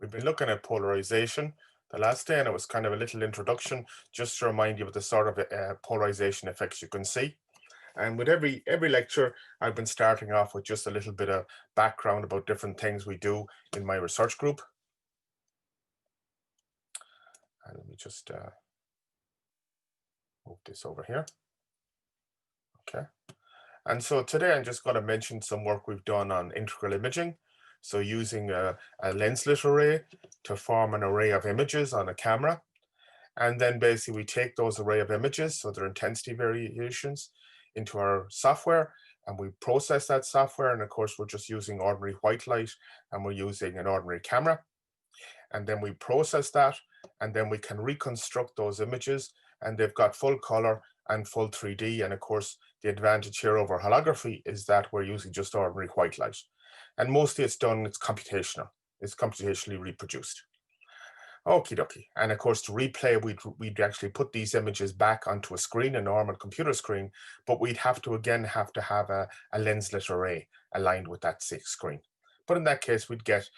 We've been looking at polarization the last day, and it was kind of a little introduction just to remind you of the sort of polarization effects you can see. And with every lecture, I've been starting off with just a little bit of background about different things we do in my research group. And let me just move this over here. Okay. And so today I'm just going to mention some work we've done on integral imaging. So using a lenslet array to form an array of images on a camera. And then basically we take those array of images, so their intensity variations, into our software, and we process that software. And of course, we're just using ordinary white light, and we're using an ordinary camera. And then we process that, and then we can reconstruct those images, and they've got full color and full 3D. And of course, the advantage here over holography is that we're using just ordinary white light. And mostly it's computational. It's computationally reproduced. Okie dokie. And of course, to replay, we'd actually put these images back onto a screen, a normal computer screen, but we'd have to have a lenslet array aligned with that screen. But in that case, we'd get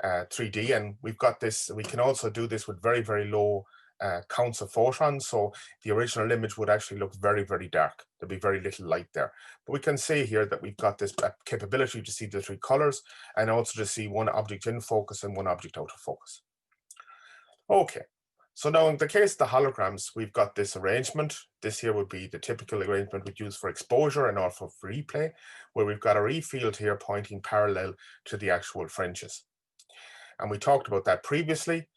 3D, and we've got this. We can also do this with very, very low counts of photons. So the original image would actually look very, very dark. There'd be very little light there. But we can see here that we've got this capability to see the three colors, and also to see one object in focus and one object out of focus. Okay, so now in the case of the holograms, we've got this arrangement. This here would be the typical arrangement we'd use for exposure and also for replay, where we've got our E field here pointing parallel to the actual fringes. And we talked about that previously.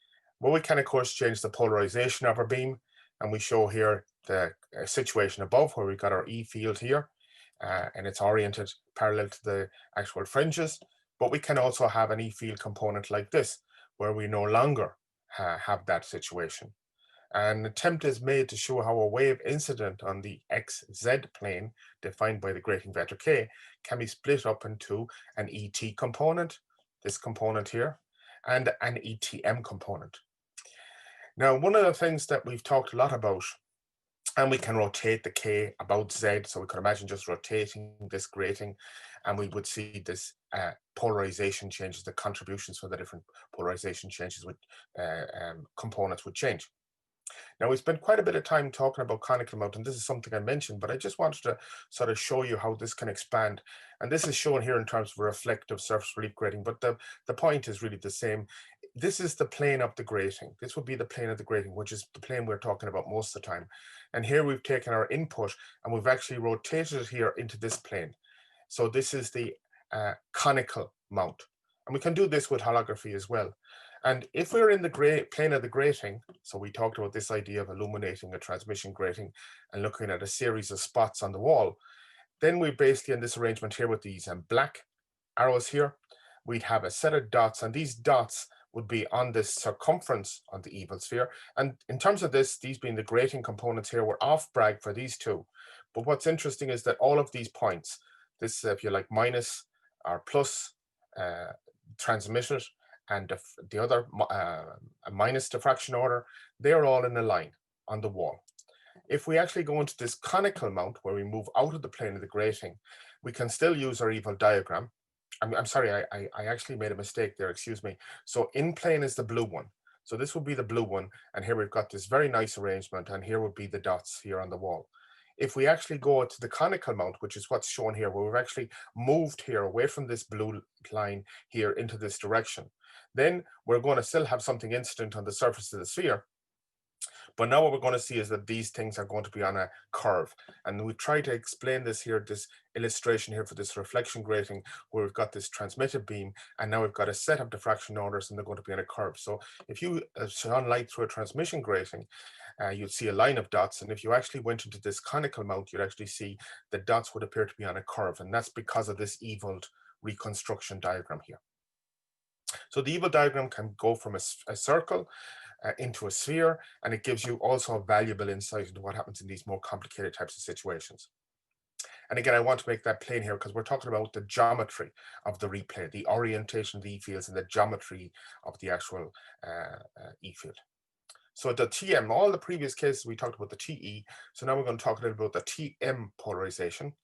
Well, we can, of course, change the polarization of our beam. And we show here the situation above where we've got our E field here, and it's oriented parallel to the actual fringes. But we can also have an E field component like this, where we no longer have that situation. An attempt is made to show how a wave incident on the XZ plane, defined by the grating vector K, can be split up into an ET component, this component here, and an ETM component. Now, one of the things that we've talked a lot about, and we can rotate the K about Z, so we could imagine just rotating this grating, and we would see this polarization changes, the contributions for the different polarization changes with components would change. Now, we spent quite a bit of time talking about conical mode, and this is something I mentioned, but I just wanted to sort of show you how this can expand. And this is shown here in terms of reflective surface relief grating, but the point is really the same. This is the plane of the grating. This would be the plane of the grating, which is the plane we're talking about most of the time. And here we've taken our input and we've actually rotated it here into this plane. So this is the conical mount. And we can do this with holography as well. And if we're in the plane of the grating, so we talked about this idea of illuminating a transmission grating and looking at a series of spots on the wall, then we basically, in this arrangement here with these black arrows here, we'd have a set of dots, and these dots would be on this circumference on the evil sphere. And in terms of this, these being the grating components here, we're off brag for these two. But what's interesting is that all of these points, this, if you like, minus or plus transmitted, and the other minus diffraction order, they're all in a line on the wall. If we actually go into this conical mount, where we move out of the plane of the grating, we can still use our evil diagram. I'm sorry, I actually made a mistake there, excuse me. So in plane is the blue one. So this would be the blue one, and here we've got this very nice arrangement, and here would be the dots here on the wall. If we actually go to the conical mount, which is what's shown here, where we've actually moved here away from this blue line here into this direction, then we're going to still have something incident on the surface of the sphere. But now what we're going to see is that these things are going to be on a curve. And we try to explain this here, this illustration here for this reflection grating, where we've got this transmitted beam, and now we've got a set of diffraction orders, and they're going to be on a curve. So if you shone light through a transmission grating, you'd see a line of dots. And if you actually went into this conical mount, you'd actually see the dots would appear to be on a curve. And that's because of this evolved reconstruction diagram here. So the evil diagram can go from a circle into a sphere, and it gives you also a valuable insight into what happens in these more complicated types of situations. And again, I want to make that plain here because we're talking about the geometry of the replay, the orientation of the E fields and the geometry of the actual E field. So the TM, all the previous cases we talked about the TE, so now we're going to talk a little about the TM polarization.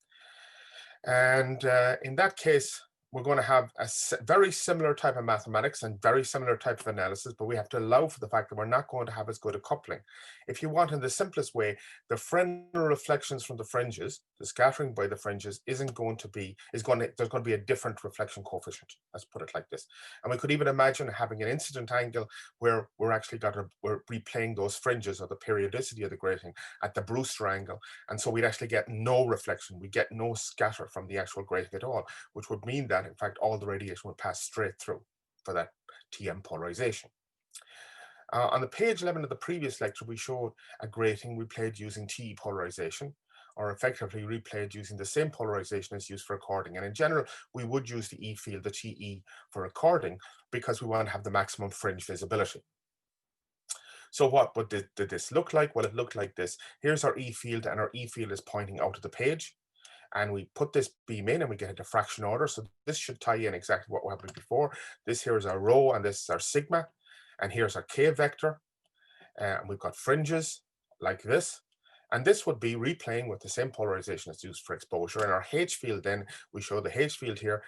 And in that case, we're going to have a very similar type of mathematics and very similar type of analysis, but we have to allow for the fact that we're not going to have as good a coupling. If you want, in the simplest way, the Fresnel reflections from the fringes, the scattering by the fringes, there's going to be a different reflection coefficient. Let's put it like this. And we could even imagine having an incident angle where we're replaying those fringes, or the periodicity of the grating, at the Brewster angle. And so we'd actually get no reflection. We get no scatter from the actual grating at all, which would mean that, in fact, all the radiation would pass straight through for that TM polarization. On the page 11 of the previous lecture, we showed a grating replayed using TE polarization, or effectively replayed using the same polarization as used for recording. And in general, we would use the E field, the TE, for recording, because we want to have the maximum fringe visibility. So what did this look like? Well, it looked like this. Here's our E field, and our E field is pointing out of the page. And we put this beam in and we get a diffraction order. So this should tie in exactly what happened before. This here is our rho and this is our sigma. And here's our K vector. And we've got fringes like this. And this would be replaying with the same polarization as used for exposure. And our H field, then we show the H field here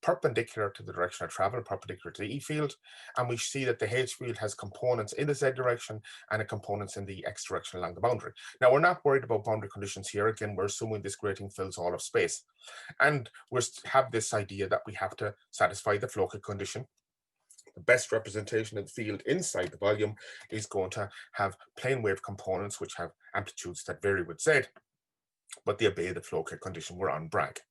perpendicular to the direction of travel, perpendicular to the E field. And we see that the H field has components in the Z direction and components in the X direction along the boundary. Now, we're not worried about boundary conditions here. Again, we're assuming this grating fills all of space. And we have this idea that we have to satisfy the Floquet condition. The best representation of the field inside the volume is going to have plane wave components which have amplitudes that vary with Z, but they obey the Floquet condition. We're on Bragg.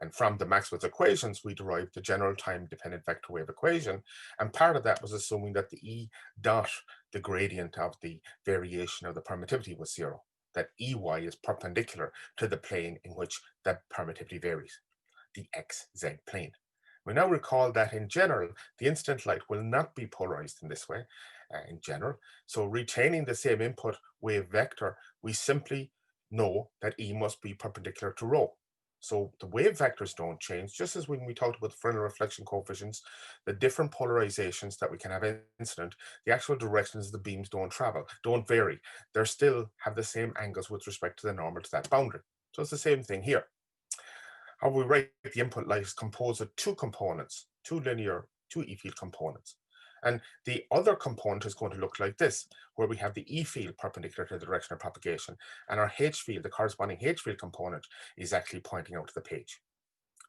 And from the Maxwell's equations, we derived the general time-dependent vector wave equation. And part of that was assuming that the E dot, the gradient of the variation of the permittivity, was 0, that EY is perpendicular to the plane in which the permittivity varies, the XZ plane. We now recall that in general, the incident light will not be polarized in this way in general. So retaining the same input wave vector, we simply know that E must be perpendicular to rho. So the wave vectors don't change, just as when we talked about the Fresnel reflection coefficients, the different polarizations that we can have incident, the actual directions the beams don't vary. They still have the same angles with respect to the normal to that boundary. So it's the same thing here. How we write the input light is composed of two components, two E field components. And the other component is going to look like this, where we have the E field perpendicular to the direction of propagation, and our H field, the corresponding H field component, is actually pointing out to the page.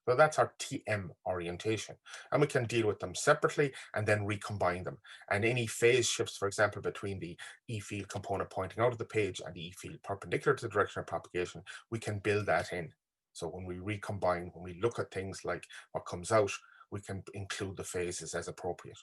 So that's our TM orientation. And we can deal with them separately and then recombine them. And any phase shifts, for example, between the E field component pointing out of the page and the E field perpendicular to the direction of propagation, we can build that in. So when we recombine, when we look at things like what comes out, we can include the phases as appropriate.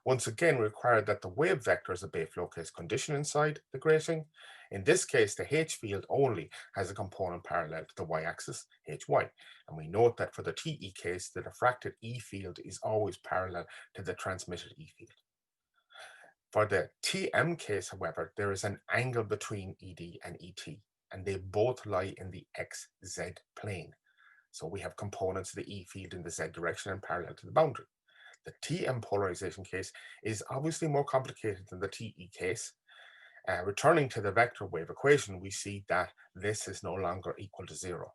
Once again, we require that the wave vectors obey Floquet's condition inside the grating. In this case, the H field only has a component parallel to the y-axis, Hy. And we note that for the TE case, the diffracted E field is always parallel to the transmitted E field. For the TM case, however, there is an angle between ED and ET, and they both lie in the XZ plane. So we have components of the E field in the Z direction and parallel to the boundary. The TM polarization case is obviously more complicated than the TE case. Returning to the vector wave equation, we see that this is no longer equal to 0.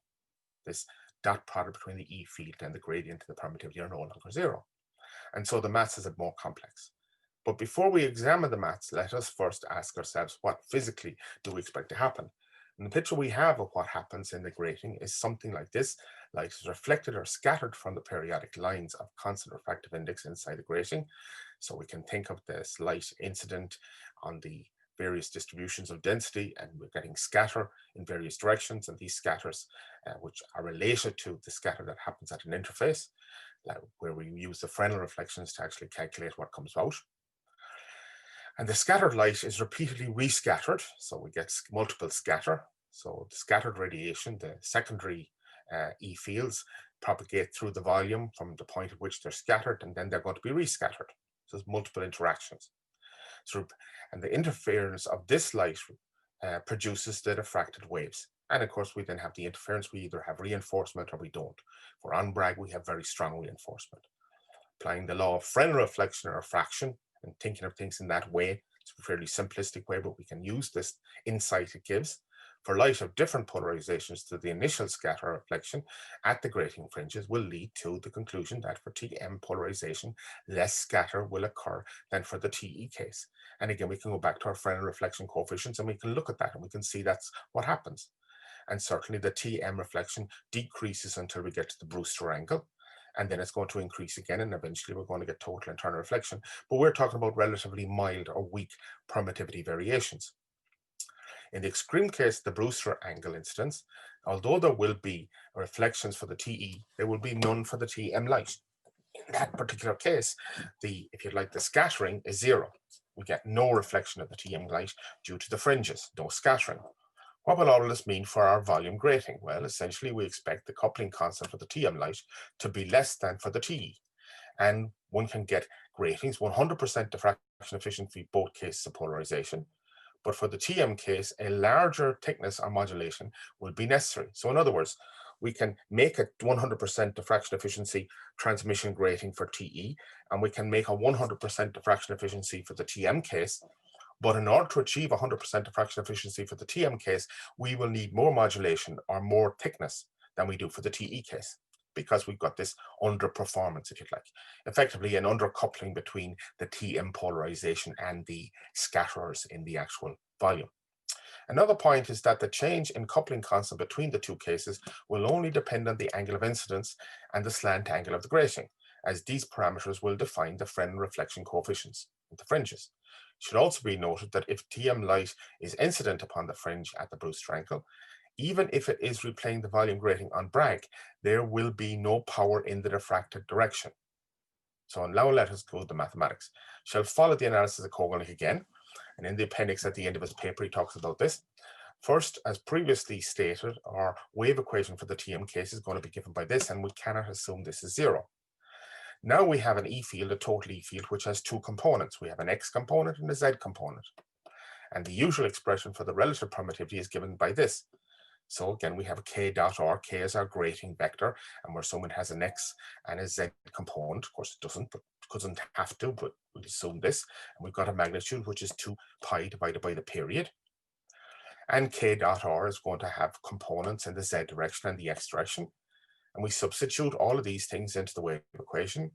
This dot product between the E field and the gradient of the permittivity are no longer 0. And so the maths is more complex. But before we examine the maths, let us first ask ourselves, what physically do we expect to happen? And the picture we have of what happens in the grating is something like this. Light is reflected or scattered from the periodic lines of constant refractive index inside the grating. So we can think of this light incident on the various distributions of density, and we're getting scatter in various directions, and these scatters, which are related to the scatter that happens at an interface, where we use the Fresnel reflections to actually calculate what comes out. And the scattered light is repeatedly rescattered, so we get multiple scatter. So the scattered radiation, the secondary E fields, propagate through the volume from the point at which they're scattered, and then they're going to be rescattered. So there's multiple interactions. So, and the interference of this light produces the diffracted waves. And of course, we then have the interference. We either have reinforcement or we don't. For on Bragg, we have very strong reinforcement. Applying the law of Fresnel reflection or refraction, and thinking of things in that way, it's a fairly simplistic way, but we can use this insight it gives. for light of different polarizations to the initial scatter reflection at the grating fringes will lead to the conclusion that for TM polarization, less scatter will occur than for the TE case. And again, we can go back to our Fresnel reflection coefficients and we can look at that and we can see that's what happens. And certainly the TM reflection decreases until we get to the Brewster angle. And then it's going to increase again, and eventually we're going to get total internal reflection. But we're talking about relatively mild or weak permittivity variations. In the extreme case, the Brewster angle incidence, although there will be reflections for the TE, there will be none for the TM light. In that particular case, if you like, the scattering is zero. We get no reflection of the TM light due to the fringes, no scattering. What will all of this mean for our volume grating? Well, essentially, we expect the coupling constant for the TM light to be less than for the TE. And one can get gratings 100% diffraction efficiency, both cases of polarization. But for the TM case, a larger thickness or modulation will be necessary. So in other words, we can make a 100% diffraction efficiency transmission grating for TE, and we can make a 100% diffraction efficiency for the TM case. But in order to achieve 100% diffraction efficiency for the TM case, we will need more modulation or more thickness than we do for the TE case, because we've got this underperformance, if you like, effectively an undercoupling between the TM polarization and the scatterers in the actual volume. Another point is that the change in coupling constant between the two cases will only depend on the angle of incidence and the slant angle of the grating, as these parameters will define the Fresnel reflection coefficients at the fringes. It should also be noted that if TM light is incident upon the fringe at the Brewster angle, even if it is replaying the volume grating on Bragg, there will be no power in the diffracted direction. So now let us go to the mathematics. Shall follow the analysis of Conical again, and in the appendix at the end of his paper he talks about this. First, as previously stated, our wave equation for the TM case is going to be given by this, and we cannot assume this is zero. Now we have an E field, a total E field, which has two components. We have an X component and a Z component. And the usual expression for the relative permittivity is given by this. So again, we have a K dot R. K is our grating vector, and we're assuming it has an X and a Z component. Of course, it doesn't have to, but we'll assume this. And we've got a magnitude, which is 2 pi divided by the period. And K dot R is going to have components in the Z direction and the X direction. And we substitute all of these things into the wave equation.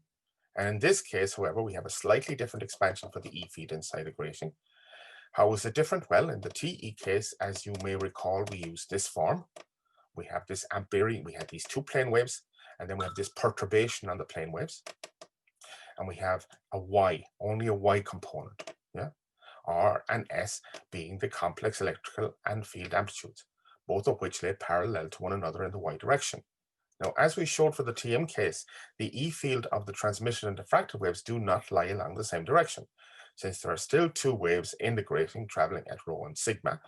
And in this case, however, we have a slightly different expansion for the E field inside the grating. How is it different? Well, in the TE case, as you may recall, we use this form. We have this ampere, we have these two plane waves, and then we have this perturbation on the plane waves. And we have a Y, only a Y component, yeah? R and S being the complex electrical and field amplitudes, both of which lay parallel to one another in the Y direction. Now, as we showed for the TM case, the E field of the transmitted and diffracted waves do not lie along the same direction. Since there are still two waves in the grating traveling at rho and sigma,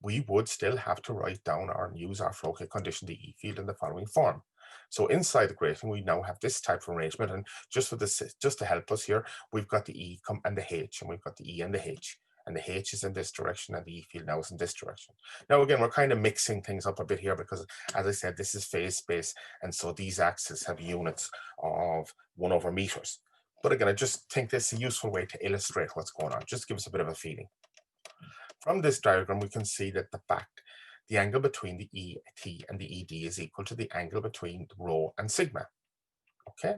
we would still have to write down or use our flow condition, the E field, in the following form. So inside the grating, we now have this type of arrangement, and just to help us here, we've got the E and the H, and we've got the E and the H. And the H is in this direction, and the E field now is in this direction. Now, again, we're kind of mixing things up a bit here because, as I said, this is phase space, and so these axes have units of 1/meters. But again, I just think this is a useful way to illustrate what's going on, just to give us a bit of a feeling. From this diagram, we can see that the angle between the ET and the ED is equal to the angle between rho and sigma. Okay?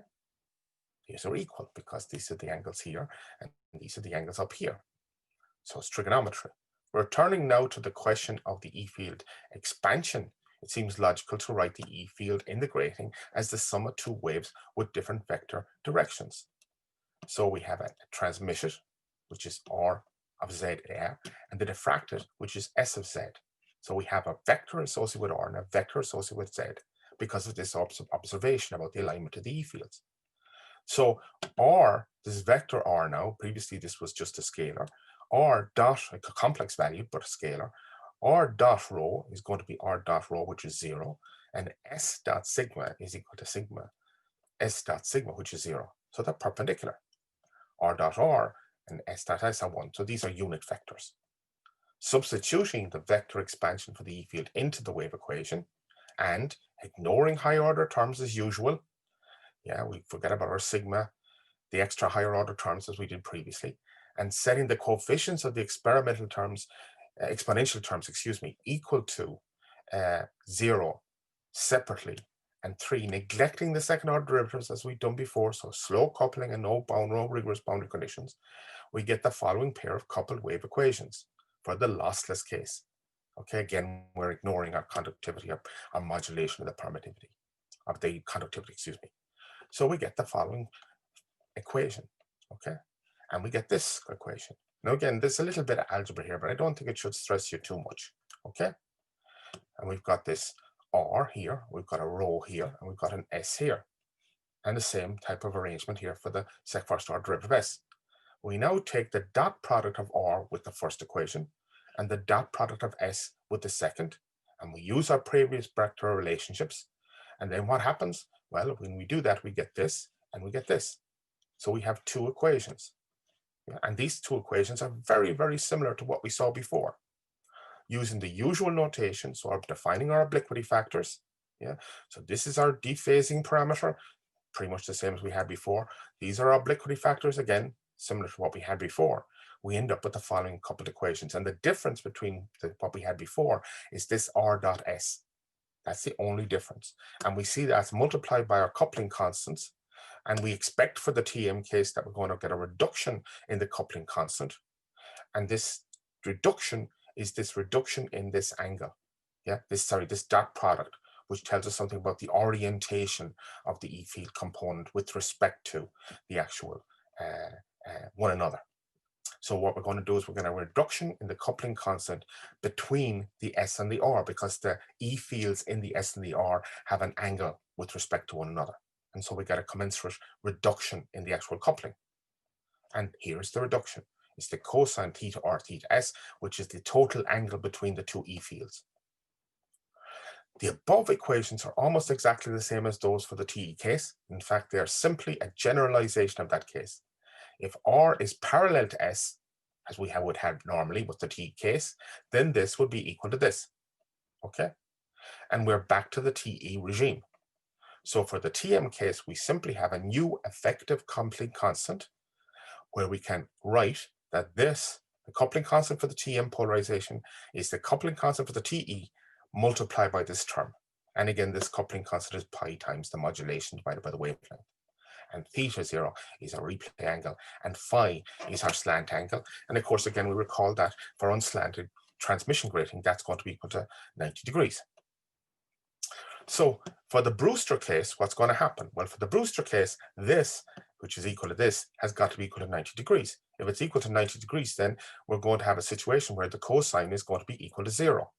These are equal because these are the angles here, and these are the angles up here. So it's trigonometry. We're turning now to the question of the E field expansion. It seems logical to write the E field in the grating as the sum of two waves with different vector directions. So we have a transmitted, which is R of Z air, and the diffracted, which is S of Z. So we have a vector associated with R and a vector associated with Z because of this observation about the alignment of the E fields. So R, this vector R now, previously this was just a scalar, R dot, like a complex value, but a scalar, R dot rho is going to be R dot rho, which is 0, and S dot sigma is equal to sigma, S dot sigma, which is 0. So they're perpendicular. R dot R and S dot S are 1. So these are unit vectors. Substituting the vector expansion for the E field into the wave equation and ignoring higher order terms as usual. Yeah, we forget about our sigma, the extra higher order terms as we did previously, and setting the coefficients of the experimental terms exponential terms, excuse me, equal to 0 separately, and 3 neglecting the second order derivatives as we've done before, so slow coupling and no rigorous boundary conditions, we get the following pair of coupled wave equations for the lossless case. Okay, again, we're ignoring our conductivity, our modulation of the permittivity, of the conductivity, excuse me. So we get the following equation, okay? And we get this equation. Now again, there's a little bit of algebra here, but I don't think it should stress you too much, okay? And we've got this R here, we've got a rho here, and we've got an S here. And the same type of arrangement here for the first order derivative S. We now take the dot product of R with the first equation and the dot product of S with the second, and we use our previous vector relationships. And then what happens? Well, when we do that, we get this and we get this. So we have two equations. And these two equations are very, very similar to what we saw before. Using the usual notation, so I'm defining our obliquity factors. Yeah, so this is our dephasing parameter, pretty much the same as we had before. These are obliquity factors, again, similar to what we had before. We end up with the following coupled equations. And the difference between what we had before is this R dot S. That's the only difference. And we see that's multiplied by our coupling constants. And we expect for the TM case that we're going to get a reduction in the coupling constant. And this reduction is this reduction in this angle. Yeah, this dot product, which tells us something about the orientation of the E field component with respect to the actual one another. So what we're going to do is we're going to have a reduction in the coupling constant between the S and the R, because the E fields in the S and the R have an angle with respect to one another. And so we get a commensurate reduction in the actual coupling. And here's the reduction. It's the cosine theta R theta S, which is the total angle between the two E fields. The above equations are almost exactly the same as those for the TE case. In fact, they are simply a generalization of that case. If R is parallel to S, as we would have normally with the TE case, then this would be equal to this, okay? And we're back to the TE regime. So for the TM case, we simply have a new effective coupling constant where we can write that this, the coupling constant for the TM polarization, is the coupling constant for the TE multiplied by this term. And again, this coupling constant is pi times the modulation divided by the wavelength. And theta 0 is our replay angle, and phi is our slant angle. And of course, again, we recall that for unslanted transmission grating, that's going to be equal to 90 degrees. So for the Brewster case, what's going to happen? Well, for the Brewster case, this, which is equal to this, has got to be equal to 90 degrees. If it's equal to 90 degrees, then we're going to have a situation where the cosine is going to be equal to 0.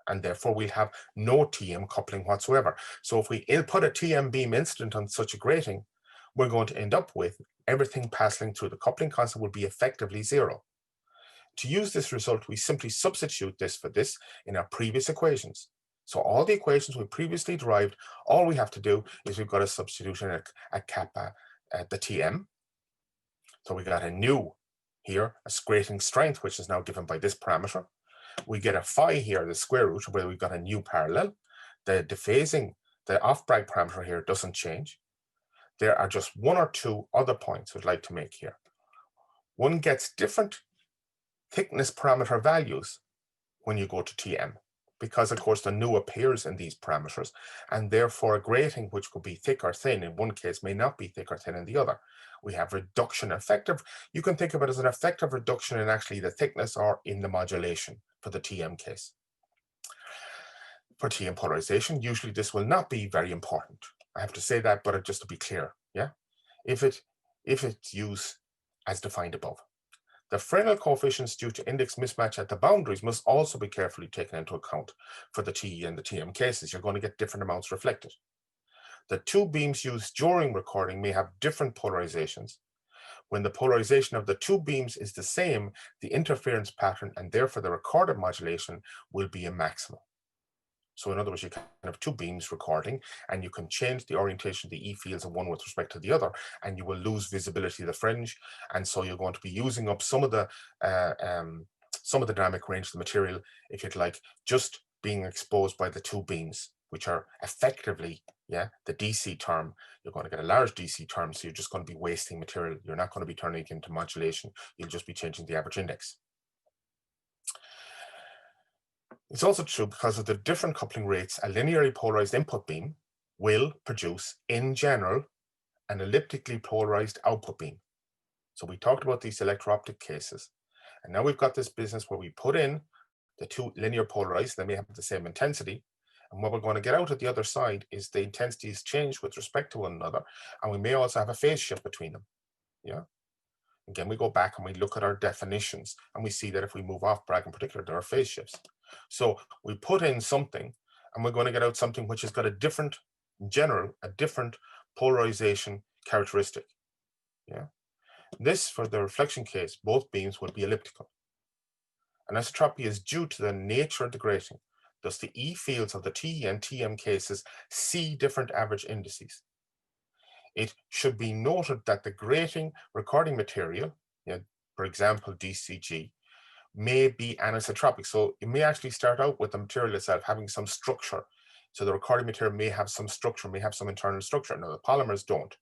And therefore, we'll have no TM coupling whatsoever. So if we put a TM beam incident on such a grating, we're going to end up with everything passing through the coupling constant will be effectively 0. To use this result, we simply substitute this for this in our previous equations. So all the equations we previously derived, all we have to do is we've got a substitution at kappa at the TM. So we got a new here, a grating strength, which is now given by this parameter. We get a phi here, the square root, where we've got a new parallel. The dephasing, the off-Bragg parameter here doesn't change. There are just one or two other points I'd like to make here. One gets different thickness parameter values when you go to TM, because of course the nu appears in these parameters, and therefore a grating which could be thick or thin in one case may not be thick or thin in the other. We have reduction effective. You can think of it as an effective reduction in actually the thickness or in the modulation for the TM case. For TM polarization, usually this will not be very important. I have to say that, but just to be clear, yeah? If it's used as defined above. The Fresnel coefficients due to index mismatch at the boundaries must also be carefully taken into account for the TE and the TM cases. You're going to get different amounts reflected. The two beams used during recording may have different polarizations. When the polarization of the two beams is the same, the interference pattern and therefore the recorded modulation will be a maximum. So in other words, you can have two beams recording and you can change the orientation of the E fields of one with respect to the other, and you will lose visibility of the fringe. And so you're going to be using up some of the dynamic range of the material, if you'd like, just being exposed by the two beams, which are effectively, yeah, the DC term. You're going to get a large DC term, so you're just going to be wasting material. You're not going to be turning it into modulation. You'll just be changing the average index. It's also true because of the different coupling rates, a linearly polarized input beam will produce, in general, an elliptically polarized output beam. So we talked about these electro-optic cases. And now we've got this business where we put in the two linear polarized, they may have the same intensity. And what we're going to get out at the other side is the intensity is changed with respect to one another. And we may also have a phase shift between them. Yeah. Again, we go back and we look at our definitions and we see that if we move off Bragg in particular, there are phase shifts. So we put in something and we're going to get out something which has got a different, in general, a different polarization characteristic. Yeah. This, for the reflection case, both beams would be elliptical. Anisotropy is due to the nature of the grating. Thus, the E fields of the TE and TM cases see different average indices. It should be noted that the grating recording material, for example, DCG, may be anisotropic. So it may actually start out with the material itself having some structure. So the recording material may have some structure, may have some internal structure. Now, the polymers don't,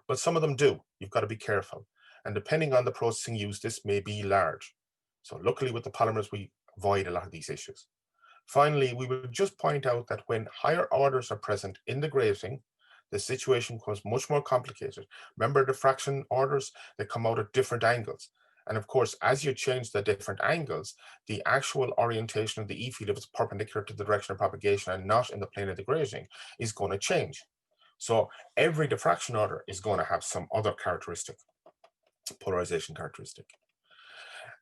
but some of them do. You've got to be careful. And depending on the processing used, this may be large. So luckily with the polymers, we avoid a lot of these issues. Finally, we would just point out that when higher orders are present in the grating, the situation becomes much more complicated. Remember the fraction orders, they come out at different angles. And of course, as you change the different angles, the actual orientation of the E field, if it's perpendicular to the direction of propagation and not in the plane of the grating, is going to change. So every diffraction order is going to have some other characteristic, polarization characteristic.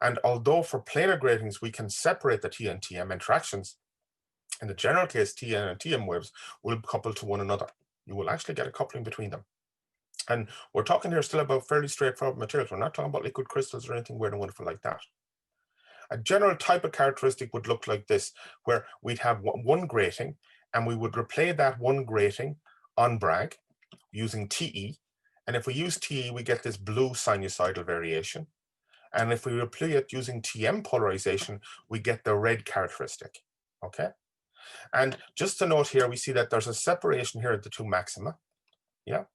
And although for planar gratings, we can separate the T and TM interactions, in the general case, TN and TM waves will couple to one another. You will actually get a coupling between them. And we're talking here still about fairly straightforward materials. We're not talking about liquid crystals or anything weird and wonderful like that. A general type of characteristic would look like this, where we'd have one grating, and we would replay that one grating on Bragg using TE. And if we use TE, we get this blue sinusoidal variation. And if we replay it using TM polarization, we get the red characteristic. Okay. And just to note here, we see that there's a separation here at the two maxima. Yeah.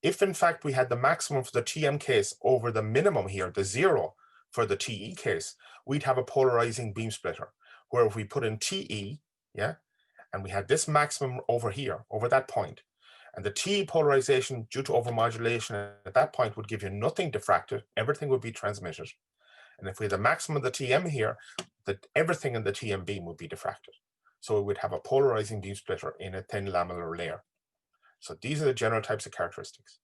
If in fact we had the maximum for the TM case over the minimum here, the 0 for the TE case, we'd have a polarizing beam splitter, where if we put in TE, yeah, and we had this maximum over here, over that point, and the TE polarization due to overmodulation at that point would give you nothing diffracted, everything would be transmitted. And if we had the maximum of the TM here, that everything in the TM beam would be diffracted. So we would have a polarizing beam splitter in a thin lamellar layer. So these are the general types of characteristics.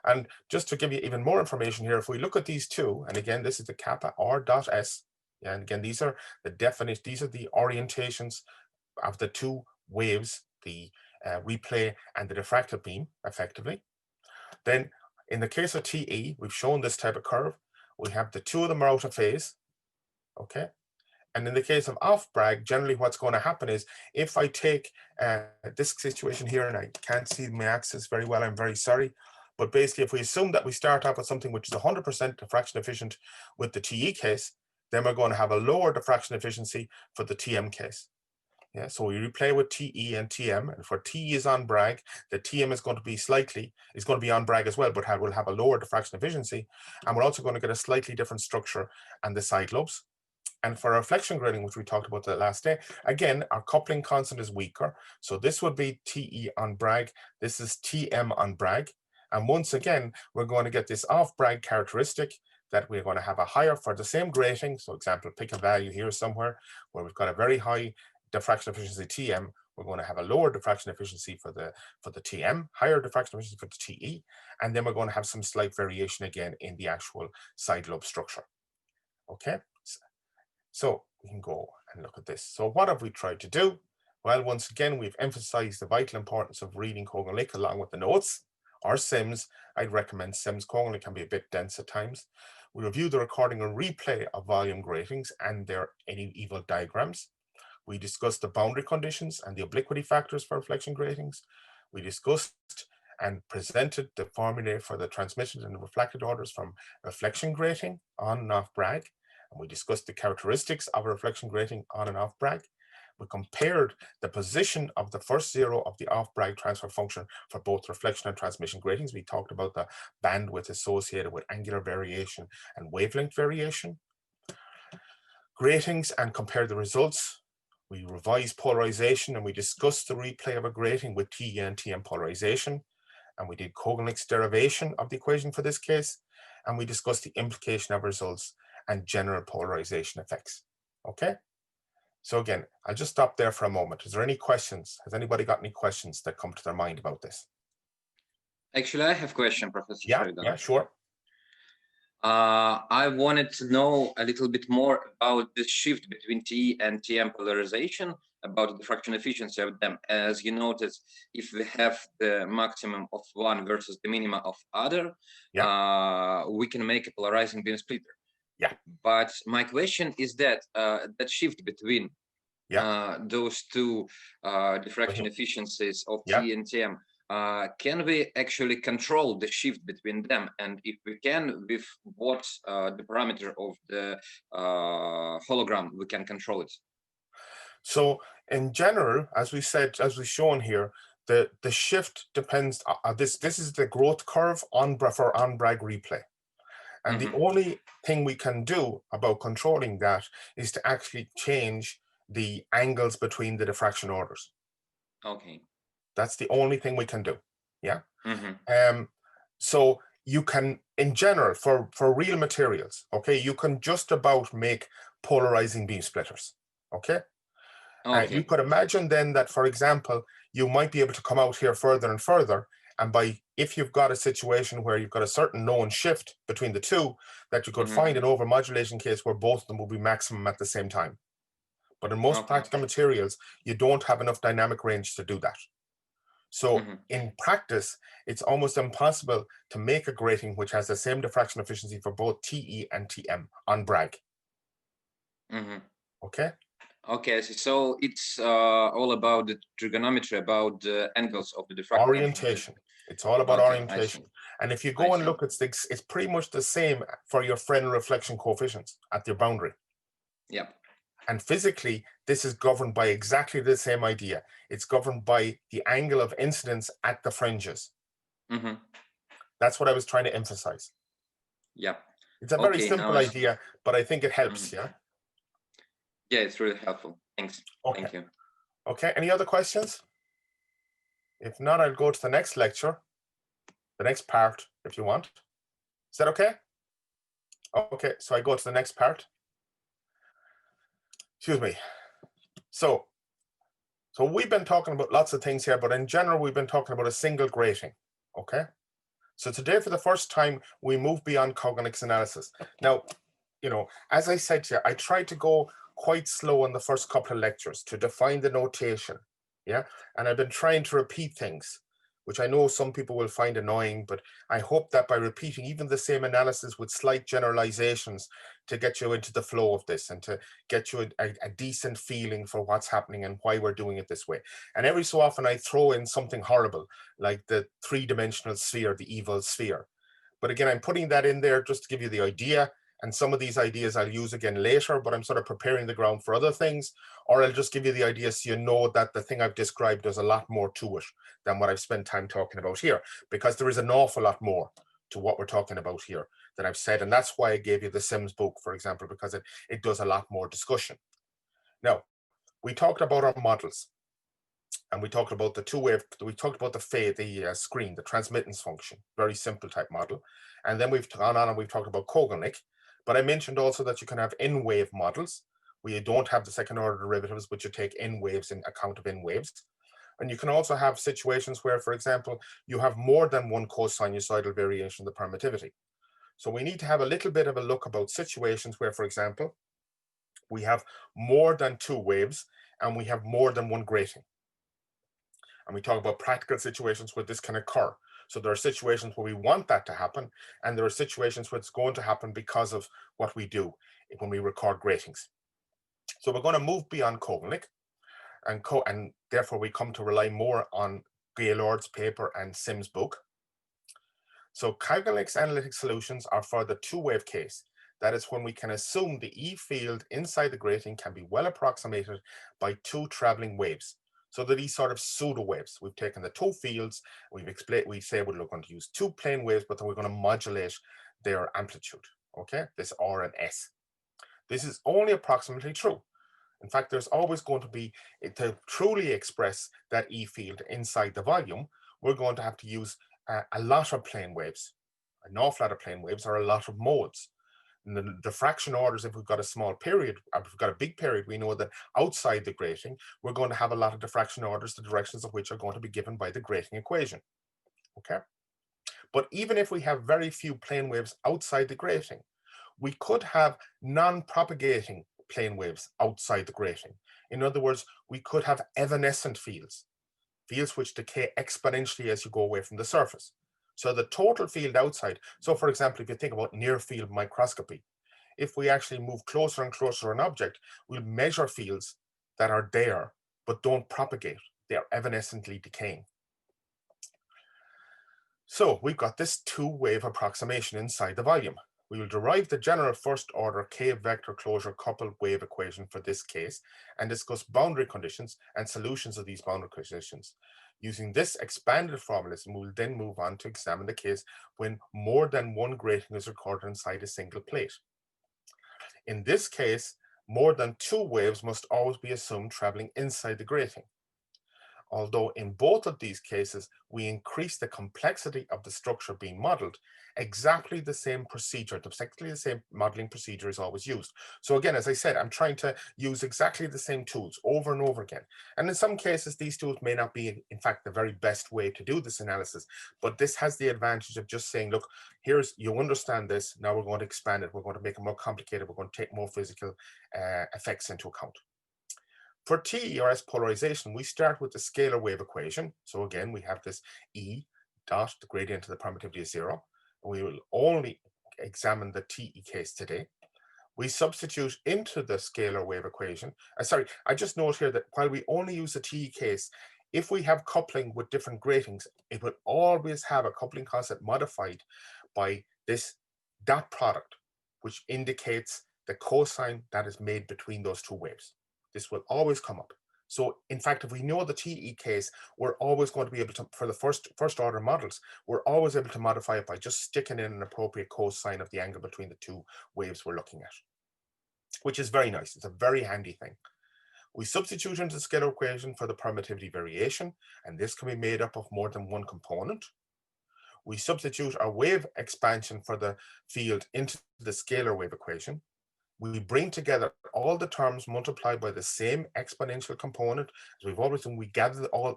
And just to give you even more information here, if we look at these two, and again, this is the kappa R dot S, and again, these are the definition, these are the orientations of the two waves, the replay and the diffracted beam, effectively. Then in the case of TE, we've shown this type of curve. We have the two of them are out of phase, okay? And in the case of off-Bragg, generally what's going to happen is if I take this situation here, and I can't see my axis very well, I'm very sorry, but basically if we assume that we start off with something which is 100% diffraction efficient with the TE case, then we're going to have a lower diffraction efficiency for the TM case. Yeah, so we replay with TE and TM, and for TE is on Bragg, the TM is going to be on Bragg as well, but will have a lower diffraction efficiency, and we're also going to get a slightly different structure on the side lobes. And for reflection grating, which we talked about the last day, again, our coupling constant is weaker. So this would be TE on Bragg. This is TM on Bragg. And once again, we're going to get this off Bragg characteristic that we're going to have a higher for the same grating. So example, pick a value here somewhere where we've got a very high diffraction efficiency TM. We're going to have a lower diffraction efficiency for the TM, higher diffraction efficiency for the TE. And then we're going to have some slight variation again in the actual side lobe structure. Okay. So we can go and look at this. So what have we tried to do? Well, once again, we've emphasized the vital importance of reading Conical along with the notes or SIMS. I'd recommend SIMS. Conical can be a bit dense at times. We review the recording and replay of volume gratings and their any evil diagrams. We discussed the boundary conditions and the obliquity factors for reflection gratings. We discussed and presented the formulae for the transmitted and reflected orders from reflection grating on and off Bragg. And we discussed the characteristics of a reflection grating on and off Bragg. We compared the position of the first 0 of the off Bragg transfer function for both reflection and transmission gratings. We talked about the bandwidth associated with angular variation and wavelength variation. gratings and compare the results. We revise polarization and we discuss the replay of a grating with TE and TM polarization. And we did Kogelnick's derivation of the equation for this case. And we discussed the implication of results and general polarization effects. Okay? So again, I'll just stop there for a moment. Is there any questions? Has anybody got any questions that come to their mind about this? Actually, I have a question, Professor Sheridan. Yeah, sure. I wanted to know a little bit more about the shift between TE and TM polarization, about the diffraction efficiency of them. As you noticed, if we have the maximum of one versus the minima of other, we can make a polarizing beam splitter. Yeah. But my question is that that shift between those two diffraction efficiencies of TE and TM, can we actually control the shift between them? And if we can, with what the parameter of the hologram we can control it? So in general, as we said, as we've shown here, the shift depends. This is the growth curve for on-Bragg replay. And the only thing we can do about controlling that is to actually change the angles between the diffraction orders. Okay. That's the only thing we can do. Yeah. So you can, in general, for real materials, okay, you can just about make polarizing beam splitters. Okay. You could imagine then that, for example, you might be able to come out here further and further. And if you've got a situation where you've got a certain known shift between the two, that you could find an overmodulation case where both of them will be maximum at the same time. But in most practical materials, you don't have enough dynamic range to do that. So in practice, it's almost impossible to make a grating which has the same diffraction efficiency for both TE and TM on Bragg. Okay? Okay, so it's all about the trigonometry, about the angles of the diffraction. Orientation. It's all about orientation. And if you go and look, it's pretty much the same for your Fresnel reflection coefficients at your boundary. Yep. And physically, this is governed by exactly the same idea. It's governed by the angle of incidence at the fringes. That's what I was trying to emphasize. Yep. It's a very simple idea, but I think it helps, yeah? Yeah, it's really helpful. Thanks. Okay. Thank you. Okay, any other questions? If not, I'll go to the next lecture, the next part, if you want. Is that okay? Okay, so I go to the next part. Excuse me. So we've been talking about lots of things here, but in general, we've been talking about a single grating, okay? So today, for the first time, we move beyond cognitive analysis. Now, as I said to you, I tried to go quite slow in the first couple of lectures to define the notation, yeah? And I've been trying to repeat things, which I know some people will find annoying, but I hope that by repeating even the same analysis with slight generalizations to get you into the flow of this and to get you a decent feeling for what's happening and why we're doing it this way. And every so often I throw in something horrible, like the three-dimensional sphere, the evil sphere. But again, I'm putting that in there just to give you the idea. And some of these ideas I'll use again later, but I'm sort of preparing the ground for other things, or I'll just give you the idea so you know that the thing I've described, there's a lot more to it than what I've spent time talking about here, because there is an awful lot more to what we're talking about here than I've said. And that's why I gave you the Sims book, for example, because it does a lot more discussion. Now, we talked about our models, and we talked about the two-wave, we talked about the screen, the transmittance function, very simple type model. And then we've gone on and we've talked about Kogelnick. But I mentioned also that you can have n-wave models where you don't have the second order derivatives, but you take n waves in account of n waves. And you can also have situations where, for example, you have more than one cosinusoidal variation of the permittivity. So we need to have a little bit of a look about situations where, for example, we have more than two waves and we have more than one grating. And we talk about practical situations where this can occur. So there are situations where we want that to happen, and there are situations where it's going to happen because of what we do when we record gratings. So we're going to move beyond Kogelnick, and therefore we come to rely more on Gaylord's paper and Sims' book. So Kogelnick's analytic solutions are for the two-wave case. That is when we can assume the E field inside the grating can be well approximated by two traveling waves. So that these sort of pseudo waves, we've taken the two fields, we say we're going to use two plane waves, but then we're going to modulate their amplitude, okay? This R and S. This is only approximately true. In fact, there's always going to be, to truly express that E field inside the volume, we're going to have to use a lot of plane waves, an awful lot of plane waves, or a lot of modes. And the diffraction orders, if we've got a small period, or if we've got a big period, we know that outside the grating, we're going to have a lot of diffraction orders, the directions of which are going to be given by the grating equation. Okay? But even if we have very few plane waves outside the grating, we could have non-propagating plane waves outside the grating. In other words, we could have evanescent fields, fields which decay exponentially as you go away from the surface. So the total field outside, so for example, if you think about near field microscopy, if we actually move closer and closer to an object, we'll measure fields that are there but don't propagate. They are evanescently decaying. So we've got this two-wave approximation inside the volume. We will derive the general first-order k-vector closure coupled wave equation for this case and discuss boundary conditions and solutions of these boundary conditions. Using this expanded formalism, we will then move on to examine the case when more than one grating is recorded inside a single plate. In this case, more than two waves must always be assumed traveling inside the grating. Although in both of these cases, we increase the complexity of the structure being modeled, exactly the same procedure, exactly the same modeling procedure is always used. So again, as I said, I'm trying to use exactly the same tools over and over again. And in some cases, these tools may not be, in fact, the very best way to do this analysis, but this has the advantage of just saying, look, you understand this, now we're going to expand it, we're going to make it more complicated, we're going to take more physical effects into account. For T or S polarization, we start with the scalar wave equation. So again, we have this E dot, the gradient of the permittivity is 0. And we will only examine the TE case today. We substitute into the scalar wave equation. I just note here that while we only use the TE case, if we have coupling with different gratings, it will always have a coupling constant modified by this dot product, which indicates the cosine that is made between those two waves. This will always come up. So in fact, if we know the TE case, we're always going to be able to, for the first order models, we're always able to modify it by just sticking in an appropriate cosine of the angle between the two waves we're looking at, which is very nice. It's a very handy thing. We substitute into the scalar equation for the permittivity variation, and this can be made up of more than one component. We substitute our wave expansion for the field into the scalar wave equation. We bring together all the terms multiplied by the same exponential component. As we've always done, we gather all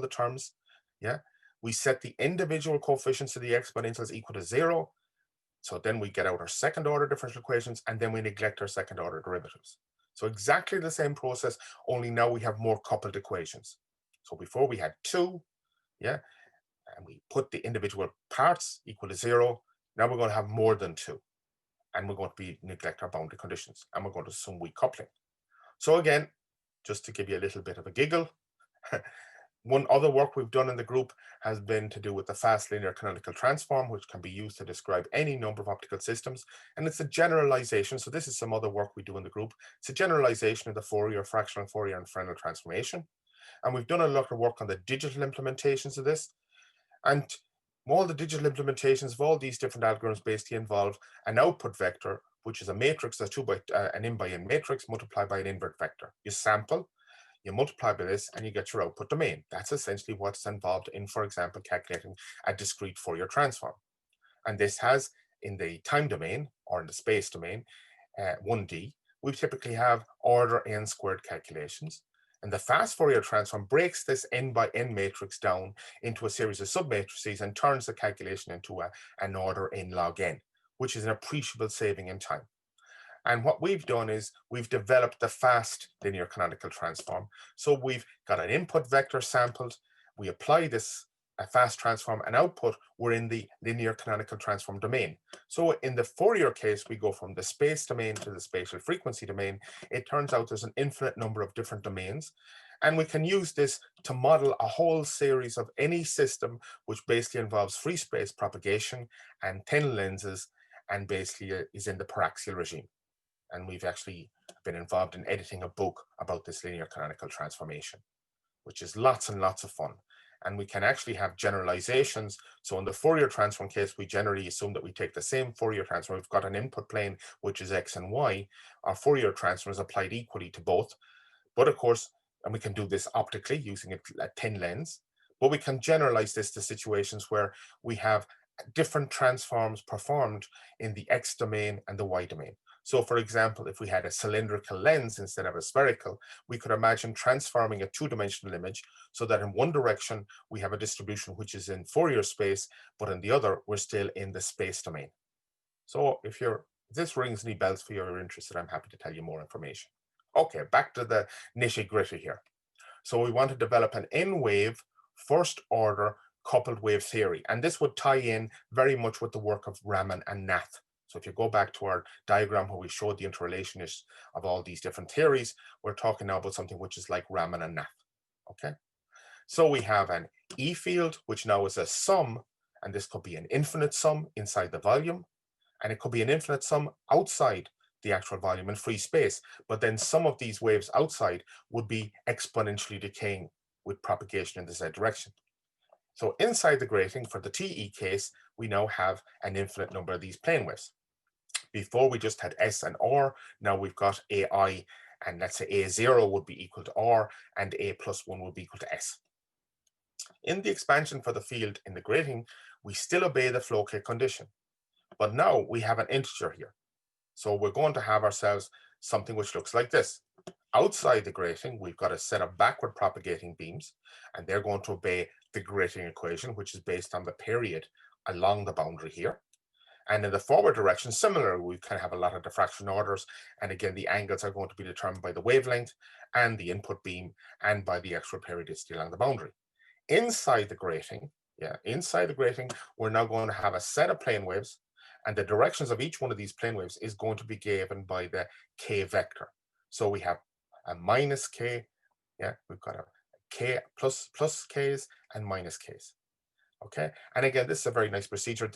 the terms. Yeah. We set the individual coefficients of the exponentials equal to 0. So then we get out our second order differential equations, and then we neglect our second order derivatives. So exactly the same process, only now we have more coupled equations. So before we had 2, yeah, and we put the individual parts equal to 0. Now we're going to have more than 2. And we're going to neglect our boundary conditions, and we're going to assume weak coupling. So again, just to give you a little bit of a giggle, one other work we've done in the group has been to do with the fast linear canonical transform, which can be used to describe any number of optical systems. And it's a generalization. So this is some other work we do in the group. It's a generalization of the Fourier, fractional Fourier, and Fresnel transformation. And we've done a lot of work on the digital implementations of this. And all the digital implementations of all these different algorithms basically involve an output vector, which is a matrix, that's an in by in matrix multiplied by an invert vector. You sample, you multiply by this, and you get your output domain. That's essentially what's involved in, for example, calculating a discrete Fourier transform. And this has, in the time domain or in the space domain, 1D, we typically have order n squared calculations. And the fast Fourier transform breaks this n by n matrix down into a series of submatrices and turns the calculation into an order n log n, which is an appreciable saving in time. And what we've done is we've developed the fast linear canonical transform. So we've got an input vector sampled, we apply this fast transform, and output, we're in the linear canonical transform domain. So in the Fourier case, we go from the space domain to the spatial frequency domain. It turns out there's an infinite number of different domains. And we can use this to model a whole series of any system, which basically involves free space propagation and thin lenses, and basically is in the paraxial regime. And we've actually been involved in editing a book about this linear canonical transformation, which is lots and lots of fun. and we can actually have generalizations. So in the Fourier transform case, we generally assume that we take the same Fourier transform. We've got an input plane, which is x and y. Our Fourier transform is applied equally to both. But of course, and we can do this optically using a thin lens, but we can generalize this to situations where we have different transforms performed in the x domain and the y domain. So for example, if we had a cylindrical lens instead of a spherical, we could imagine transforming a two-dimensional image so that in one direction we have a distribution which is in Fourier space, but in the other we're still in the space domain. So if this rings any bells for you or you're interested, I'm happy to tell you more information. Okay, back to the nitty-gritty here. So we want to develop an n-wave first order coupled wave theory, and this would tie in very much with the work of Raman and Nath. So if you go back to our diagram where we showed the interrelationships of all these different theories, we're talking now about something which is like Raman and Nath. Okay, so we have an E field, which now is a sum, and this could be an infinite sum inside the volume, and it could be an infinite sum outside the actual volume in free space. But then some of these waves outside would be exponentially decaying with propagation in the z direction. So inside the grating, for the TE case, we now have an infinite number of these plane waves. Before we just had S and R, now we've got AI, and let's say A0 would be equal to R, and A plus 1 would be equal to S. In the expansion for the field in the grating, we still obey the flow K condition, but now we have an integer here. So we're going to have ourselves something which looks like this. Outside the grating, we've got a set of backward propagating beams, and they're going to obey the grating equation, which is based on the period along the boundary here. And in the forward direction, similarly, we kind of have a lot of diffraction orders. And again, the angles are going to be determined by the wavelength and the input beam and by the actual periodicity along the boundary. Inside the grating, we're now going to have a set of plane waves, and the directions of each one of these plane waves is going to be given by the k vector. So we have a minus k, we've got a k plus k's and minus k's. Okay, and again, this is a very nice procedure.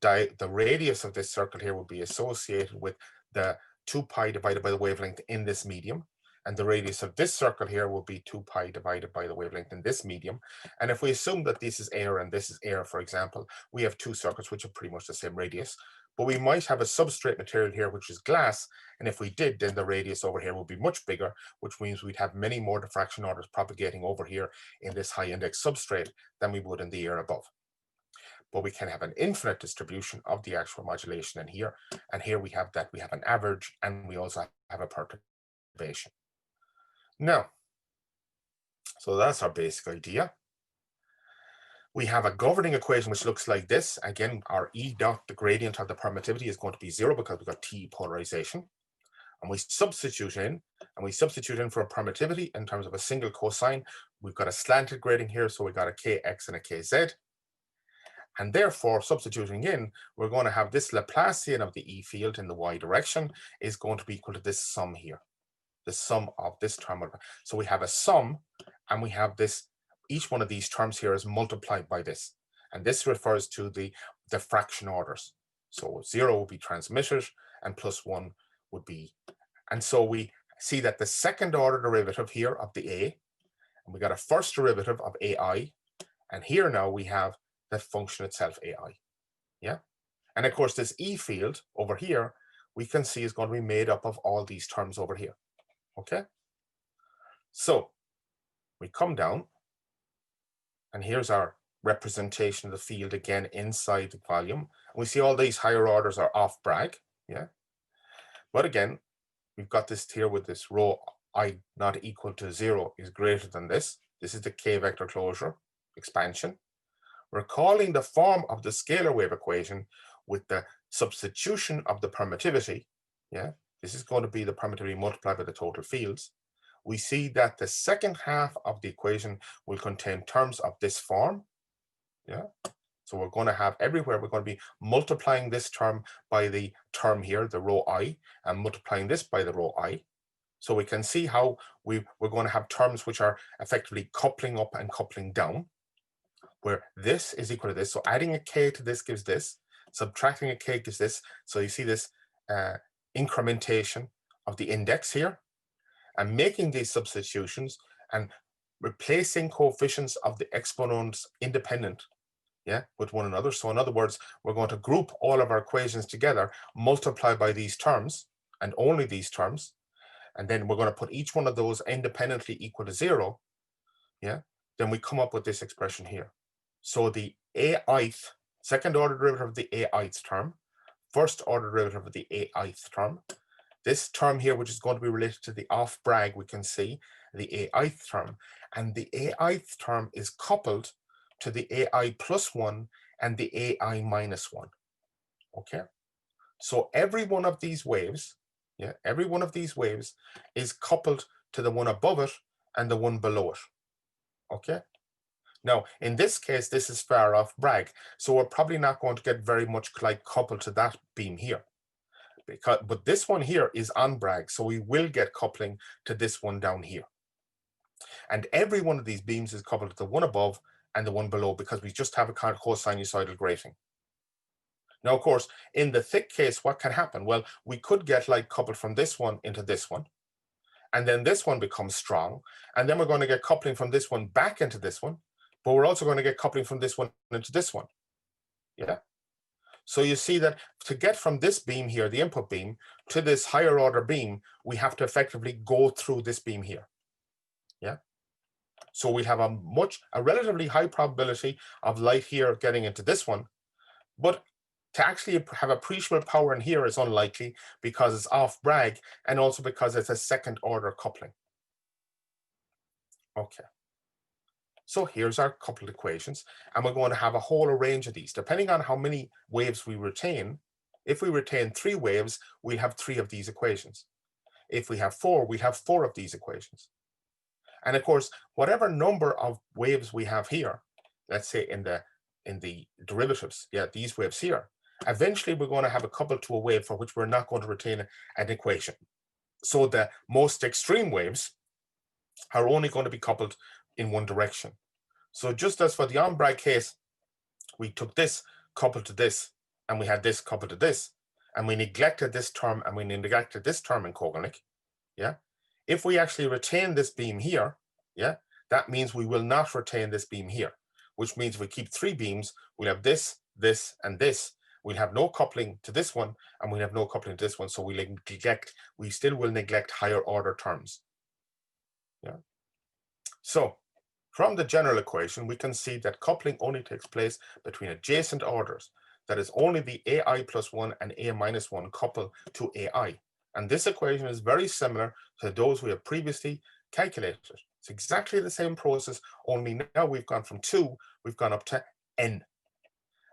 The radius of this circle here will be associated with the 2 pi divided by the wavelength in this medium, and the radius of this circle here will be 2 pi divided by the wavelength in this medium. And if we assume that this is air and this is air, for example, we have two circuits which are pretty much the same radius, but we might have a substrate material here which is glass, and if we did, then the radius over here would be much bigger, which means we'd have many more diffraction orders propagating over here in this high index substrate than we would in the air above. But we can have an infinite distribution of the actual modulation in here, and here we have an average, and we also have a perturbation. Now, so that's our basic idea. We have a governing equation which looks like this. Again, our E dot, the gradient of the permittivity, is going to be 0 because we've got TE polarization. And we substitute in for a permittivity in terms of a single cosine. We've got a slanted gradient here, so we've got a kx and a kz. And therefore, substituting in, we're going to have this Laplacian of the E field in the y direction is going to be equal to this sum here, the sum of this term. So we have a sum, and we have this, each one of these terms here is multiplied by this. And this refers to the diffraction orders. So 0 will be transmitted, and plus 1 would be. And so we see that the second order derivative here of the A, and we got a first derivative of AI, and here now we have the function itself, AI. Yeah. And of course, this E field over here, we can see is going to be made up of all these terms over here. Okay. So we come down, and here's our representation of the field again inside the volume. And we see all these higher orders are off Bragg. Yeah. But again, we've got this here with this rho I not equal to 0 is greater than this. This is the k vector closure expansion. We're calling the form of the scalar wave equation with the substitution of the permittivity. Yeah, this is going to be the permittivity multiplied by the total fields. We see that the second half of the equation will contain terms of this form. Yeah, so we're going to have everywhere, we're going to be multiplying this term by the term here, the rho I, and multiplying this by the rho I. So we can see how we're going to have terms which are effectively coupling up and coupling down, where this is equal to this. So adding a k to this gives this, subtracting a k gives this. So you see this incrementation of the index here, and making these substitutions and replacing coefficients of the exponents independent, yeah, with one another. So in other words, we're going to group all of our equations together, multiply by these terms and only these terms, and then we're going to put each one of those independently equal to 0, yeah, then we come up with this expression here. So the a-ith, second order derivative of the a-ith term, first order derivative of the a-ith term, this term here, which is going to be related to the off-Bragg, we can see the a-ith term, and the a-ith term is coupled to the ai plus 1 and the ai minus 1, okay? So every one of these waves, yeah, every one of these waves is coupled to the one above it and the one below it, okay? Now, in this case, this is far off Bragg, so we're probably not going to get very much like coupled to that beam here. But this one here is on Bragg, so we will get coupling to this one down here. And every one of these beams is coupled to the one above and the one below because we just have a kind of cosinusoidal grating. Now, of course, in the thick case, what can happen? Well, we could get like coupled from this one into this one, and then this one becomes strong, and then we're going to get coupling from this one back into this one, but we're also going to get coupling from this one into this one, yeah? So you see that to get from this beam here, the input beam, to this higher order beam, we have to effectively go through this beam here, yeah? So we have a relatively high probability of light here getting into this one, but to actually have appreciable power in here is unlikely because it's off Bragg and also because it's a second order coupling. Okay. So here's our coupled equations, and we're going to have a whole range of these. Depending on how many waves we retain, if we retain 3 waves, we'll have 3 of these equations. If we have 4, we'll have 4 of these equations. And of course, whatever number of waves we have here, let's say in the derivatives, yeah, these waves here, eventually we're going to have a coupled to a wave for which we're not going to retain an equation. So the most extreme waves are only going to be coupled in one direction. So just as for the on-Bragg case, we took this coupled to this, and we had this coupled to this, and we neglected this term, and we neglected this term in Conical, yeah? If we actually retain this beam here, yeah, that means we will not retain this beam here, which means if we keep 3 beams, we'll have this, this, and this. We'll have no coupling to this one, and we'll have no coupling to this one, so we still will neglect higher order terms, yeah? So, from the general equation, we can see that coupling only takes place between adjacent orders. That is, only the ai plus 1 and a minus 1 couple to ai. And this equation is very similar to those we have previously calculated. It's exactly the same process, only now we've gone from 2, we've gone up to n.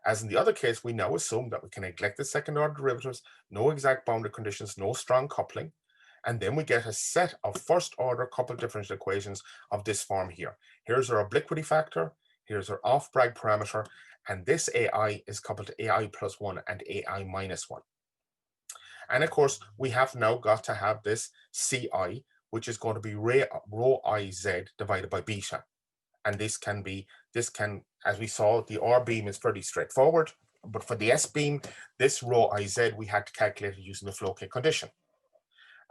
As in the other case, we now assume that we can neglect the second order derivatives, no exact boundary conditions, no strong coupling, and then we get a set of first order coupled differential equations of this form here. Here's our obliquity factor, here's our off-Bragg parameter, and this ai is coupled to ai plus 1 and ai minus 1. And of course, we have now got to have this ci, which is going to be rho I z divided by beta. And this can, as we saw, the R beam is pretty straightforward, but for the S beam, this rho I z, we had to calculate it using the flow K condition.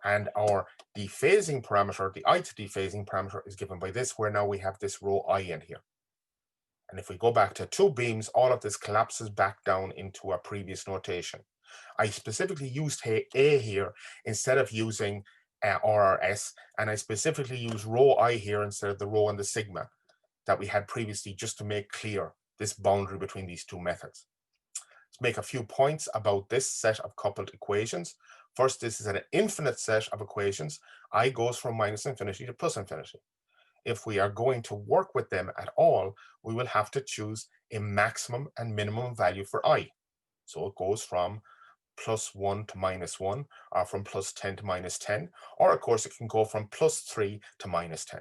And our dephasing parameter, the ith dephasing parameter, is given by this, where now we have this rho I in here. And if we go back to 2 beams, all of this collapses back down into our previous notation. I specifically used A here instead of using RRS, and I specifically used rho I here instead of the rho and the sigma that we had previously, just to make clear this boundary between these 2 methods. Let's make a few points about this set of coupled equations. First, this is an infinite set of equations. I goes from minus infinity to plus infinity. If we are going to work with them at all, we will have to choose a maximum and minimum value for I. So it goes from plus 1 to minus 1, or from plus 10 to minus 10, or of course it can go from plus 3 to minus 10.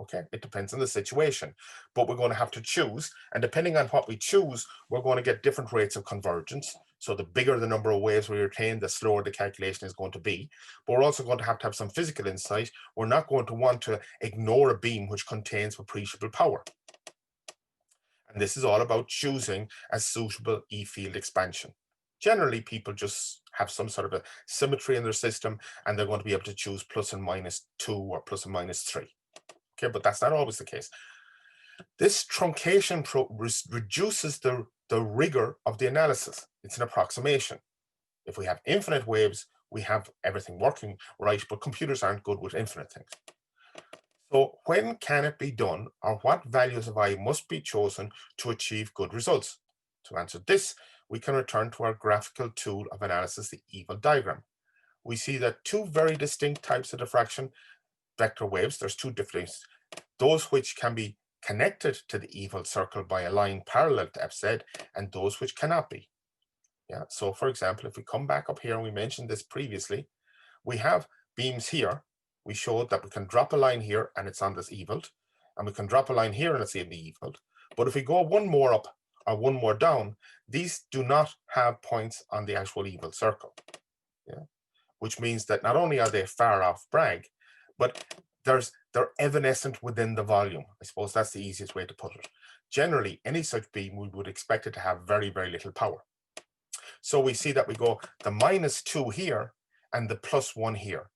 Okay, it depends on the situation, but we're going to have to choose, and depending on what we choose, we're going to get different rates of convergence. So the bigger the number of waves we retain, the slower the calculation is going to be. But we're also going to have some physical insight. We're not going to want to ignore a beam which contains appreciable power. And this is all about choosing a suitable E-field expansion. Generally, people just have some sort of a symmetry in their system, and they're going to be able to choose plus and minus 2 or plus and minus 3. Okay, but that's not always the case. This truncation reduces the rigor of the analysis. It's an approximation. If we have infinite waves, we have everything working right, but computers aren't good with infinite things. So when can it be done, or what values of I must be chosen to achieve good results? To answer this, we can return to our graphical tool of analysis, the evil diagram. We see that two very distinct types of diffraction vector waves, there's two different, those which can be connected to the evil circle by a line parallel to FZ, and those which cannot be. Yeah, so for example, if we come back up here, and we mentioned this previously, we have beams here. We showed that we can drop a line here and it's on this eviled, and we can drop a line here and it's in the eviled. But if we go one more up or one more down, these do not have points on the actual evil circle. Yeah, which means that not only are they far off Bragg, but they're evanescent within the volume. I suppose that's the easiest way to put it. Generally, any such beam, we would expect it to have very, very little power. So we see that we go the -2 here and the +1 here.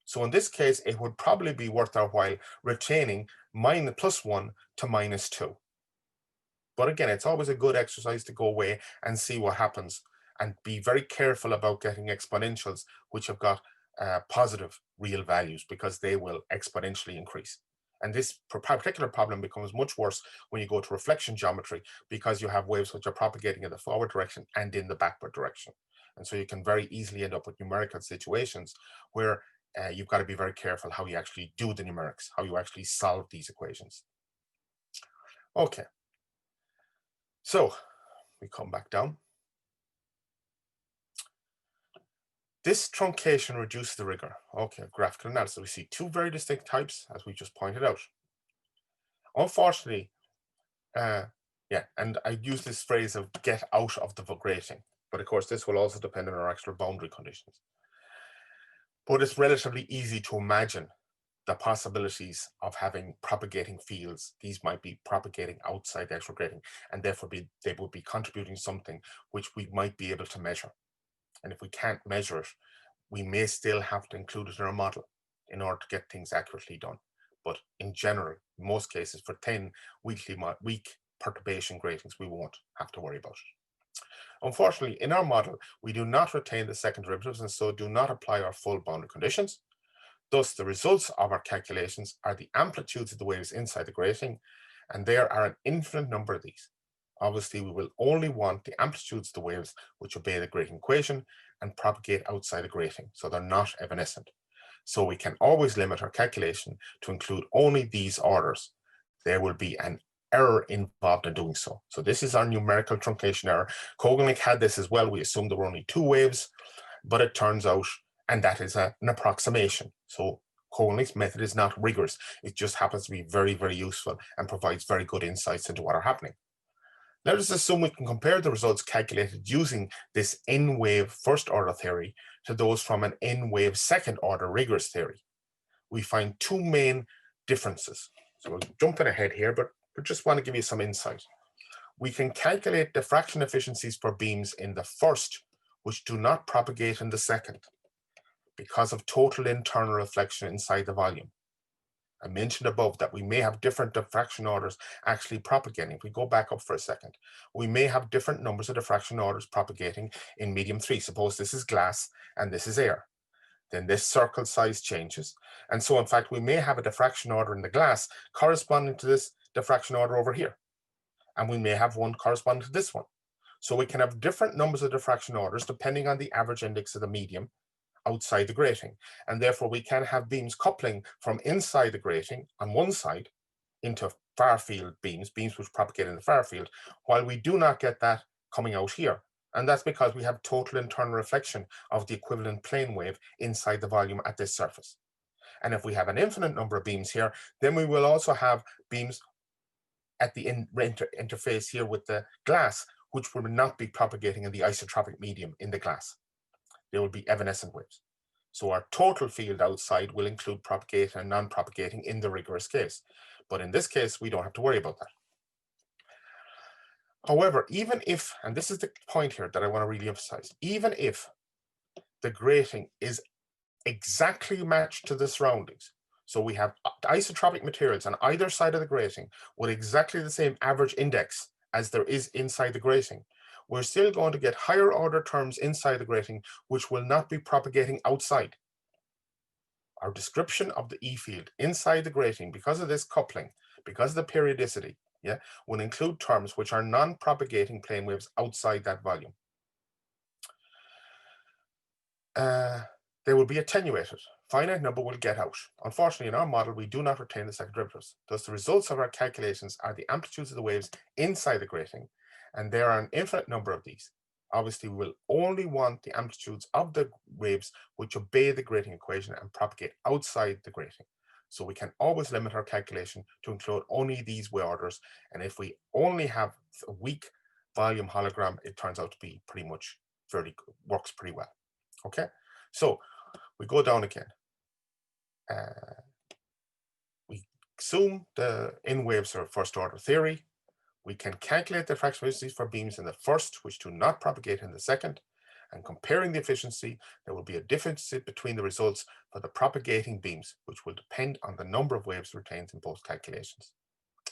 So in this case, it would probably be worth our while retaining +1 to -2. But again, it's always a good exercise to go away and see what happens, and be very careful about getting exponentials which have got positive real values, because they will exponentially increase. And this particular problem becomes much worse when you go to reflection geometry, because you have waves which are propagating in the forward direction and in the backward direction. And so you can very easily end up with numerical situations where you've got to be very careful how you actually do the numerics, how you actually solve these equations. Okay, so we come back down. This truncation reduces the rigor. Okay, graphical analysis. We see two very distinct types, as we just pointed out. Unfortunately, yeah, and I use this phrase of get out of the grating, but of course this will also depend on our actual boundary conditions. But it's relatively easy to imagine the possibilities of having propagating fields. These might be propagating outside the actual grating, and therefore they would be contributing something which we might be able to measure. And if we can't measure it, we may still have to include it in our model in order to get things accurately done. But in general, in most cases, for 10 weak perturbation gratings, we won't have to worry about it. Unfortunately, in our model, we do not retain the second derivatives, and so do not apply our full boundary conditions. Thus, the results of our calculations are the amplitudes of the waves inside the grating, and there are an infinite number of these. Obviously, we will only want the amplitudes of the waves which obey the grating equation and propagate outside the grating, so they're not evanescent. So we can always limit our calculation to include only these orders. There will be an error involved in doing so. So this is our numerical truncation error. Kogelnik had this as well. We assumed there were only two waves, but it turns out, and that is an approximation. So Kogelnik's method is not rigorous. It just happens to be very, very useful and provides very good insights into what are happening. Let us assume we can compare the results calculated using this n-wave first order theory to those from an n-wave second order rigorous theory. We find two main differences. So we're jumping ahead here, but we just want to give you some insight. We can calculate diffraction efficiencies for beams in the first, which do not propagate in the second, because of total internal reflection inside the volume. I mentioned above that we may have different diffraction orders actually propagating. If we go back up for a second, we may have different numbers of diffraction orders propagating in medium 3. Suppose this is glass and this is air. Then this circle size changes. And so in fact, we may have a diffraction order in the glass corresponding to this diffraction order over here. And we may have one corresponding to this one. So we can have different numbers of diffraction orders depending on the average index of the medium outside the grating. And therefore we can have beams coupling from inside the grating on one side into far field beams which propagate in the far field, while we do not get that coming out here. And that's because we have total internal reflection of the equivalent plane wave inside the volume at this surface. And if we have an infinite number of beams here, then we will also have beams at the interface here with the glass, which will not be propagating in the isotropic medium in the glass. They will be evanescent waves. So our total field outside will include propagating and non-propagating in the rigorous case. But in this case, we don't have to worry about that. However, even if, and this is the point here that I want to really emphasize, even if the grating is exactly matched to the surroundings, So we have isotropic materials on either side of the grating with exactly the same average index as there is inside the grating. We're still going to get higher order terms inside the grating, which will not be propagating outside. Our description of the E field inside the grating, because of this coupling, because of the periodicity, will include terms which are non-propagating plane waves outside that volume. They will be attenuated. Finite number will get out. Unfortunately, in our model, we do not retain the second derivatives. Thus, the results of our calculations are the amplitudes of the waves inside the grating, and there are an infinite number of these. Obviously, we will only want the amplitudes of the waves which obey the grating equation and propagate outside the grating. So we can always limit our calculation to include only these way orders. And if we only have a weak volume hologram, it turns out to be pretty much works pretty well. Okay, so we go down again. We assume the N waves are first order theory. We can calculate the diffraction efficiencies for beams in the first, which do not propagate in the second. And comparing the efficiency, there will be a difference between the results for the propagating beams, which will depend on the number of waves retained in both calculations.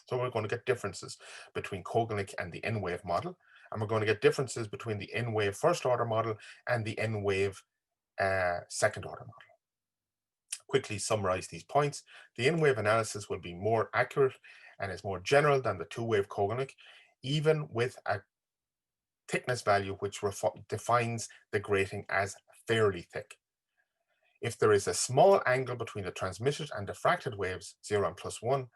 So we're going to get differences between Conical and the N-wave model, and we're going to get differences between the N-wave first order model and the N-wave second order model. Quickly summarize these points. The N-wave analysis will be more accurate and is more general than the two-wave Conical, even with a thickness value which defines the grating as fairly thick. If there is a small angle between the transmitted and diffracted waves, 0 and +1,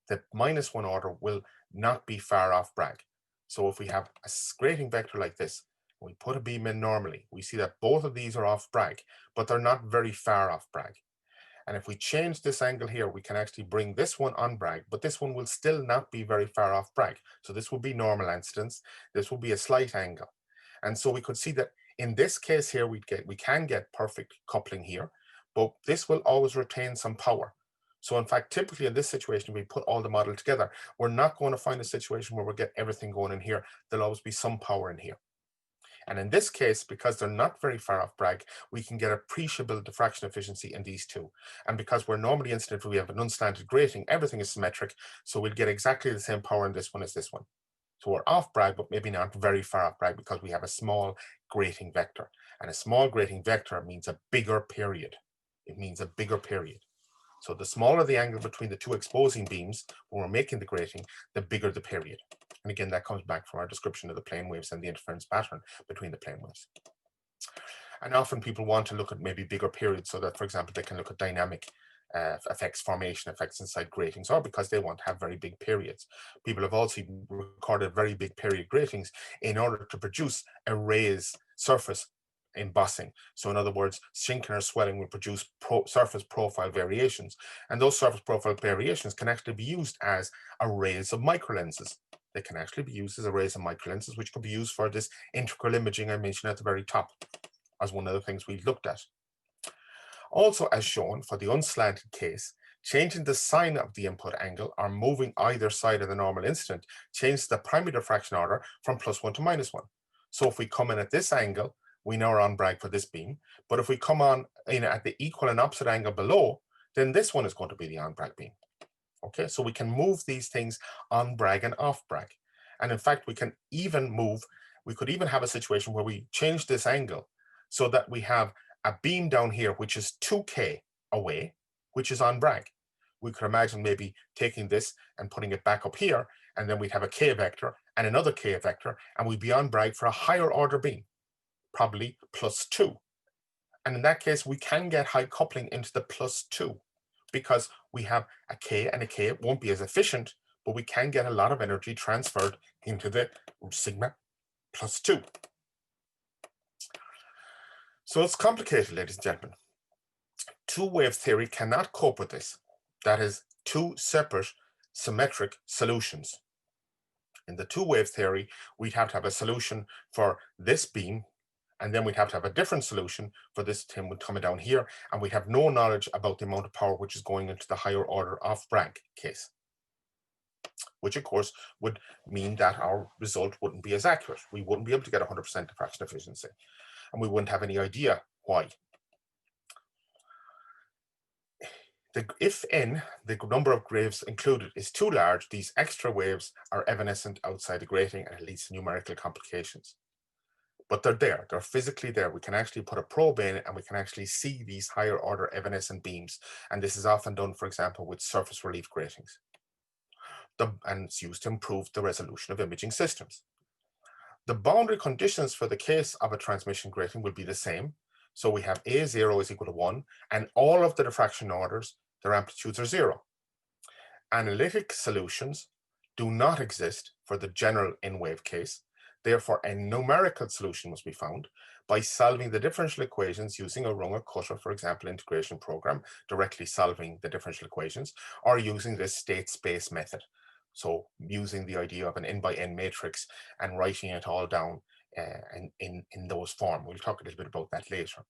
the -1 order will not be far off Bragg. So if we have a grating vector like this, we put a beam in normally, we see that both of these are off Bragg, but they're not very far off Bragg. And if we change this angle here, we can actually bring this one on Bragg, but this one will still not be very far off Bragg. So this will be normal incidence. This will be a slight angle. And so we could see that in this case here, we can get perfect coupling here, but this will always retain some power. So in fact, typically in this situation, we put all the model together, we're not going to find a situation where we get everything going in here. There'll always be some power in here. And in this case, because they're not very far off Bragg, we can get appreciable diffraction efficiency in these two. And because we're normally incident, we have an unslanted grating, everything is symmetric, so we'll get exactly the same power in this one as this one. So we're off Bragg, but maybe not very far off Bragg because we have a small grating vector. And a small grating vector means a bigger period. It means a bigger period. So the smaller the angle between the two exposing beams when we're making the grating, the bigger the period. And again, that comes back from our description of the plane waves and the interference pattern between the plane waves. And often people want to look at maybe bigger periods so that, for example, they can look at dynamic effects, formation effects inside gratings, or because they want to have very big periods. People have also recorded very big period gratings in order to produce a raised surface embossing. So in other words, shrinking or swelling will produce surface profile variations. And those surface profile variations can actually be used as arrays of microlenses. They can actually be used as arrays of microlenses, which could be used for this integral imaging I mentioned at the very top as one of the things we looked at. Also, as shown for the unslanted case, changing the sign of the input angle or moving either side of the normal incident changes the primary diffraction order from +1 to -1. So if we come in at this angle, we now are on Bragg for this beam. But if we come on in at the equal and opposite angle below, then this one is going to be the on Bragg beam. Okay, so we can move these things on Bragg and off Bragg. And in fact, we could even have a situation where we change this angle so that we have a beam down here, which is 2K away, which is on Bragg. We could imagine maybe taking this and putting it back up here, and then we'd have a K vector and another K vector, and we'd be on Bragg for a higher order beam, probably +2. And in that case, we can get high coupling into the +2 because we have a K and a K. It won't be as efficient, but we can get a lot of energy transferred into the sigma +2. So it's complicated, ladies and gentlemen. Two-wave theory cannot cope with this. That is, two separate symmetric solutions. In the two-wave theory, we'd have to have a solution for this beam, and then we'd have to have a different solution for this thing coming down here, and we'd have no knowledge about the amount of power which is going into the higher order off Bragg case, which of course would mean that our result wouldn't be as accurate. We wouldn't be able to get 100% diffraction efficiency, and we wouldn't have any idea why. If n, the number of waves included, is too large, these extra waves are evanescent outside the grating and it leads to numerical complications. But they're there, they're physically there. We can actually put a probe in and we can actually see these higher order evanescent beams. And this is often done, for example, with surface relief gratings. And it's used to improve the resolution of imaging systems. The boundary conditions for the case of a transmission grating will be the same. So we have A0 is equal to 1, and all of the diffraction orders, their amplitudes are 0. Analytic solutions do not exist for the general in-wave case. Therefore, a numerical solution must be found by solving the differential equations using a Runge-Kutta, for example, integration program, directly solving the differential equations, or using this state space method. So using the idea of an n by n matrix and writing it all down in those form. We'll talk a little bit about that later.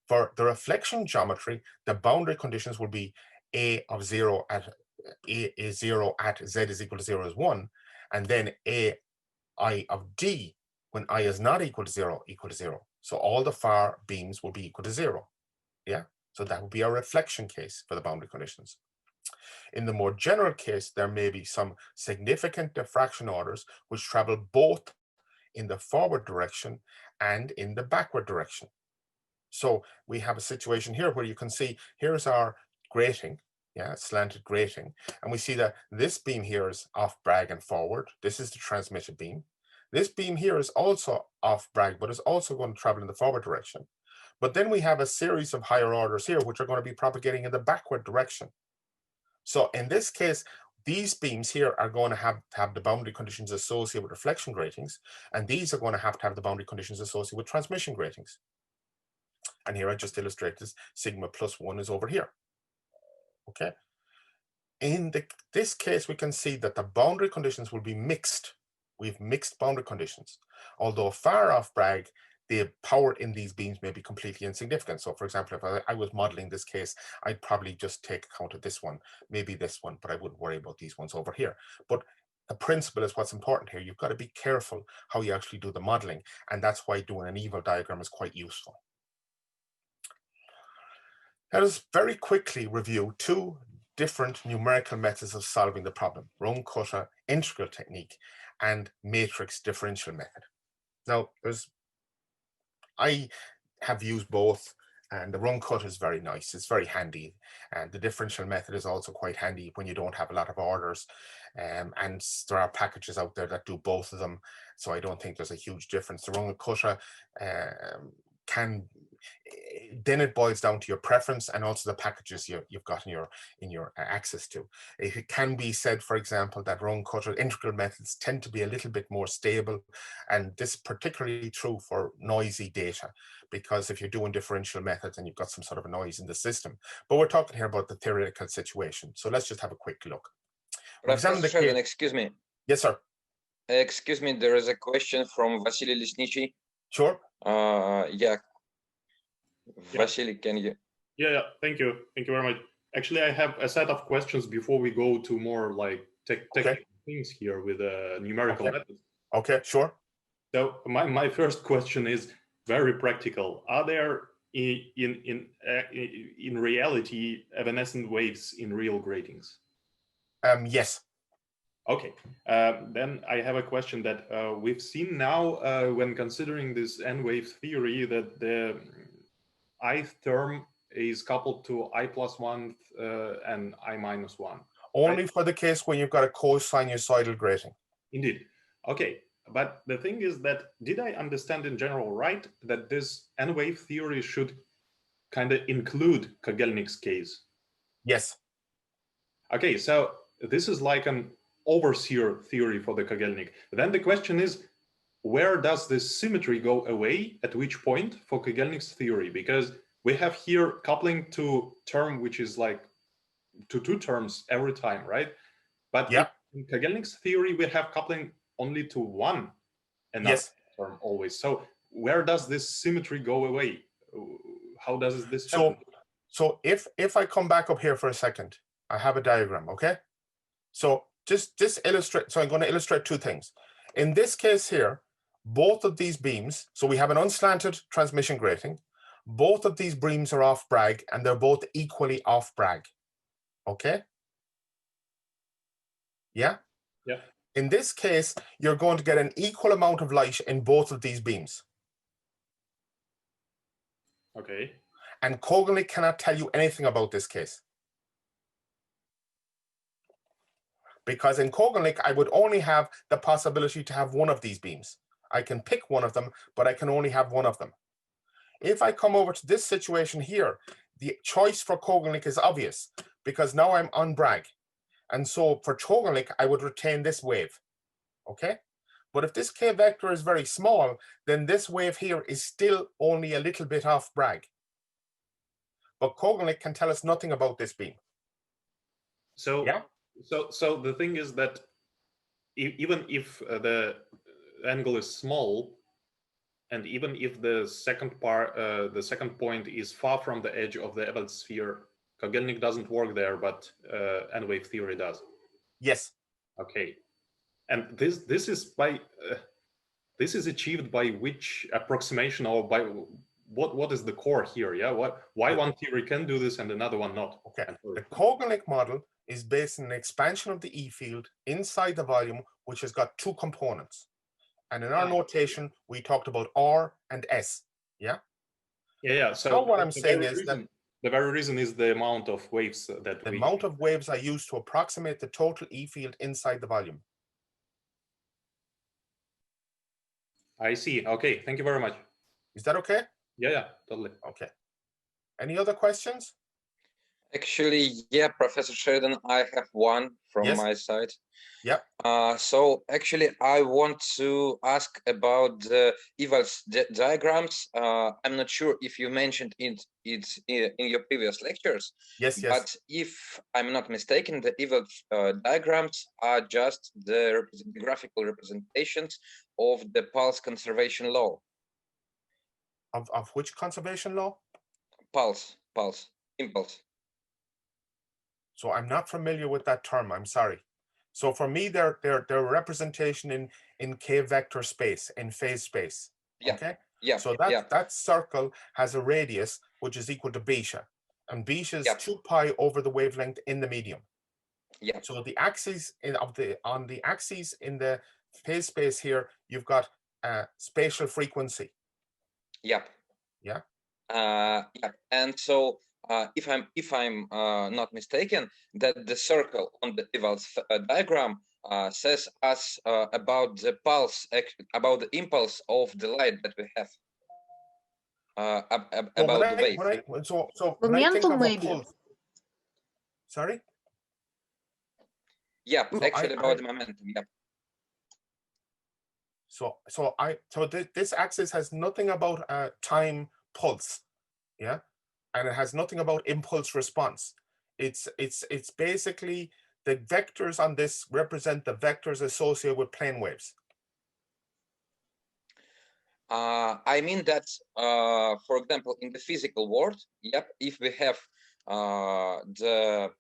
For the reflection geometry, the boundary conditions will be A of 0 at A is 0 at Z is equal to 0 is 1, and then A I of D when I is not equal to 0 equal to 0. So all the far beams will be equal to 0. Yeah, so that would be our reflection case for the boundary conditions. In the more general case, there may be some significant diffraction orders which travel both in the forward direction and in the backward direction. So we have a situation here where you can see here's our grating, yeah, slanted grating, and we see that this beam here is off Bragg and forward. This is the transmitted beam. This beam here is also off Bragg, but is also going to travel in the forward direction. But then we have a series of higher orders here, which are going to be propagating in the backward direction. So in this case, these beams here are going to have the boundary conditions associated with reflection gratings, and these are going to have the boundary conditions associated with transmission gratings. And here I just illustrate this sigma plus 1 is over here. Okay. In this case, we can see that the boundary conditions will be mixed. We have mixed boundary conditions. Although far off Bragg, the power in these beams may be completely insignificant. So for example, if I was modeling this case, I'd probably just take account of this one, maybe this one, but I wouldn't worry about these ones over here. But the principle is what's important here. You've got to be careful how you actually do the modeling. And that's why doing an eval diagram is quite useful. Let us very quickly review two different numerical methods of solving the problem: Runge-Kutta integral technique and matrix differential method. Now, I have used both, and the Runge-Kutta is very nice. It's very handy, and the differential method is also quite handy when you don't have a lot of orders. And there are packages out there that do both of them, so I don't think there's a huge difference. The Runge-Kutta then it boils down to your preference and also the packages you've got in your access to. It can be said, for example, that Runge-Kutta integral methods tend to be a little bit more stable, and this is particularly true for noisy data, because if you're doing differential methods and you've got some sort of a noise in the system. But we're talking here about the theoretical situation, so let's just have a quick look. Professor Sheridan, excuse me. Yes, sir. Excuse me, there is a question from Vasily Lesnichi. Sure. Yeah. Vasily, can you? Yeah, thank you very much. Actually, I have a set of questions before we go to more like technical things here with numerical methods. Okay, sure. So my first question is very practical. Are there in reality evanescent waves in real gratings? Yes. Okay, then I have a question that we've seen now when considering this n-wave theory that the ith term is coupled to I+1 and I-1. Only for the case when you've got a co-sinusoidal grating. Indeed. Okay, but the thing is that, did I understand in general right that this n-wave theory should kind of include Kogelnik's case? Yes. Okay, so this is like an overseer theory for the Kogelnik. Then the question is, where does this symmetry go away, at which point for Kogelnik's theory? Because we have here coupling to term which is like to two terms every time, right? But in Kogelnik's theory, we have coupling only to one another term always. So where does this symmetry go away? How does this happen? So if I come back up here for a second, I have a diagram, okay? So just illustrate, so I'm going to illustrate two things. In this case here, both of these beams, so we have an unslanted transmission grating, both of these beams are off Bragg and they're both equally off Bragg. Okay. Yeah. Yeah. In this case, you're going to get an equal amount of light in both of these beams. Okay. And Kogelnik cannot tell you anything about this case. Because in Kogelnik, I would only have the possibility to have one of these beams. I can pick one of them, but I can only have one of them. If I come over to this situation here, the choice for Kogelnik is obvious because now I'm on Bragg. And so for Kogelnik, I would retain this wave. Okay? But if this K vector is very small, then this wave here is still only a little bit off Bragg. But Kogelnik can tell us nothing about this beam. So, yeah? So the thing is that even if the angle is small, and even if the second point is far from the edge of the Ewald sphere, Kogelnik doesn't work there, but N-wave theory does. Yes. Okay, and this is achieved by which approximation, or by what is the core here? Yeah, why one theory can do this and another one not? Okay, the Kogelnik model is based on an expansion of the E field inside the volume, which has got two components. And in our notation, we talked about R and S. Yeah. Yeah. So now what I'm saying is that the very reason is the amount of waves that the amount of waves I use to approximate the total E field inside the volume. I see. Okay. Thank you very much. Is that okay? Yeah, totally. Okay. Any other questions? Actually, yeah, Professor Sheridan, I have one from my side. Yeah. So actually, I want to ask about the Ewald's diagrams. I'm not sure if you mentioned it in your previous lectures. Yes. But if I'm not mistaken, the Ewald's diagrams are just the graphical representations of the pulse conservation law. Of which conservation law? Pulse, impulse. So I'm not familiar with that term. I'm sorry. So for me, they're representation in K vector space, in phase space. Yeah. Okay. Yeah. So that circle has a radius which is equal to beta, and beta is 2 pi over the wavelength in the medium. Yeah. So the axes on the axes in the phase space here, you've got spatial frequency. Yeah. Yeah. Yeah. And so if I'm not mistaken, that the circle on the Ewald's diagram says us about the pulse, about the impulse of the light that we have. About the wave. When I think of a pulse, sorry. Yeah, so actually about the momentum. Yeah. So this axis has nothing about time pulse, yeah, and it has nothing about impulse response. It's basically the vectors on this represent the vectors associated with plane waves. I mean that, for example, in the physical world, yep, if we have the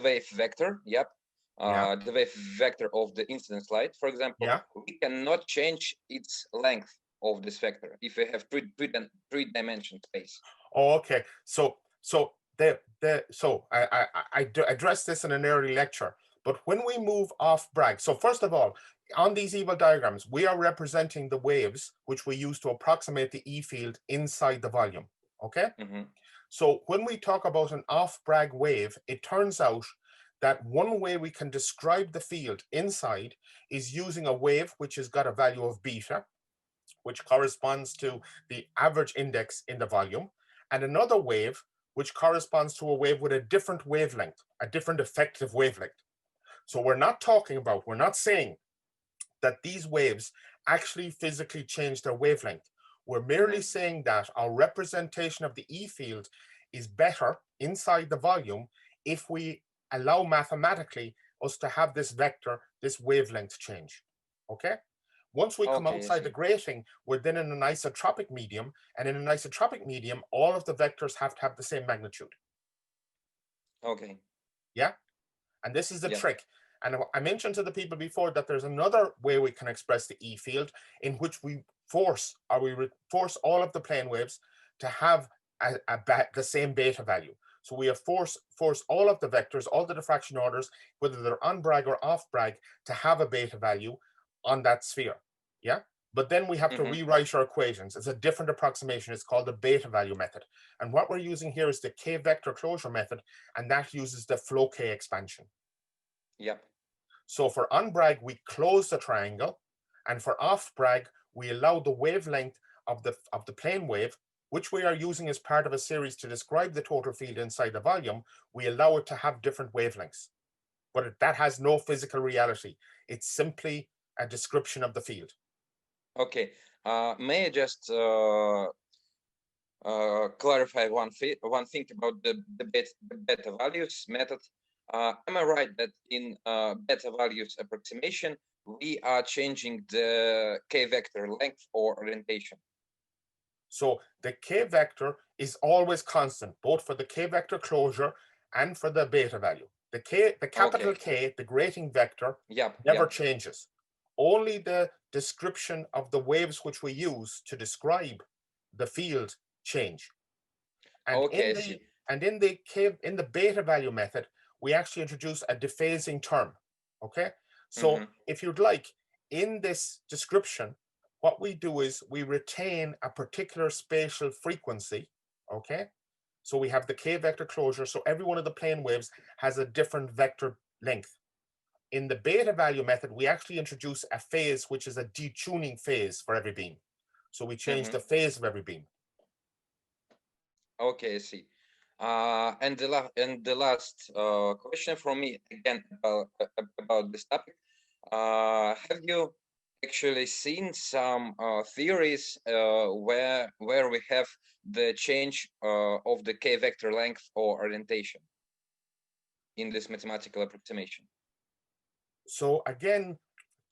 wave vector, yep, the wave vector of the incidence light, for example, we cannot change its length of this vector if we have three-dimensional space. Oh, okay. So I addressed this in an early lecture, but when we move off Bragg, so first of all, on these Ewald diagrams, we are representing the waves which we use to approximate the E field inside the volume. Okay. Mm-hmm. So when we talk about an off-Bragg wave, it turns out that one way we can describe the field inside is using a wave which has got a value of beta, which corresponds to the average index in the volume, and another wave which corresponds to a wave with a different wavelength, a different effective wavelength. So we're not saying that these waves actually physically change their wavelength. We're merely saying that our representation of the E field is better inside the volume if we allow mathematically us to have this vector, this wavelength change. Okay? Once we come outside the grating, we're then in an isotropic medium, and in an isotropic medium, all of the vectors have to have the same magnitude. Okay. Yeah? And this is the trick. And I mentioned to the people before that there's another way we can express the E field in which we force all of the plane waves to have the same beta value. So we have force all of the vectors, all the diffraction orders, whether they're on Bragg or off Bragg, to have a beta value on that sphere. Yeah. But then we have to rewrite our equations. It's a different approximation. It's called the beta value method. And what we're using here is the K vector closure method, and that uses the flow K expansion. Yep. So for on Bragg, we close the triangle, and for off Bragg, we allow the wavelength of the plane wave, which we are using as part of a series to describe the total field inside the volume. We allow it to have different wavelengths, but that has no physical reality. It's simply a description of the field. Okay. May I just clarify one thing about the beta values method? Am I right that in beta values approximation, we are changing the K vector length or orientation? So the K vector is always constant, both for the K vector closure and for the beta value. The capital K, the grating vector, never changes. Only the description of the waves which we use to describe the field change. And in the beta value method, we actually introduce a dephasing term. Okay. So if you'd like, in this description, what we do is we retain a particular spatial frequency. Okay. So we have the K vector closure. So every one of the plane waves has a different vector length. In the beta value method, we actually introduce a phase, which is a detuning phase for every beam. So we change the phase of every beam. Okay, I see. And the last question from me again about this topic. Have you actually seen some theories where we have the change of the K vector length or orientation in this mathematical approximation? So again,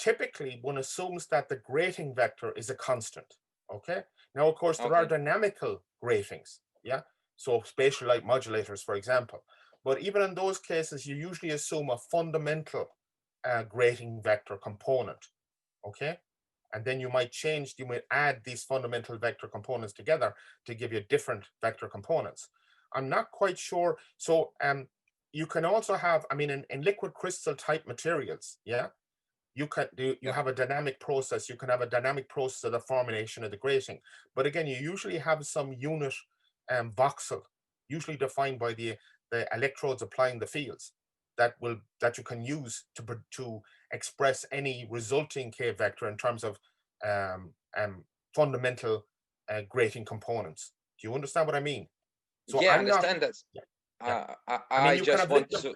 typically one assumes that the grating vector is a constant. Okay. Now, of course, there are dynamical gratings. Yeah. So spatial light modulators, for example. But even in those cases, you usually assume a fundamental grating vector component. Okay. And then you might add these fundamental vector components together to give you different vector components. I'm not quite sure. So you can also have, I mean, in liquid crystal type materials, yeah, you have a dynamic process. You can have a dynamic process of the formation of the grating. But again, you usually have some unit voxel, usually defined by the electrodes applying the fields that you can use to express any resulting K vector in terms of fundamental grating components. Do you understand what I mean? So yeah, I understand that. I mean, you can have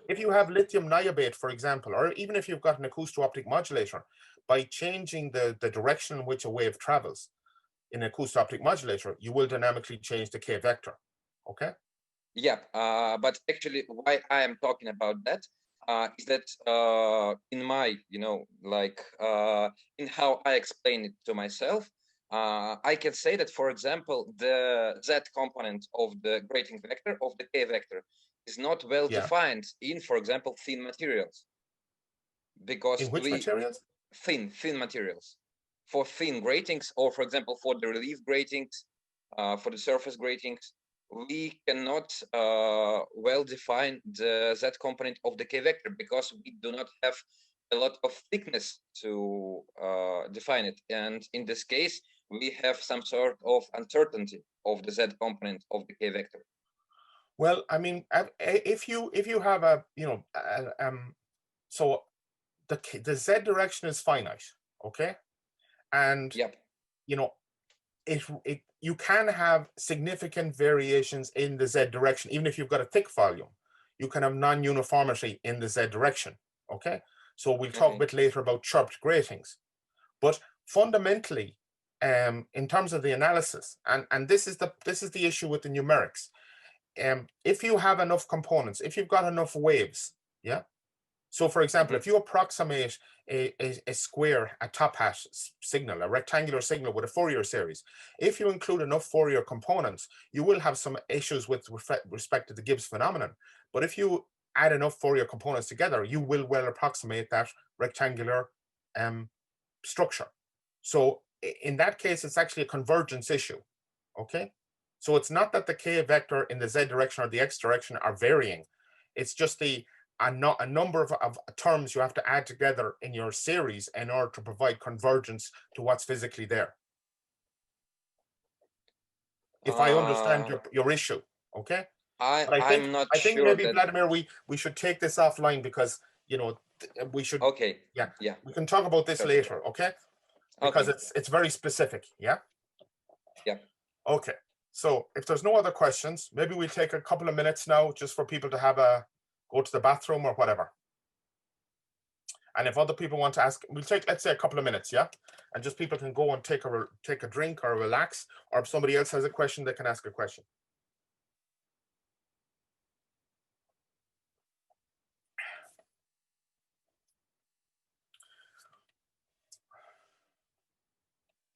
if you have lithium niobate, for example, or even if you've got an acousto-optic modulator, by changing the direction in which a wave travels in an acousto-optic modulator, you will dynamically change the K vector. Okay. Yeah, but actually, why I am talking about that is that in my, in how I explain it to myself, I can say that, for example, the Z component of the grating vector of the K vector is not well defined in, for example, thin materials. Because in which materials? Thin materials. For thin gratings, or for example, for the relief gratings, for the surface gratings, we cannot well define the Z component of the K vector because we do not have a lot of thickness to define it. And in this case, we have some sort of uncertainty of the Z component of the K vector. Well, I mean, if you have a, so the Z direction is finite, okay? And, you can have significant variations in the Z direction, even if you've got a thick volume. You can have non-uniformity in the Z direction, okay? So we'll talk a bit later about chirped gratings. But fundamentally, in terms of the analysis, and this is the issue with the numerics. If you have enough components, if you've got enough waves, yeah. So for example, if you approximate a square, a top hat signal, a rectangular signal with a Fourier series, if you include enough Fourier components, you will have some issues with respect to the Gibbs phenomenon. But if you add enough Fourier components together, you will well approximate that rectangular structure. So in that case, it's actually a convergence issue, okay? So it's not that the k vector in the z direction or the x direction are varying. It's just a number of terms you have to add together in your series in order to provide convergence to what's physically there. If I understand your issue, okay? But I'm not I think sure maybe, that... Vladimir, we should take this offline because, you know, we should. Okay. Yeah. Yeah. We can talk about this Perfect. later, okay? Because it's very specific. Yeah. Yeah. Okay. So if there's no other questions, maybe we'll take a couple of minutes now just for people to have go to the bathroom or whatever. And if other people want to ask, we'll take, let's say, a couple of minutes, yeah? And just people can go and take a drink or relax, or if somebody else has a question, they can ask a question.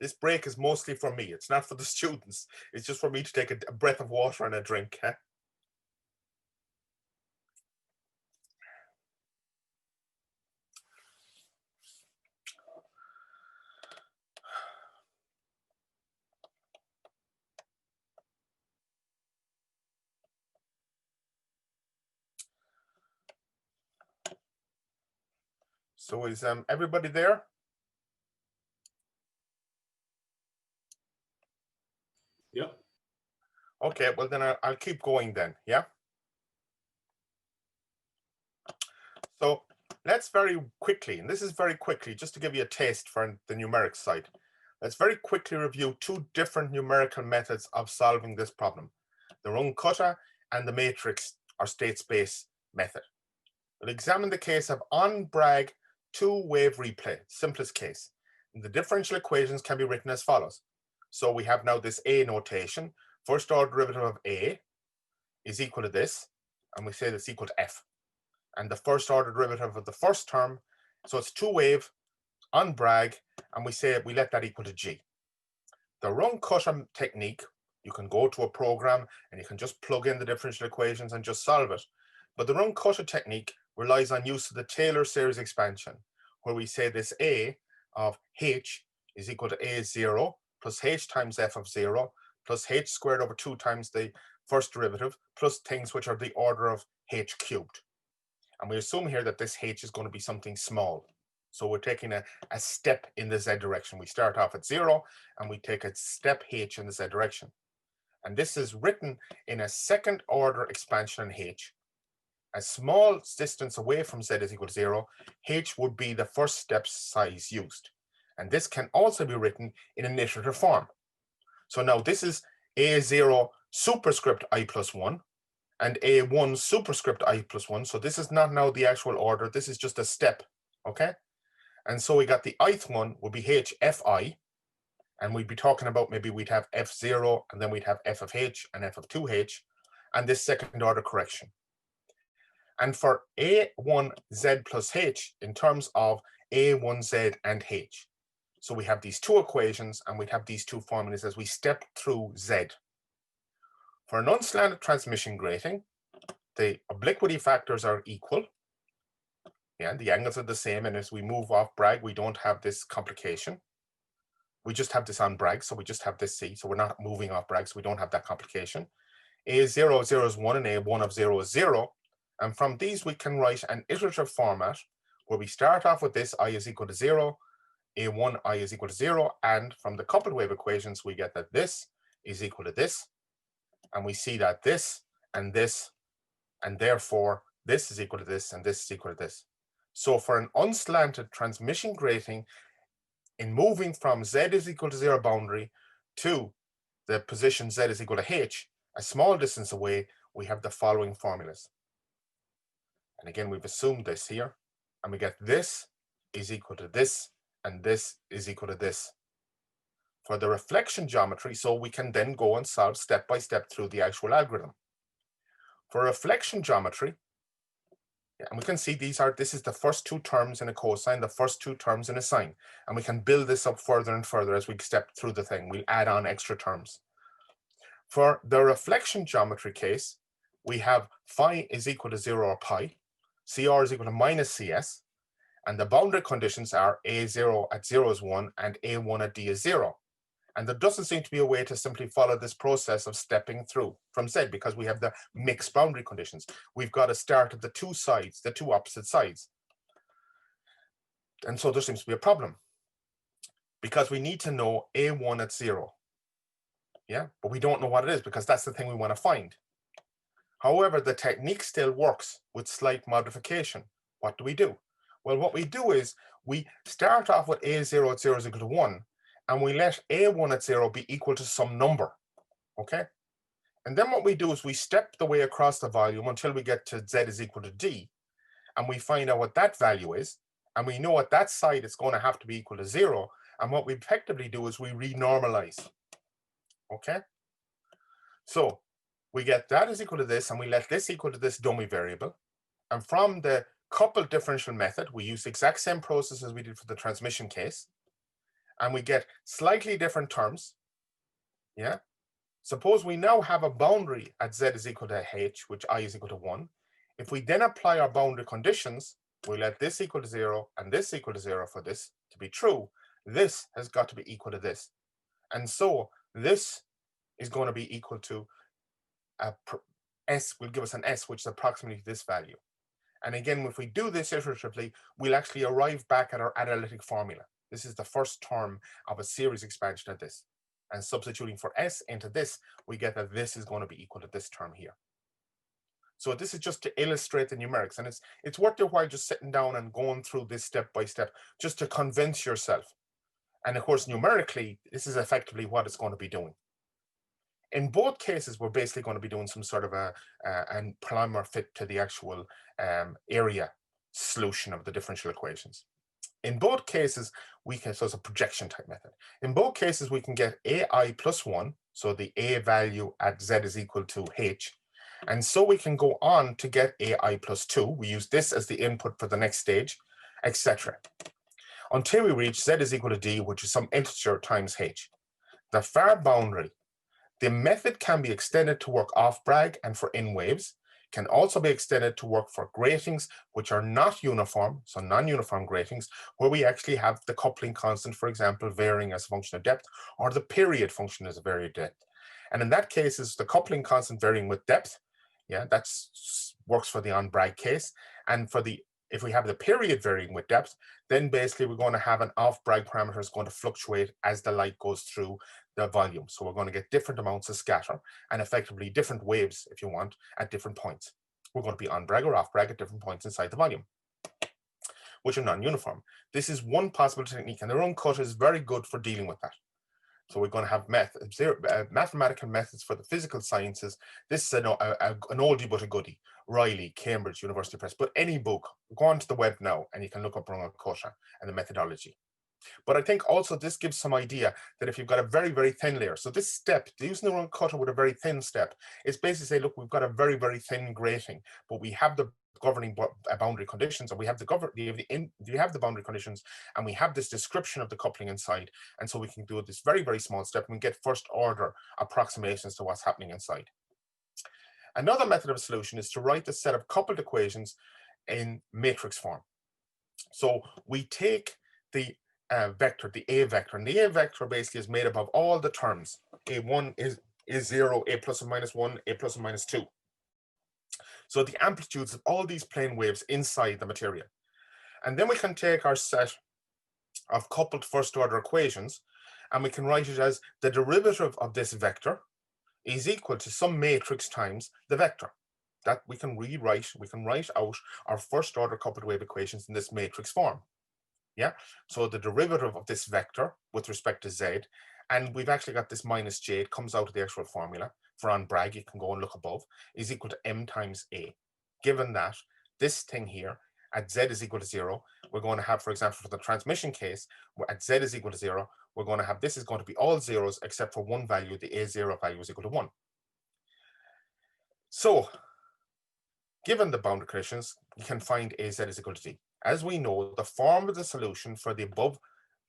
This break is mostly for me. It's not for the students. It's just for me to take a breath of water and a drink. Huh? So is everybody there? Yeah. Okay, well then I'll keep going then, yeah? So let's very quickly, and this is very quickly, just to give you a taste for the numeric side, let's very quickly review two different numerical methods of solving this problem, the rung cutter and the matrix or state space method. We'll examine the case of on-Bragg two-wave replay, simplest case. And the differential equations can be written as follows. So we have now this A notation. First order derivative of A is equal to this, and we say that's equal to F. And the first order derivative of the first term, so it's two-wave on Bragg, and we let that equal to G. The rung cutter technique, you can go to a program and you can just plug in the differential equations and just solve it. But the rung cutter technique relies on use of the Taylor series expansion, where we say this A of H is equal to A0 plus H times F of 0 plus H squared over 2 times the first derivative plus things which are the order of H cubed. And we assume here that this H is going to be something small. So we're taking a step in the Z direction. We start off at 0 and we take a step H in the Z direction. And this is written in a second order expansion in H. A small distance away from Z is equal to 0, H would be the first step size used. And this can also be written in an iterative form. So now this is A0 superscript I plus 1 and A1 superscript I plus 1. So this is not now the actual order. This is just a step, okay? And so we got the ith one would be HFI, and we'd be talking about maybe we'd have F0 and then we'd have F of H and F of 2H and this second order correction. And for A1Z plus H in terms of A1Z and H. So we have these two equations and we'd have these two formulas as we step through Z. For an unslanted transmission grating, the obliquity factors are equal. Yeah, the angles are the same, and as we move off Bragg, we don't have this complication. We just have this on Bragg, so we just have this C, so we're not moving off Bragg, so we don't have that complication. A0 of 0 is 1 and A1 of 0 is 0. And from these, we can write an iterative format where we start off with this I is equal to 0, A1 I is equal to 0, and from the coupled wave equations, we get that this is equal to this, and we see that this, and therefore this is equal to this, and this is equal to this. So for an unslanted transmission grating, in moving from Z is equal to 0 boundary to the position Z is equal to H, a small distance away, we have the following formulas. And again, we've assumed this here, and we get this is equal to this, and this is equal to this. For the reflection geometry, so we can then go and solve step by step through the actual algorithm. For reflection geometry, and we can see this is the first two terms in a cosine, the first two terms in a sine, and we can build this up further and further as we step through the thing. We'll add on extra terms. For the reflection geometry case, we have phi is equal to 0 or pi, CR is equal to minus CS, and the boundary conditions are A0 at 0 is 1 and A1 at D is 0. And there doesn't seem to be a way to simply follow this process of stepping through from Z, because we have the mixed boundary conditions. We've got to start at the two sides, the two opposite sides. And so there seems to be a problem, because we need to know A1 at 0. Yeah, but we don't know what it is, because that's the thing we want to find. However, the technique still works with slight modification. What do? Well, what we do is we start off with A0 at 0 is equal to 1, and we let A1 at 0 be equal to some number, okay? And then what we do is we step the way across the volume until we get to Z is equal to D, and we find out what that value is, and we know at that side it's going to have to be equal to 0, and what we effectively do is we renormalize, okay? So we get that is equal to this, and we let this equal to this dummy variable. And from the coupled differential method, we use the exact same process as we did for the transmission case. And we get slightly different terms. Yeah. Suppose we now have a boundary at Z is equal to H, which I is equal to 1. If we then apply our boundary conditions, we let this equal to 0 and this equal to 0 for this to be true. This has got to be equal to this. And so this is going to be equal to S will give us an S, which is approximately this value. And again, if we do this iteratively, we'll actually arrive back at our analytic formula. This is the first term of a series expansion of this. And substituting for S into this, we get that this is going to be equal to this term here. So this is just to illustrate the numerics. And it's worth your while just sitting down and going through this step by step, just to convince yourself. And of course, numerically, this is effectively what it's going to be doing. In both cases, we're basically going to be doing some sort of a polymer fit to the actual area solution of the differential equations. In both cases, so it's a projection type method. In both cases, we can get AI plus 1, so the A value at Z is equal to H. And so we can go on to get AI plus 2. We use this as the input for the next stage, etc. Until we reach Z is equal to D, which is some integer times H. The far boundary. The method can be extended to work off Bragg and for in waves, can also be extended to work for gratings, which are not uniform, so non-uniform gratings, where we actually have the coupling constant, for example, varying as a function of depth, or the period function as a varied depth. And in that case, is the coupling constant varying with depth. Yeah, that works for the on Bragg case. And for the if we have the period varying with depth, then basically we're going to have an off Bragg parameter is going to fluctuate as the light goes through the volume. So we're going to get different amounts of scatter and effectively different waves, if you want, at different points. We're going to be on Bragg or off Bragg at different points inside the volume, which are non-uniform. This is one possible technique, and the run cut is very good for dealing with that. So we're going to have mathematical methods for the physical sciences. This is an oldie but a goodie. Riley, Cambridge University Press. But any book, go onto the web now and you can look up run cut and the methodology. But I think also this gives some idea that if you've got a very, very thin layer, so this step, using the run cutter with a very thin step, is basically say, look, we've got a very, very thin grating, but we have the governing boundary conditions, and we have the boundary conditions, and we have this description of the coupling inside, and so we can do this very, very small step and get first order approximations to what's happening inside. Another method of solution is to write the set of coupled equations in matrix form. So we take the vector, the A vector, and the A vector basically is made up of all the terms. A1 is 0, A plus or minus 1, A plus or minus 2. So the amplitudes of all these plane waves inside the material. And then we can take our set of coupled first order equations, and we can write it as the derivative of this vector is equal to some matrix times the vector. That we can rewrite, we can write out our first order coupled wave equations in this matrix form. Yeah, so the derivative of this vector with respect to Z, and we've actually got this minus J, it comes out of the actual formula for on Bragg, you can go and look above, is equal to M times A. Given that this thing here at Z is equal to 0, we're going to have, for example, for the transmission case, at Z is equal to 0, we're going to have this is going to be all zeros except for one value, the A0 value is equal to 1. So, given the boundary conditions, you can find AZ is equal to D. As we know, the form of the solution for the above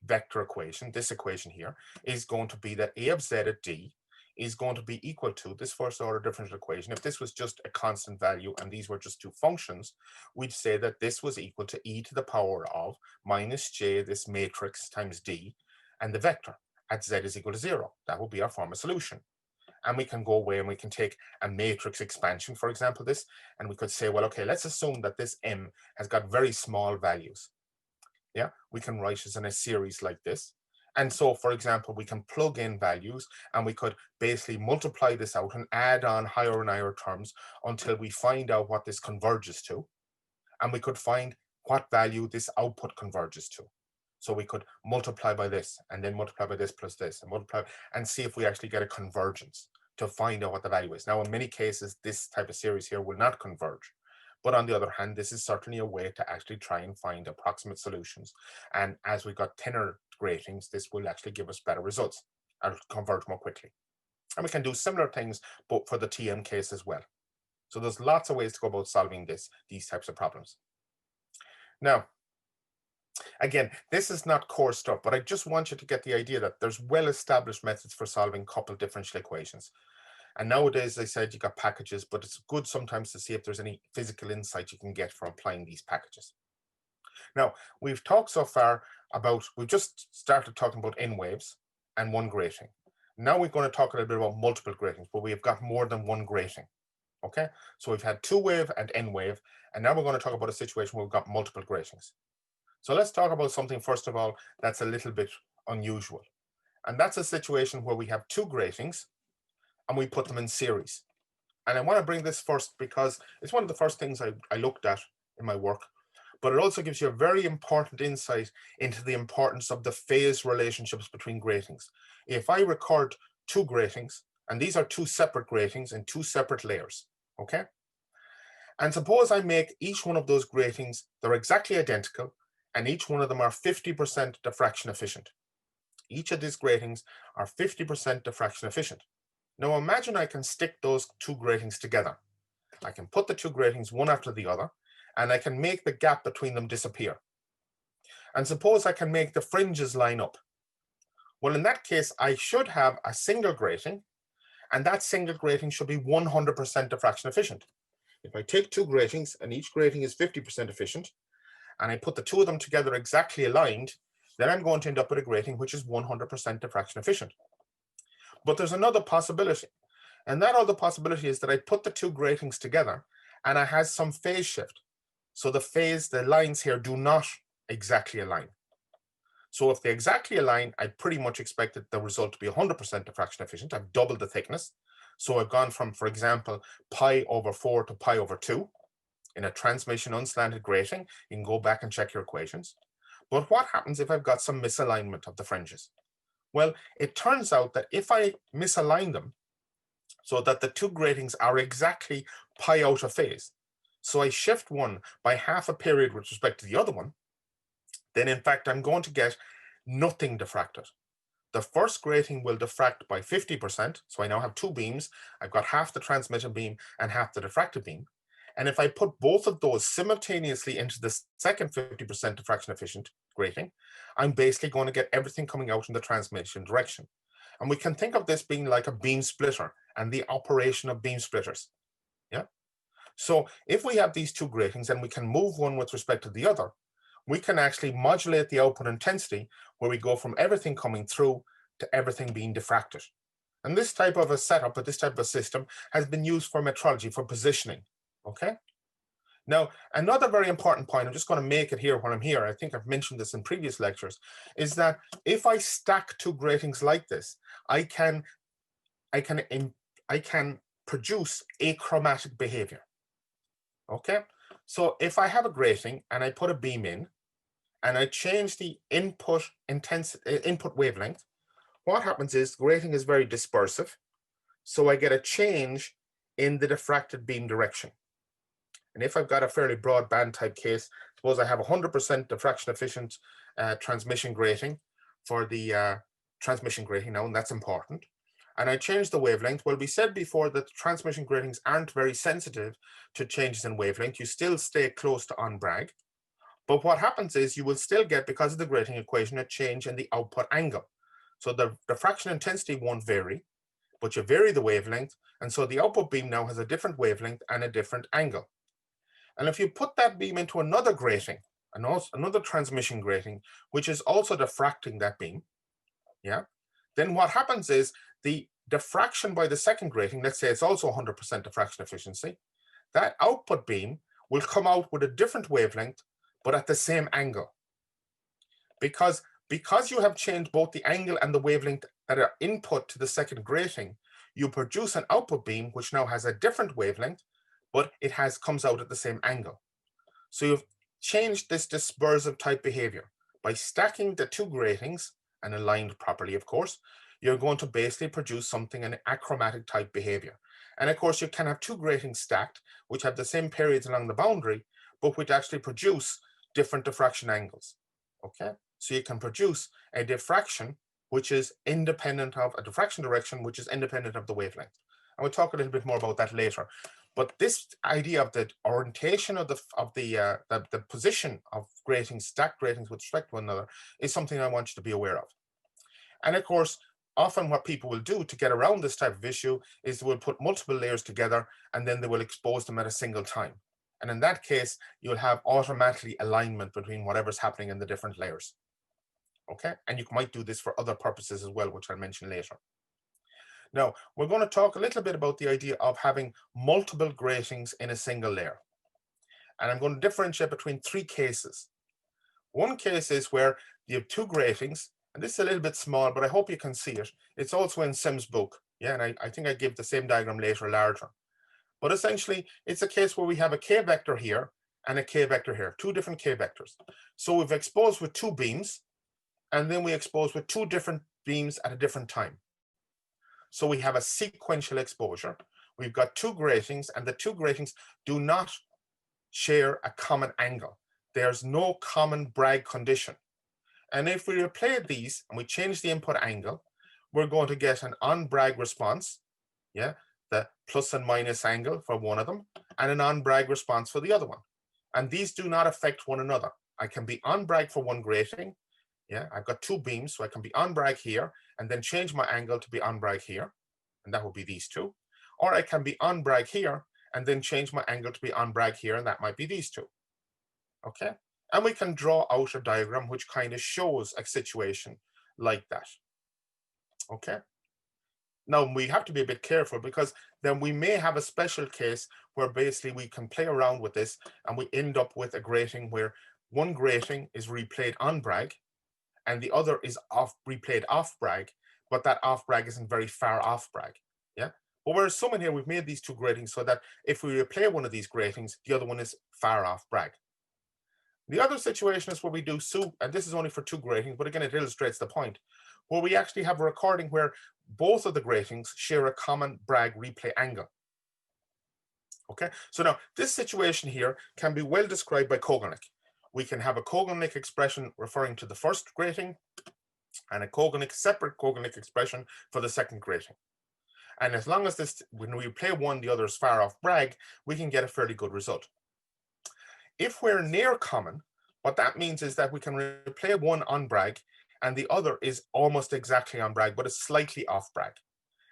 vector equation, this equation here, is going to be that A of Z at D is going to be equal to this first order differential equation. If this was just a constant value and these were just two functions, we'd say that this was equal to e to the power of minus J, this matrix, times D, and the vector. at z is equal to 0. That would be our form of solution. And we can go away and we can take a matrix expansion, for example, this, and we could say, well, okay, let's assume that this m has got very small values. Yeah, we can write it in a series like this. And so, for example, we can plug in values and we could basically multiply this out and add on higher and higher terms until we find out what this converges to. And we could find what value this output converges to. So we could multiply by this and then multiply by this plus this and multiply and see if we actually get a convergence to find out what the value is. Now, in many cases, this type of series here will not converge. But on the other hand, this is certainly a way to actually try and find approximate solutions. And as we got thinner gratings, this will actually give us better results and converge more quickly. And we can do similar things, but for the TM case as well. So there's lots of ways to go about solving these types of problems. Now, again, this is not core stuff, but I just want you to get the idea that there's well-established methods for solving coupled differential equations. And nowadays, as I said, you got packages, but it's good sometimes to see if there's any physical insight you can get from applying these packages. Now, we've talked so far about, we've just started talking about n waves and one grating. Now we're going to talk a little bit about multiple gratings, but we have got more than one grating. Okay, so we've had 2 wave and n wave, and now we're going to talk about a situation where we've got multiple gratings. So let's talk about something, first of all, that's a little bit unusual. And that's a situation where we have 2 gratings and we put them in series. And I want to bring this first because it's one of the first things I looked at in my work, but it also gives you a very important insight into the importance of the phase relationships between gratings. If I record 2 gratings, and these are 2 separate gratings in 2 separate layers, okay? And suppose I make each one of those gratings, they're exactly identical, and each one of them are 50% diffraction efficient. Each of these gratings are 50% diffraction efficient. Now imagine I can stick those 2 gratings together. I can put the 2 gratings one after the other, and I can make the gap between them disappear. And suppose I can make the fringes line up. Well, in that case, I should have a single grating, and that single grating should be 100% diffraction efficient. If I take 2 gratings and each grating is 50% efficient, and I put the 2 of them together exactly aligned, then I'm going to end up with a grating which is 100% diffraction efficient. But there's another possibility, and that other possibility is that I put the 2 gratings together and I have some phase shift. So the lines here do not exactly align. So if they exactly align, I pretty much expected the result to be 100% diffraction efficient. I've doubled the thickness. So I've gone from, for example, pi over 4 to pi over 2 in a transmission unslanted grating. You can go back and check your equations. But what happens if I've got some misalignment of the fringes? Well, it turns out that if I misalign them so that the 2 gratings are exactly pi out of phase, so I shift one by half a period with respect to the other one, then in fact I'm going to get nothing diffracted. The first grating will diffract by 50%, so I now have 2 beams. I've got half the transmitted beam and half the diffracted beam. And if I put both of those simultaneously into the second 50% diffraction efficient grating, I'm basically going to get everything coming out in the transmission direction. And we can think of this being like a beam splitter and the operation of beam splitters. Yeah. So if we have these 2 gratings and we can move one with respect to the other, we can actually modulate the output intensity where we go from everything coming through to everything being diffracted. And this type of a setup, or this type of a system, has been used for metrology, for positioning. Okay. Now, another very important point, I'm just going to make it here when I'm here, I think I've mentioned this in previous lectures, is that if I stack 2 gratings like this, I can produce a chromatic behavior. Okay, so if I have a grating and I put a beam in and I change the input wavelength, what happens is the grating is very dispersive, so I get a change in the diffracted beam direction. And if I've got a fairly broad band type case, suppose I have 100% diffraction efficient transmission grating for the transmission grating now, and that's important. And I change the wavelength. Well, we said before that transmission gratings aren't very sensitive to changes in wavelength. You still stay close to on Bragg. But what happens is you will still get, because of the grating equation, a change in the output angle. So the diffraction intensity won't vary, but you vary the wavelength. And so the output beam now has a different wavelength and a different angle. And if you put that beam into another grating, another transmission grating, which is also diffracting that beam, yeah, then what happens is the diffraction by the second grating, let's say it's also 100% diffraction efficiency, that output beam will come out with a different wavelength, but at the same angle. Because you have changed both the angle and the wavelength that are input to the second grating, you produce an output beam which now has a different wavelength, but it comes out at the same angle. So you've changed this dispersive type behavior. By stacking the two gratings and aligned properly, of course, you're going to basically produce something, an achromatic type behavior. And of course, you can have two gratings stacked, which have the same periods along the boundary, but which actually produce different diffraction angles. Okay, so you can produce a diffraction which is independent of a diffraction direction, which is independent of the wavelength. And we'll talk a little bit more about that later. But this idea of the orientation of the position of gratings, stacked gratings with respect to one another, is something I want you to be aware of. And of course, often what people will do to get around this type of issue is they will put multiple layers together and then they will expose them at a single time. And in that case, you'll have automatically alignment between whatever's happening in the different layers. Okay, and you might do this for other purposes as well, which I'll mention later. Now, we're going to talk a little bit about the idea of having multiple gratings in a single layer. And I'm going to differentiate between three cases. One case is where you have two gratings, and this is a little bit small, but I hope you can see it. It's also in Sim's book. Yeah, and I think I give the same diagram later, larger. But essentially, it's a case where we have a K vector here and a K vector here, two different K vectors. So we've exposed with two beams, and then we expose with two different beams at a different time. So we have a sequential exposure. We've got two gratings, and the two gratings do not share a common angle. There's no common Bragg condition. And if we replay these and we change the input angle, we're going to get an on-Bragg response, yeah, the plus and minus angle for one of them, and an on-Bragg response for the other one. And these do not affect one another. I can be on Bragg for one grating. Yeah, I've got two beams, so I can be on Bragg here and then change my angle to be on Bragg here, and that would be these two. Or I can be on Bragg here and then change my angle to be on Bragg here, and that might be these two. Okay, and we can draw out a diagram which kind of shows a situation like that. Okay. Now we have to be a bit careful, because then we may have a special case where basically we can play around with this and we end up with a grating where one grating is replayed on Bragg and the other is replayed off Bragg, but that off Bragg isn't very far off Bragg. Yeah. But whereas some in here, we've made these two gratings so that if we replay one of these gratings, the other one is far off Bragg. The other situation is where we do and this is only for two gratings, but again, it illustrates the point, where we actually have a recording where both of the gratings share a common Bragg replay angle. Okay, so now this situation here can be well described by Conical. We can have a Conical expression referring to the first grating and a separate Conical expression for the second grating. And as long as this, when we play one, the other is far off Bragg, we can get a fairly good result. If we're near common, what that means is that we can replay one on Bragg and the other is almost exactly on Bragg, but it's slightly off Bragg.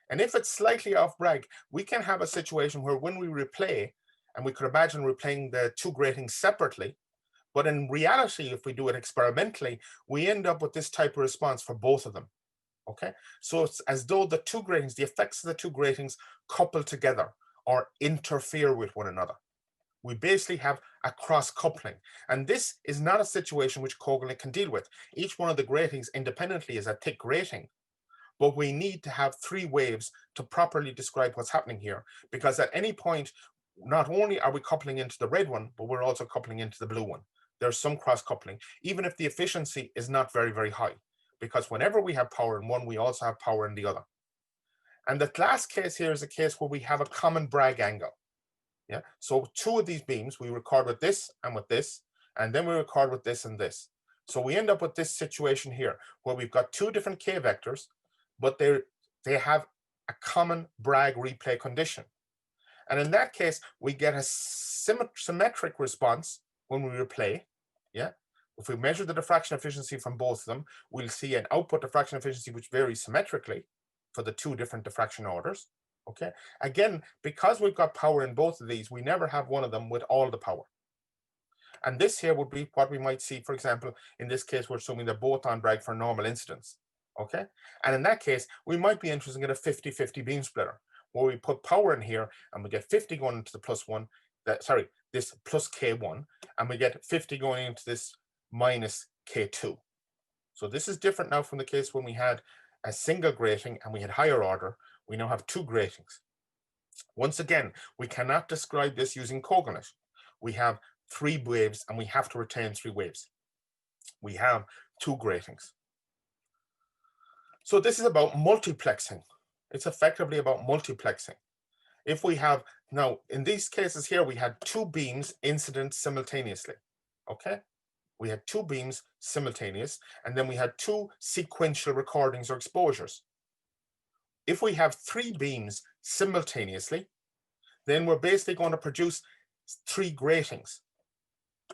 And if it's slightly off Bragg, we can have a situation where when we replay, and we could imagine replaying the two gratings separately, but in reality, if we do it experimentally, we end up with this type of response for both of them. Okay, so it's as though the two gratings, the effects of the two gratings couple together or interfere with one another. We basically have a cross coupling, and this is not a situation which Conical can deal with. Each one of the gratings independently is a thick grating, but we need to have three waves to properly describe what's happening here, because at any point, not only are we coupling into the red one, but we're also coupling into the blue one. There's some cross coupling, even if the efficiency is not very, very high, because whenever we have power in one, we also have power in the other. And the last case here is a case where we have a common Bragg angle. Yeah, so two of these beams, we record with this, and then we record with this and this. So we end up with this situation here, where we've got two different K vectors, but they have a common Bragg replay condition. And in that case, we get a symmetric response when we replay. Yeah, if we measure the diffraction efficiency from both of them, we'll see an output diffraction efficiency which varies symmetrically for the two different diffraction orders. Okay, again, because we've got power in both of these, we never have one of them with all the power. And this here would be what we might see, for example, in this case, we're assuming they're both on Bragg for normal incidence. Okay, and in that case, we might be interested in a 50-50 beam splitter, where we put power in here and we get 50 going into the +1, this plus K1, and we get 50 going into this minus K2. So this is different now from the case when we had a single grating and we had higher order. We now have two gratings. Once again, we cannot describe this using coordinate. We have three waves and we have to retain three waves. We have two gratings. So this is about multiplexing. It's effectively about multiplexing. If we have, now in these cases here, we had two beams incident simultaneously, okay? We had two beams simultaneous, and then we had two sequential recordings or exposures. If we have three beams simultaneously, then we're basically going to produce three gratings.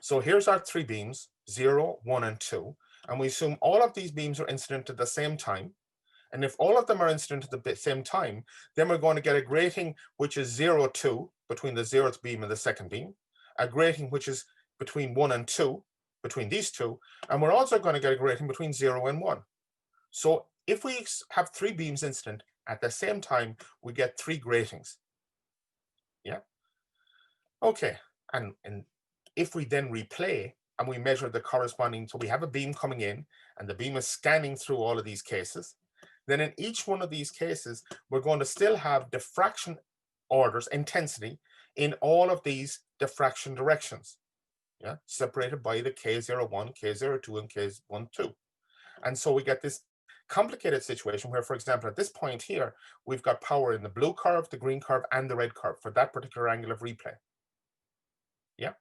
So here's our three beams, 0, 1, and 2, and we assume all of these beams are incident at the same time. And if all of them are incident at the same time, then we're going to get a grating which is 0, 2 between the 0th beam and the second beam, a grating which is between 1 and 2 between these two, and we're also going to get a grating between 0 and 1. So if we have three beams incident at the same time, we get three gratings. Yeah. Okay. And if we then replay and we measure the corresponding, so we have a beam coming in and the beam is scanning through all of these cases, then in each one of these cases, we're going to still have diffraction orders, intensity, in all of these diffraction directions, yeah, separated by the K01, K02, and K12. And so we get this complicated situation where, for example, at this point here, we've got power in the blue curve, the green curve, and the red curve for that particular angle of replay. Yeah.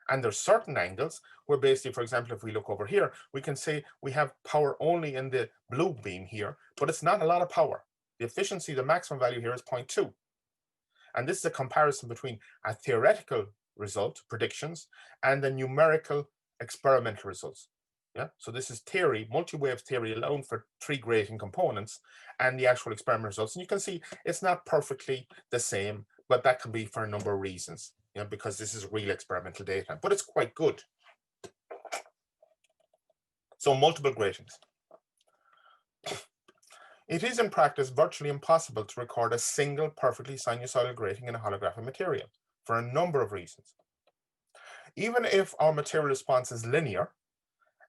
And there's certain angles where basically, for example, if we look over here, we can say we have power only in the blue beam here, but it's not a lot of power. The efficiency, the maximum value here is 0.2. And this is a comparison between a theoretical result, predictions, and the numerical experimental results. Yeah, so this is theory, multi-wave theory alone for three grating components and the actual experiment results. And you can see it's not perfectly the same, but that can be for a number of reasons, you know, because this is real experimental data, but it's quite good. So multiple gratings. It is in practice virtually impossible to record a single perfectly sinusoidal grating in a holographic material for a number of reasons. Even if our material response is linear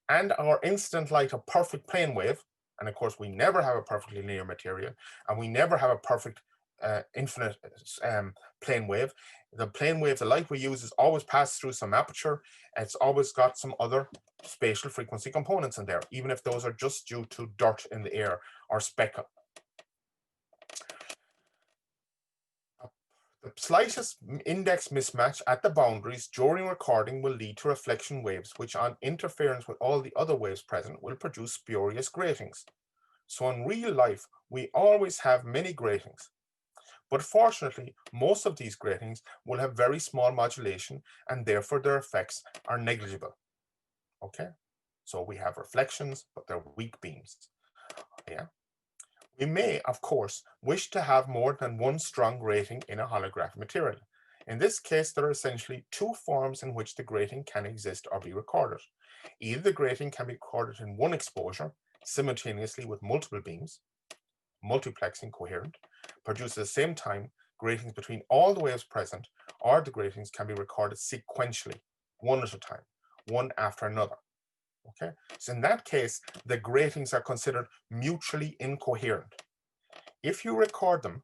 and our incident light a perfect plane wave, and of course we never have a perfectly linear material and we never have a perfect infinite plane wave. The plane wave, the light we use is always passed through some aperture. It's always got some other spatial frequency components in there, even if those are just due to dirt in the air or speckle. The slightest index mismatch at the boundaries during recording will lead to reflection waves, which on interference with all the other waves present will produce spurious gratings. So in real life, we always have many gratings. But fortunately, most of these gratings will have very small modulation and therefore their effects are negligible. Okay, so we have reflections, but they're weak beams. Yeah. We may, of course, wish to have more than one strong grating in a holographic material. In this case, there are essentially two forms in which the grating can exist or be recorded. Either the grating can be recorded in one exposure, simultaneously with multiple beams, multiplexing coherent, produced at the same time gratings between all the waves present, or the gratings can be recorded sequentially, one at a time, one after another. Okay, so in that case, the gratings are considered mutually incoherent. If you record them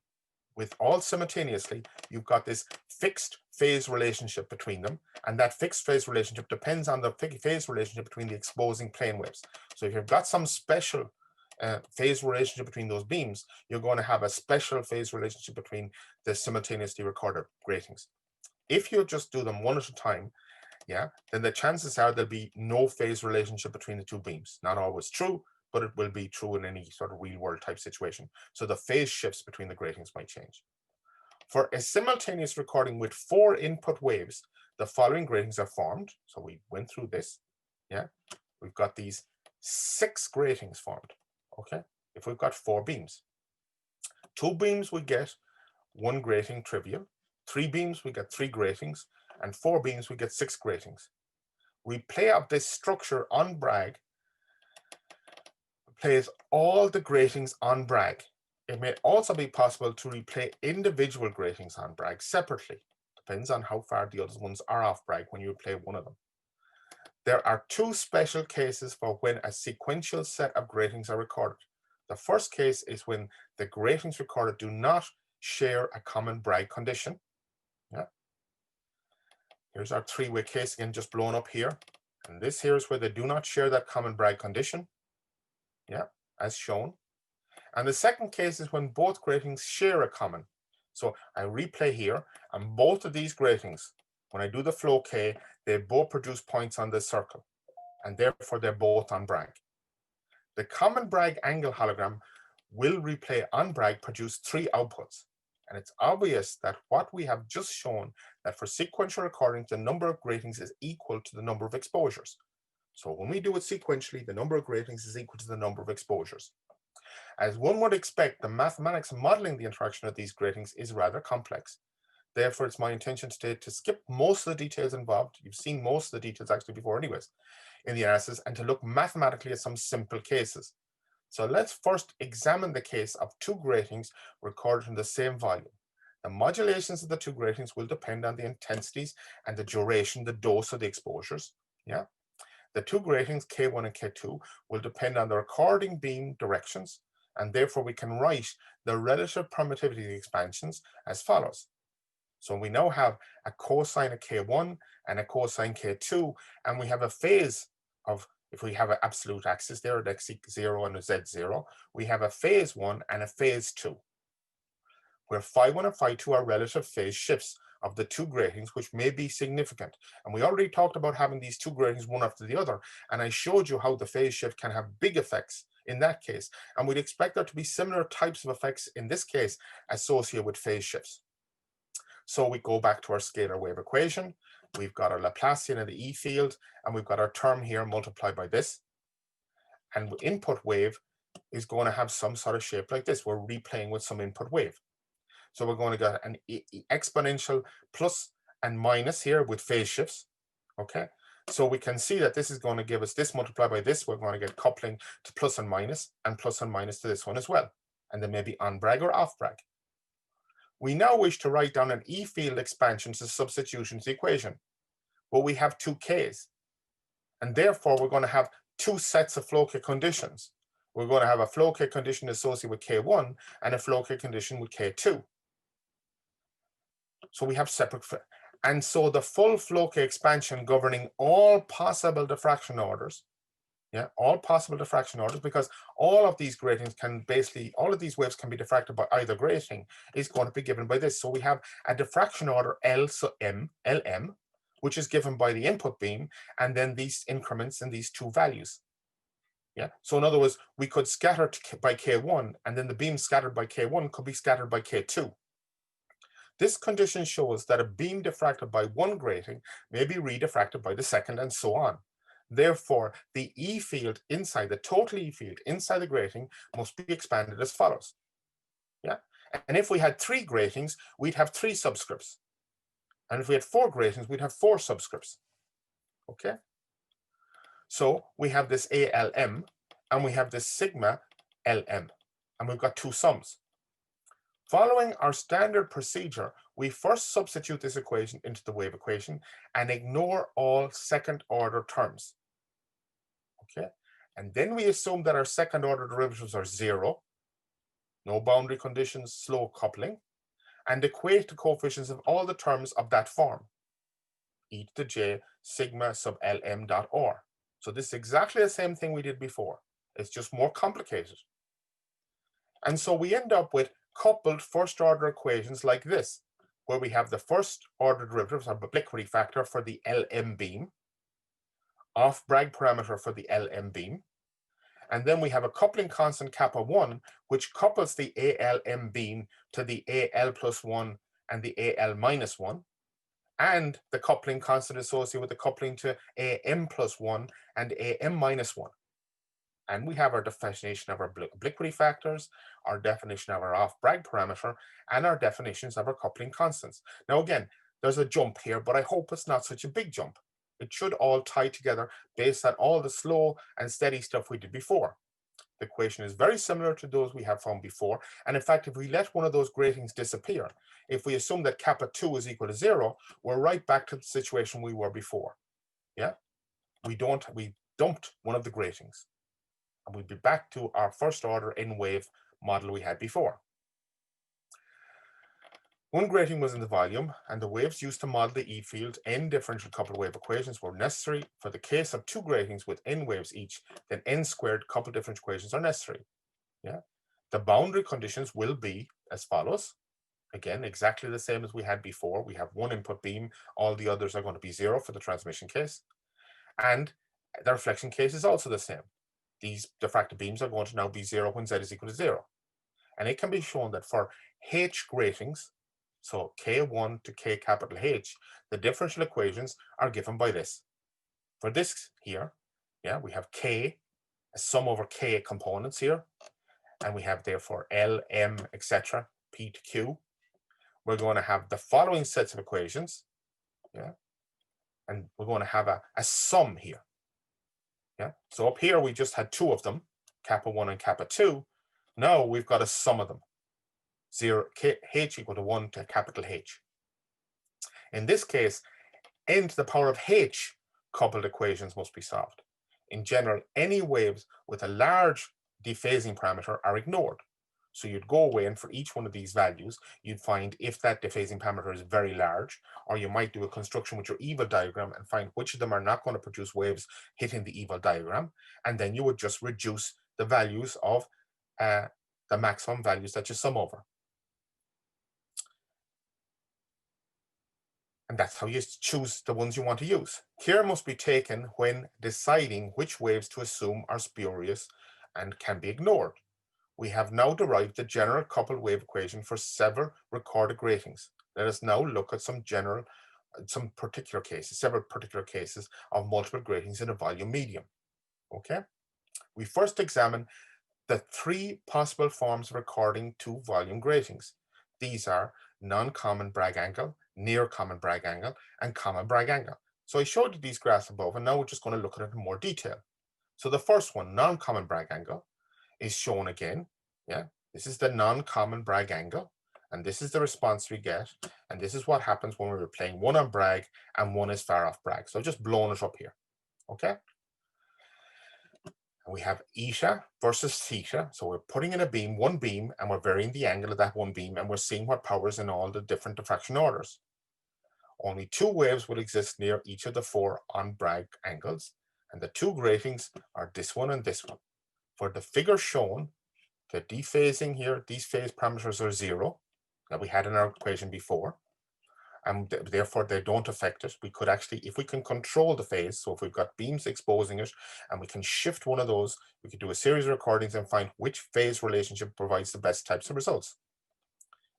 with all simultaneously, you've got this fixed phase relationship between them, and that fixed phase relationship depends on the phase relationship between the exposing plane waves. So if you've got some special phase relationship between those beams, you're going to have a special phase relationship between the simultaneously recorded gratings. If you just do them one at a time, yeah, then the chances are there'll be no phase relationship between the two beams. Not always true, but it will be true in any sort of real world type situation. So the phase shifts between the gratings might change. For a simultaneous recording with 4 input waves, the following gratings are formed. So we went through this. Yeah, we've got these 6 gratings formed. Okay, if we've got 4 beams. 2 beams we get 1 grating trivial. 3 beams we get 3 gratings. And 4 beams we get 6 gratings. We play out this structure on Bragg. replays all the gratings on Bragg. It may also be possible to replay individual gratings on Bragg separately. Depends on how far the other ones are off Bragg when you replay one of them. There are two special cases for when a sequential set of gratings are recorded. The first case is when the gratings recorded do not share a common Bragg condition. Yeah. Here's our three-way case again, just blown up here. And this here is where they do not share that common Bragg condition. Yeah, as shown. And the second case is when both gratings share a common. So I replay here, and both of these gratings, when I do the flow K, they both produce points on this circle, and therefore they're both on Bragg. The common Bragg angle hologram will replay on Bragg produce three outputs. And it's obvious that what we have just shown, that for sequential recordings, the number of gratings is equal to the number of exposures. So when we do it sequentially, the number of gratings is equal to the number of exposures. As one would expect, the mathematics modeling the interaction of these gratings is rather complex. Therefore, it's my intention today to skip most of the details involved. You've seen most of the details actually before anyways in the analysis, and to look mathematically at some simple cases. So let's first examine the case of two gratings recorded in the same volume. The modulations of the two gratings will depend on the intensities and the duration, the dose of the exposures. Yeah. The two gratings, K1 and K2, will depend on the recording beam directions, and therefore we can write the relative permittivity expansions as follows. So we now have a cosine of K1 and a cosine K2, and we have a phase of, if we have an absolute axis there, an x0 and a z0, we have a phase 1 and a phase 2, where phi1 and phi2 are relative phase shifts of the two gratings, which may be significant. And we already talked about having these two gratings one after the other, and I showed you how the phase shift can have big effects in that case, and we'd expect there to be similar types of effects in this case associated with phase shifts. So we go back to our scalar wave equation. We've got our Laplacian of the E field, and we've got our term here multiplied by this. And input wave is going to have some sort of shape like this. We're replaying with some input wave. So we're going to get an exponential plus and minus here with phase shifts. Okay. So we can see that this is going to give us this multiplied by this. We're going to get coupling to plus and minus to this one as well. And then maybe on Bragg or off Bragg. We now wish to write down an E field expansion to substitution to the equation, but we have two Ks. And therefore, we're going to have two sets of flow K conditions. We're going to have a flow K condition associated with K1 and a flow K condition with K2. So we have separate, and so the full flow K expansion governing all possible diffraction orders, yeah, all possible diffraction orders, because all of these gratings can basically, all of these waves can be diffracted by either grating, is going to be given by this. So we have a diffraction order L, so M, Lm, which is given by the input beam, and then these increments in these two values. Yeah. So in other words, we could scatter by K1, and then the beam scattered by K1 could be scattered by K2. This condition shows that a beam diffracted by one grating may be rediffracted by the second, and so on. Therefore, the E field inside, the total E field inside the grating must be expanded as follows. Yeah. And if we had 3 gratings, we'd have 3 subscripts. And if we had 4 gratings, we'd have 4 subscripts. Okay. So we have this ALM and we have this sigma LM, and we've got 2 sums. Following our standard procedure, we first substitute this equation into the wave equation and ignore all second order terms. Okay, and then we assume that our second order derivatives are 0, no boundary conditions, slow coupling, and equate the coefficients of all the terms of that form, e to the j sigma sub lm dot r. So this is exactly the same thing we did before. It's just more complicated. And so we end up with coupled first order equations like this, where we have the first order derivatives, or obliquity factor for the LM beam, off Bragg parameter for the LM beam, and then we have a coupling constant kappa 1, which couples the ALM beam to the AL plus 1 and the AL minus 1, and the coupling constant associated with the coupling to AM plus 1 and AM minus 1. And we have our definition of our obliquity factors, our definition of our off Bragg parameter, and our definitions of our coupling constants. Now again, there's a jump here, but I hope it's not such a big jump. It should all tie together based on all the slow and steady stuff we did before. The equation is very similar to those we have found before. And in fact, if we let one of those gratings disappear, if we assume that kappa 2 is equal to 0, we're right back to the situation we were before. Yeah, we dumped one of the gratings, and we'd be back to our first order n-wave model we had before. One grating was in the volume, and the waves used to model the E field n differential coupled wave equations were necessary. For the case of two gratings with n waves each, then n squared coupled differential equations are necessary. Yeah, the boundary conditions will be as follows. Again, exactly the same as we had before. We have one input beam, all the others are going to be 0 for the transmission case. And the reflection case is also the same. These diffracted beams are going to now be 0 when z is equal to 0. And it can be shown that for H gratings, so K1 to K capital H, the differential equations are given by this. For this here, yeah, we have K, a sum over K components here, and we have therefore L, M, etc., P to Q. We're going to have the following sets of equations, yeah, and we're going to have a sum here. Yeah, so up here we just had two of them, kappa 1 and kappa 2. Now we've got a sum of them. 0, H equal to 1 to capital H. In this case, n to the power of H coupled equations must be solved. In general, any waves with a large dephasing parameter are ignored. So you'd go away, and for each one of these values, you'd find if that dephasing parameter is very large, or you might do a construction with your evil diagram and find which of them are not going to produce waves hitting the evil diagram, and then you would just reduce the values of the maximum values that you sum over. And that's how you choose the ones you want to use. Care must be taken when deciding which waves to assume are spurious and can be ignored. We have now derived the general coupled wave equation for several recorded gratings. Let us now look at several particular cases of multiple gratings in a volume medium. Okay, we first examine the three possible forms of recording two volume gratings. These are non-common Bragg angle, near common Bragg angle, and common Bragg angle. So I showed you these graphs above, and now we're just going to look at it in more detail. So the first one, non-common Bragg angle, is shown again. Yeah, this is the non-common Bragg angle, and this is the response we get, and this is what happens when we're playing one on Bragg and one is far off Bragg. So I've just blown it up here. Okay. We have eta versus theta. So we're putting in a beam, one beam, and we're varying the angle of that one beam, and we're seeing what powers in all the different diffraction orders. Only two waves will exist near each of the four on Bragg angles, and the two gratings are this one and this one. For the figure shown, the dephasing here, these phase parameters are 0, that we had in our equation before, and therefore they don't affect it. We could actually, if we can control the phase, so if we've got beams exposing it and we can shift one of those, we could do a series of recordings and find which phase relationship provides the best types of results.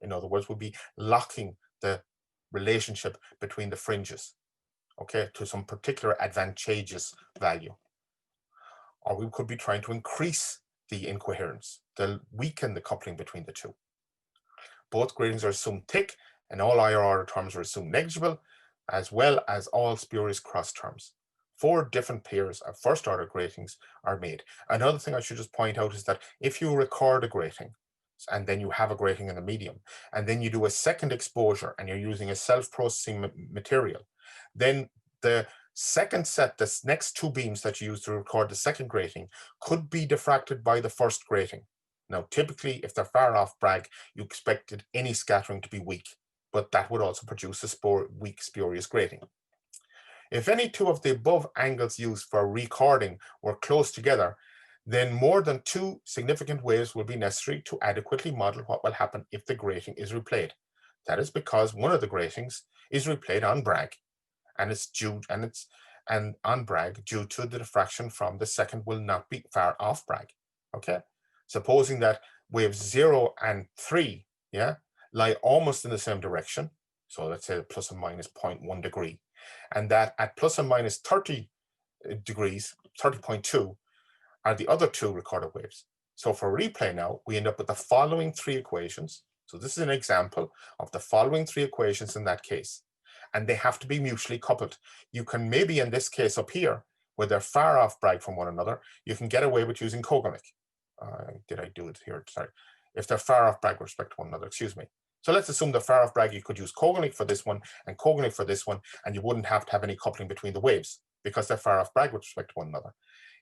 In other words, we'll be locking the relationship between the fringes, okay, to some particular advantageous value. Or we could be trying to increase the incoherence, to weaken the coupling between the two. Both gratings are assumed thick, and all higher order terms are assumed negligible, as well as all spurious cross terms. 4 different pairs of first order gratings are made. Another thing I should just point out is that if you record a grating, and then you have a grating in the medium, and then you do a second exposure and you're using a self-processing material, then the second set, the next two beams that you use to record the second grating, could be diffracted by the first grating. Now, typically, if they're far off Bragg, you expected any scattering to be weak, but that would also produce a weak spurious grating. If any two of the above angles used for recording were close together, then more than 2 significant waves will be necessary to adequately model what will happen if the grating is replayed. That is because one of the gratings is replayed on Bragg, and on Bragg due to the diffraction from the second will not be far off Bragg. Okay. Supposing that waves 0 and 3, yeah, lie almost in the same direction, so let's say plus or minus 0.1 degree, and that at plus or minus 30 degrees, 30.2, are the other two recorded waves. So for replay now, we end up with the following 3 equations. So this is an example of the following 3 equations in that case, and they have to be mutually coupled. You can maybe, in this case up here, where they're far off Bragg from one another, you can get away with using Conical. did I do it here? Sorry. If they're far off brag with respect to one another, excuse me. So let's assume they're far off brag. You could use cogonic for this one and cogonic for this one, and you wouldn't have to have any coupling between the waves because they're far off brag with respect to one another.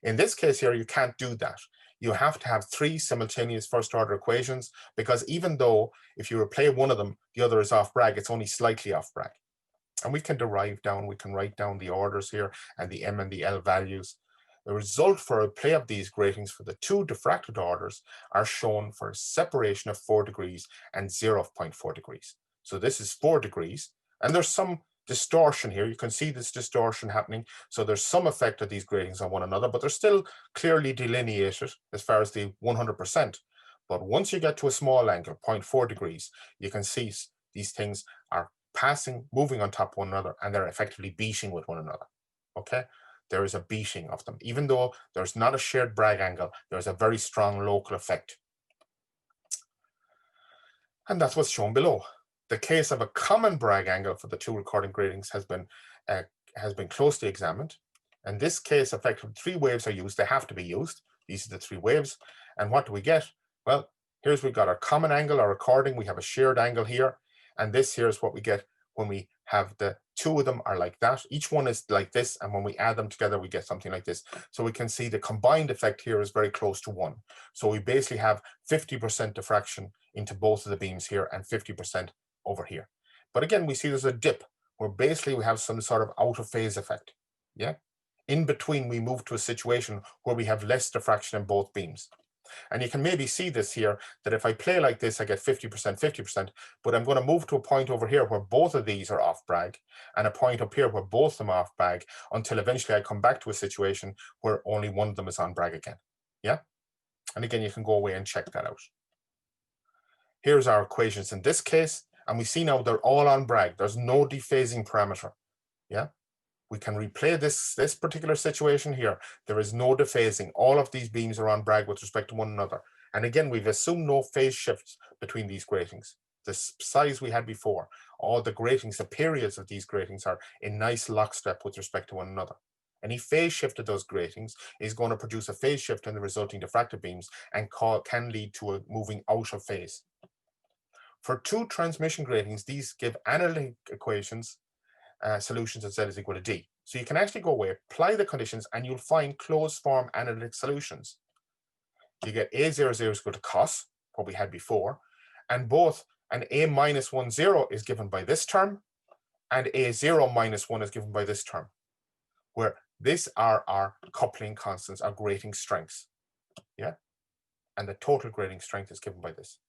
In this case here, you can't do that. You have to have 3 simultaneous first order equations, because even though if you replay one of them, the other is off brag, it's only slightly off brag. And we can derive down, we can write down the orders here and the M and the L values. The result for a play of these gratings for the 2 diffracted orders are shown for a separation of 4 degrees and 0.4 degrees. So this is 4 degrees, and there's some distortion here. You can see this distortion happening. So there's some effect of these gratings on one another, but they're still clearly delineated as far as the 100%. But once you get to a small angle, 0.4 degrees, you can see these things are passing, moving on top of one another, and they're effectively beating with one another. Okay, there is a beating of them. Even though there's not a shared Bragg angle, there's a very strong local effect. And that's what's shown below. The case of a common Bragg angle for the 2 recording gratings has been closely examined. In this case, effectively 3 waves are used. They have to be used. These are the 3 waves. And what do we get? Well, here's we've got our common angle, our recording. We have a shared angle here. And this here is what we get when we have the 2 of them are like that. Each one is like this. And when we add them together, we get something like this. So we can see the combined effect here is very close to 1. So we basically have 50% diffraction into both of the beams here and 50% over here. But again, we see there's a dip where basically we have some sort of out of phase effect. Yeah. In between, we move to a situation where we have less diffraction in both beams. And you can maybe see this here, that if I play like this, I get 50%, 50%, but I'm going to move to a point over here where both of these are off brag, and a point up here where both of them are off brag, until eventually I come back to a situation where only one of them is on brag again. Yeah. And again, you can go away and check that out. Here's our equations in this case, and we see now they're all on brag. There's no dephasing parameter. Yeah. We can replay this particular situation here. There is no dephasing. All of these beams are on brag with respect to one another. And again, we've assumed no phase shifts between these gratings. The size we had before, all the gratings, the periods of these gratings are in nice lockstep with respect to one another. Any phase shift of those gratings is going to produce a phase shift in the resulting diffractive beams and can lead to a moving out of phase. For 2 transmission gratings, these give analytic equations solutions at Z is equal to D. So you can actually go away, apply the conditions, and you'll find closed form analytic solutions. You get A00 is equal to cos, what we had before, and both an A minus 1, 0 is given by this term, and A0 minus 1 is given by this term, where these are our coupling constants, our grating strengths. Yeah. And the total grating strength is given by this.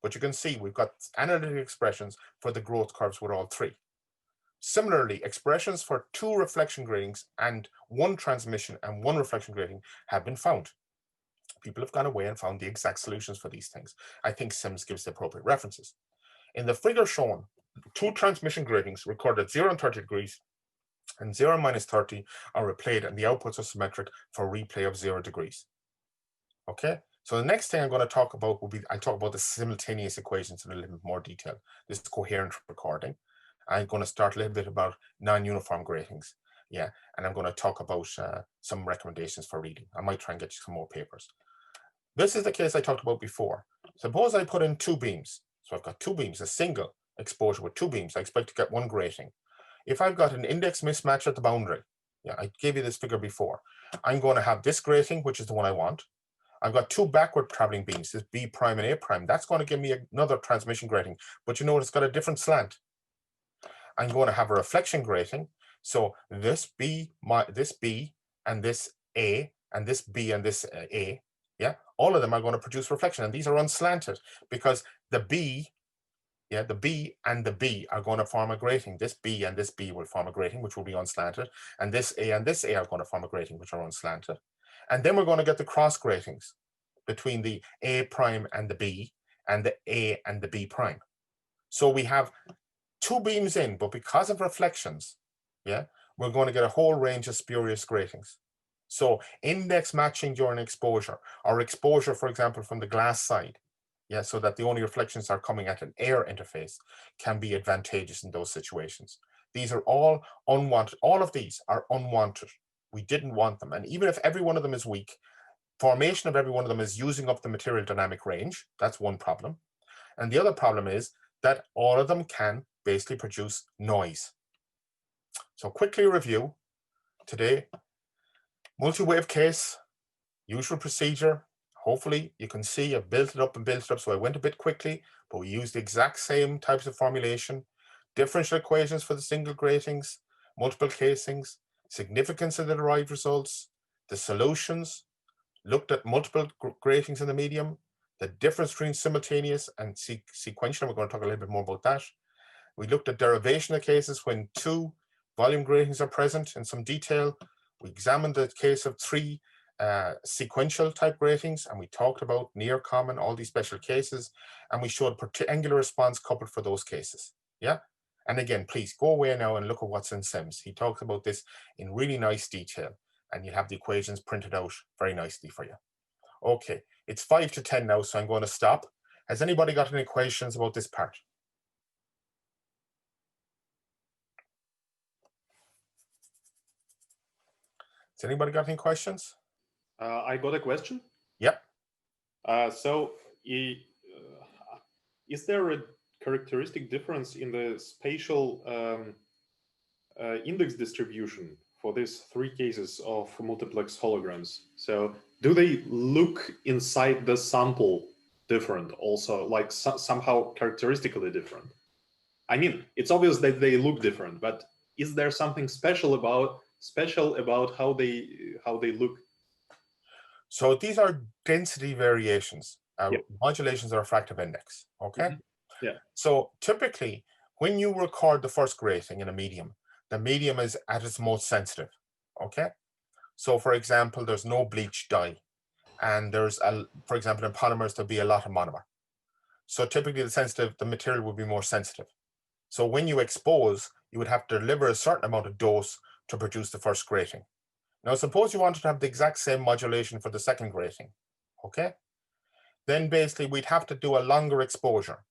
But you can see we've got analytic expressions for the growth curves with all 3. Similarly, expressions for 2 reflection gratings and 1 transmission and 1 reflection grating have been found. People have gone away and found the exact solutions for these things. I think Sims gives the appropriate references. In the figure shown, 2 transmission gratings recorded 0 and 30 degrees and 0 and minus 30 are replayed, and the outputs are symmetric for replay of 0 degrees. Okay, so the next thing I'm going to talk about will be, I'll talk about the simultaneous equations in a little bit more detail. This is coherent recording. I'm going to start a little bit about non-uniform gratings. Yeah, and I'm going to talk about some recommendations for reading. I might try and get you some more papers. This is the case I talked about before. Suppose I put in 2 beams. So I've got 2 beams, a single exposure with 2 beams. I expect to get 1 grating. If I've got an index mismatch at the boundary, yeah, I gave you this figure before, I'm going to have this grating, which is the one I want. I've got 2 backward traveling beams, this B prime and A prime. That's going to give me another transmission grating, but you know it's got a different slant. I'm going to have a reflection grating. So this B and this A and this B and this A, yeah, all of them are going to produce reflection, and these are unslanted because the B, yeah, the B and the B are going to form a grating. This B and this B will form a grating, which will be unslanted, and this A are going to form a grating, which are unslanted. And then we're going to get the cross gratings between the A prime and the B and the A and the B prime. So we have 2 beams in, but because of reflections, yeah, we're going to get a whole range of spurious gratings. So index matching during exposure, or exposure, for example, from the glass side, yeah, so that the only reflections are coming at an air interface, can be advantageous in those situations. These are all unwanted. All of these are unwanted. We didn't want them. And even if every one of them is weak, formation of every one of them is using up the material dynamic range. That's one problem. And the other problem is that all of them can basically produce noise. So quickly review today, multi-wave case, usual procedure. Hopefully you can see I've built it up and built it up. So I went a bit quickly, but we used the exact same types of formulation, differential equations for the single gratings, multiple casings, significance of the derived results, the solutions, looked at multiple gratings in the medium, the difference between simultaneous and sequential. We're going to talk a little bit more about that. We looked at derivation of cases when 2 volume gratings are present in some detail. We examined the case of 3 sequential type gratings, and we talked about near common, all these special cases, and we showed angular response coupled for those cases. Yeah. And again, please go away now and look at what's in SIMS. He talks about this in really nice detail, and you have the equations printed out very nicely for you. Okay, it's 5 to 10 now, so I'm going to stop. Has anybody got any questions about this part? Has anybody got any questions? I got a question. Yep. So is there a characteristic difference in the spatial index distribution for these 3 cases of multiplex holograms? So do they look inside the sample different also, like somehow characteristically different? I mean, it's obvious that they look different, but is there something special about how they look? So these are density variations. Yep. Modulations are refractive index. Okay. Mm-hmm. Yeah. So typically, when you record the first grating in a medium, the medium is at its most sensitive. Okay. So for example, there's no bleach dye, and there's for example, in polymers there'll be a lot of monomer. So typically, the material would be more sensitive. So when you expose, you would have to deliver a certain amount of dose to produce the first grating. Now, suppose you wanted to have the exact same modulation for the second grating, okay? Then basically we'd have to do a longer exposure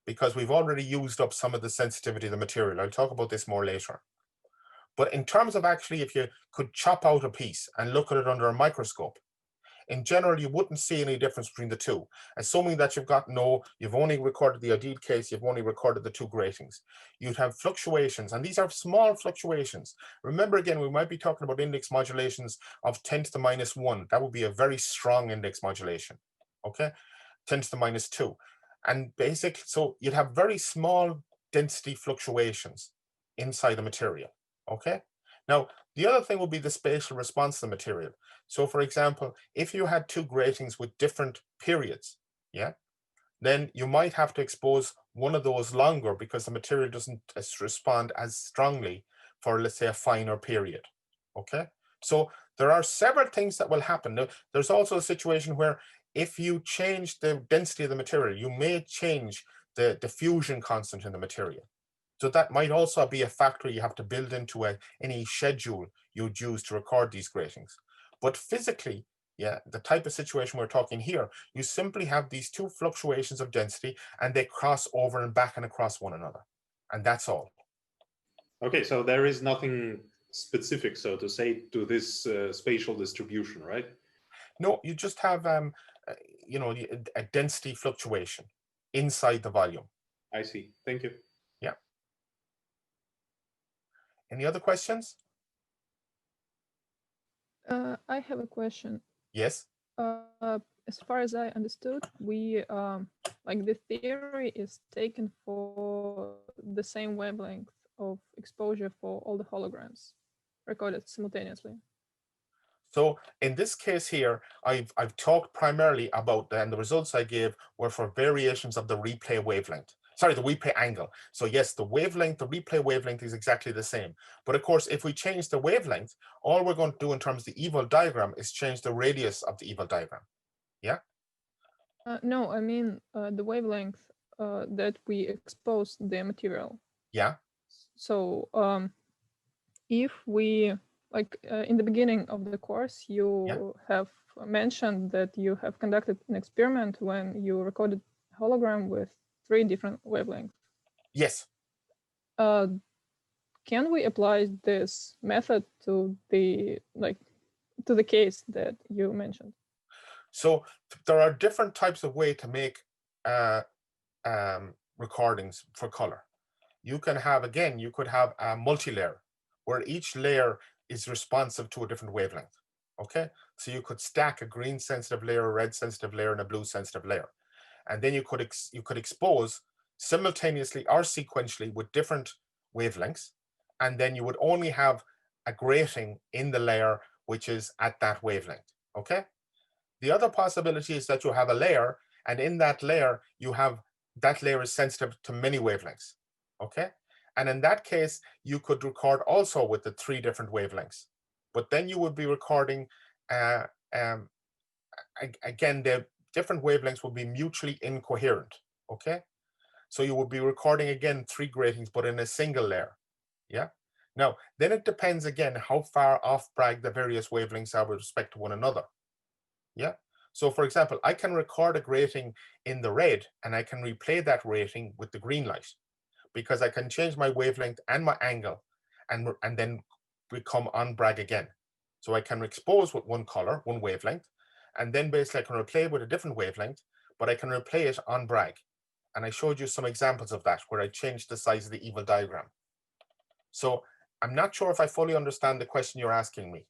because we've already used up some of the sensitivity of the material. I'll talk about this more later. But in terms of actually, if you could chop out a piece and look at it under a microscope, in general, you wouldn't see any difference between the two, assuming that you've only recorded the ideal case, you've only recorded the 2 gratings. You'd have fluctuations, and these are small fluctuations. Remember, again, we might be talking about index modulations of 10 to the minus 1. That would be a very strong index modulation, okay? 10 to the minus 2. And so you'd have very small density fluctuations inside the material, okay? Now, the other thing would be the spatial response to the material. So for example, if you had 2 gratings with different periods, yeah, then you might have to expose one of those longer because the material doesn't respond as strongly for, let's say, a finer period, okay? So there are several things that will happen. Now, there's also a situation where if you change the density of the material, you may change the diffusion constant in the material. So that might also be a factor you have to build into any schedule you'd use to record these gratings. But physically, yeah, the type of situation we're talking here, you simply have these 2 fluctuations of density and they cross over and back and across one another. And that's all. Okay, so there is nothing specific, so to say, to this spatial distribution, right? No, you just have, a density fluctuation inside the volume. I see. Thank you. Yeah. Any other questions? I have a question. Yes. As far as I understood, we the theory is taken for the same wavelength of exposure for all the holograms recorded simultaneously. So in this case here, I've talked primarily about, and the results I gave were for variations of the replay wavelength. Sorry, the replay angle. So yes, the replay wavelength is exactly the same. But of course, if we change the wavelength, all we're going to do in terms of the evil diagram is change the radius of the evil diagram. Yeah? No, I mean the wavelength that we expose the material. Yeah. So if we, in the beginning of the course, you have mentioned that you have conducted an experiment when you recorded hologram with 3 different wavelengths. Yes. Can we apply this method to the case that you mentioned? So there are different types of way to make recordings for color. You can have, again, you could have a multi-layer where each layer is responsive to a different wavelength. Okay, so you could stack a green sensitive layer, a red sensitive layer, and a blue sensitive layer, and then you could expose simultaneously or sequentially with different wavelengths, and then you would only have a grating in the layer which is at that wavelength. Okay, the other possibility is that you have a layer, and in that layer you have that layer is sensitive to many wavelengths. Okay, and in that case you could record also with the 3 different wavelengths, but then you would be recording again, the different wavelengths will be mutually incoherent. Okay, so you would be recording again 3 gratings but in a single layer. Yeah, now then it depends again how far off Bragg the various wavelengths are with respect to one another. Yeah, so for example, I can record a grating in the red and I can replay that grating with the green light, because I can change my wavelength and my angle and then become on Bragg again. So I can expose with one color, one wavelength, and then basically I can replay it with a different wavelength, but I can replay it on Bragg. And I showed you some examples of that where I changed the size of the evil diagram. So I'm not sure if I fully understand the question you're asking me.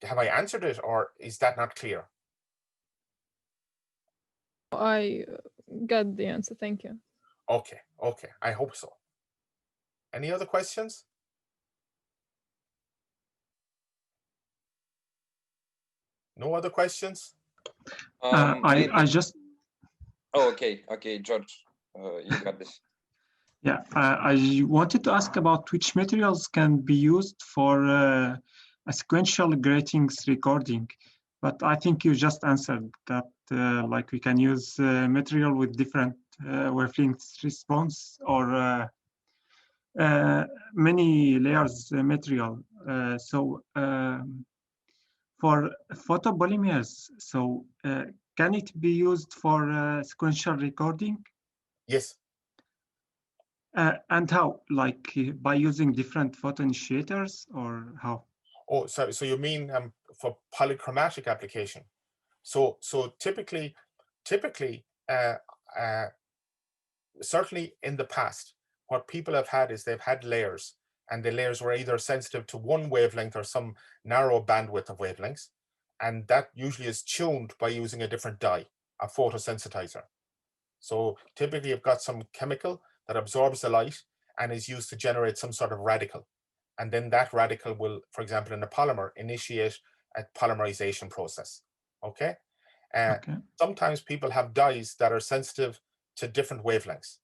Have I answered it, or is that not clear? I got the answer, thank you. Okay, okay, I hope so. Any other questions? No other questions? I just. Oh, okay, George, you got this. Yeah, I wanted to ask about which materials can be used for a sequential gratings recording, but I think you just answered that. Like we can use material with different wavelength response, or many layers material. So for photopolymers, so can it be used for sequential recording? Yes. And how? Like by using different photoinitiators, or how? Oh, sorry. So you mean for polychromatic application? So typically, certainly in the past, what people have had is they've had layers, and the layers were either sensitive to one wavelength or some narrow bandwidth of wavelengths, and that usually is tuned by using a different dye, a photosensitizer. So typically you've got some chemical that absorbs the light and is used to generate some sort of radical. And then that radical will, for example, in a polymer, initiate a polymerization process. Okay? Okay. Sometimes people have dyes that are sensitive to different wavelengths.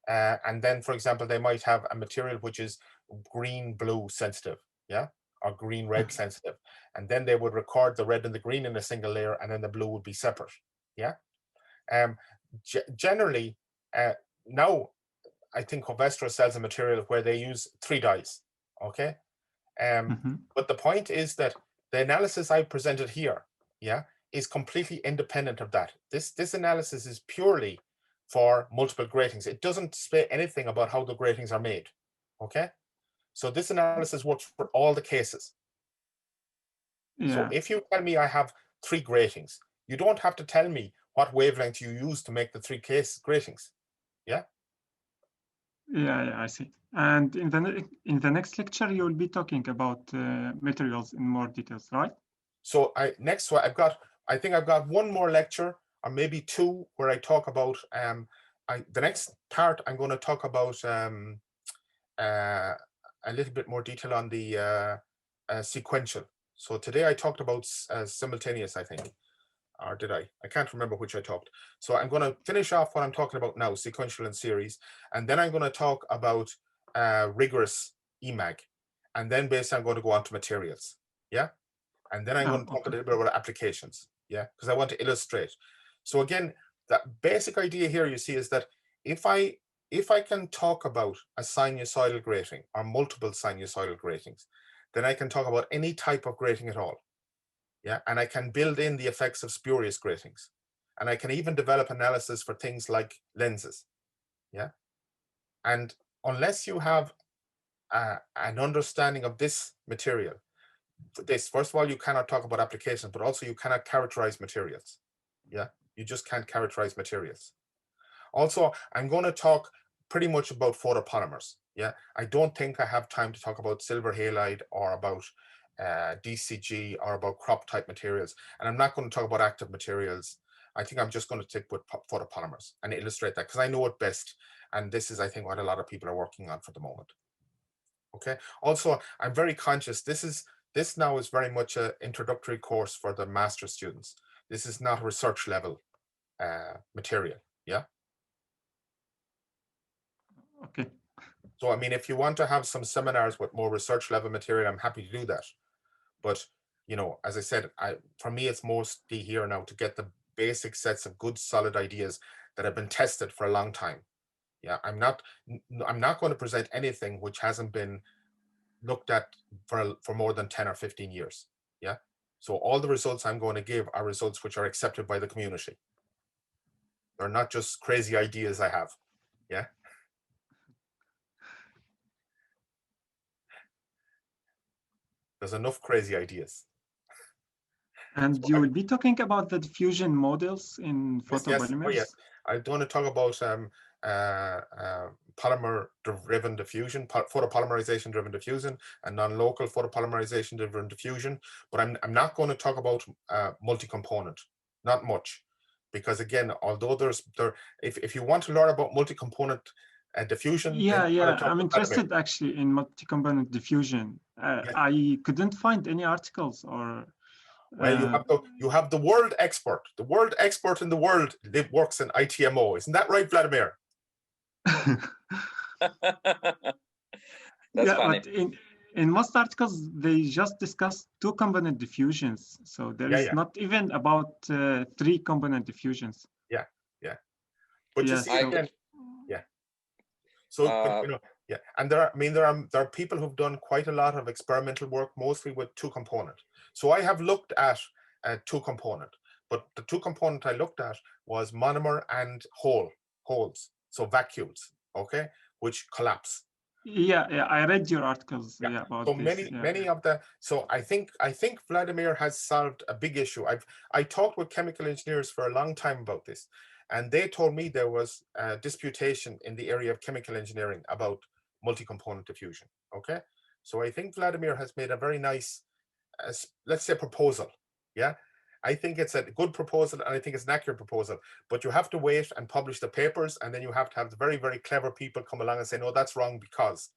And then, for example, they might have a material which is green-blue sensitive, yeah, or green-red sensitive. And then they would record the red and the green in a single layer, and then the blue would be separate, yeah. Generally, now I think Covestra sells a material where they use 3 dyes, okay? But the point is that the analysis I presented here, yeah, is completely independent of that. This analysis is purely for multiple gratings. It doesn't say anything about how the gratings are made, okay? So this analysis works for all the cases. Yeah. So if you tell me I have 3 gratings, you don't have to tell me what wavelength you use to make the 3 case gratings, yeah? Yeah, I see. And in the next lecture, you will be talking about materials in more details, right? So I think I've got one more lecture, or maybe 2, where I talk about the next part. I'm going to talk about a little bit more detail on the sequential. So today I talked about simultaneous, I think, or did I? I can't remember which I talked. So I'm going to finish off what I'm talking about now, sequential and series, and then I'm going to talk about rigorous EMAG, and then basically I'm going to go on to materials, yeah? And then I'm going to talk a little bit about applications, yeah? Because I want to illustrate. So again, that basic idea here you see is that if I can talk about a sinusoidal grating or multiple sinusoidal gratings, then I can talk about any type of grating at all. Yeah, and I can build in the effects of spurious gratings, and I can even develop analysis for things like lenses. Yeah, and unless you have an understanding of this material, first of all, you cannot talk about applications, but also you cannot characterize materials. Yeah, you just can't characterize materials. Also, I'm going to talk pretty much about photopolymers. Yeah, I don't think I have time to talk about silver halide or about DCG or about crop type materials. And I'm not going to talk about active materials. I think I'm just going to stick with photopolymers and illustrate that because I know it best. And this is, I think, what a lot of people are working on for the moment. Okay. Also, I'm very conscious. This now is very much an introductory course for the master's students. This is not research level material. Yeah. Okay. So, I mean, if you want to have some seminars with more research level material, I'm happy to do that. But, you know, as I said, for me, it's mostly here now to get the basic sets of good, solid ideas that have been tested for a long time. Yeah, I'm not going to present anything which hasn't been looked at for more than 10 or 15 years. Yeah. So all the results I'm going to give are results which are accepted by the community. They're not just crazy ideas I have. Yeah. There's enough crazy ideas. And So you will be talking about the diffusion models in photopolymers? Yes. I'm going to talk about polymer-driven diffusion, photopolymerization-driven diffusion, and non-local photopolymerization-driven diffusion. But I'm not going to talk about multi-component, not much, because again, although if you want to learn about multi-component diffusion, yeah, I'm interested actually in multi-component diffusion. I couldn't find any articles or. Well, you have the world expert. The world expert in the world works in ITMO. Isn't that right, Vladimir? That's funny. But in most articles, they just discuss two-component diffusions. So there is not even about three-component diffusions. Yeah. But you see, again, So, but, you know, and there are people who've done quite a lot of experimental work, mostly with two-component. So I have looked at two-component, but the two-component I looked at was monomer and holes, so vacuoles, okay, which collapse. Yeah, I read your articles about so this. Many of the. So I think Vladimir has solved a big issue. I talked with chemical engineers for a long time about this, and they told me there was a disputation in the area of chemical engineering about multi-component diffusion. Okay, so I think Vladimir has made a very nice, let's say, proposal. Yeah, I think it's a good proposal, and I think it's an accurate proposal. But you have to wait and publish the papers, and then you have to have the very, very clever people come along and say, no, that's wrong because.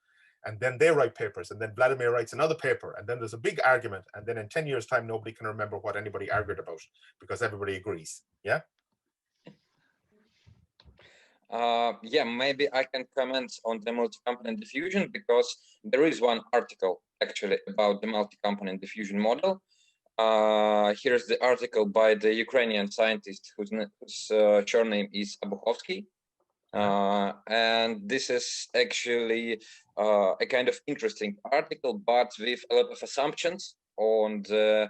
And then they write papers, and then Vladimir writes another paper, and then there's a big argument, and then in 10 years' time, nobody can remember what anybody argued about because everybody agrees. Yeah. Yeah, maybe I can comment on the multi-component diffusion because there is one article actually about the multi-component diffusion model. Here's the article by the Ukrainian scientist whose surname is Abukovsky. And this is actually a kind of interesting article, but with a lot of assumptions on the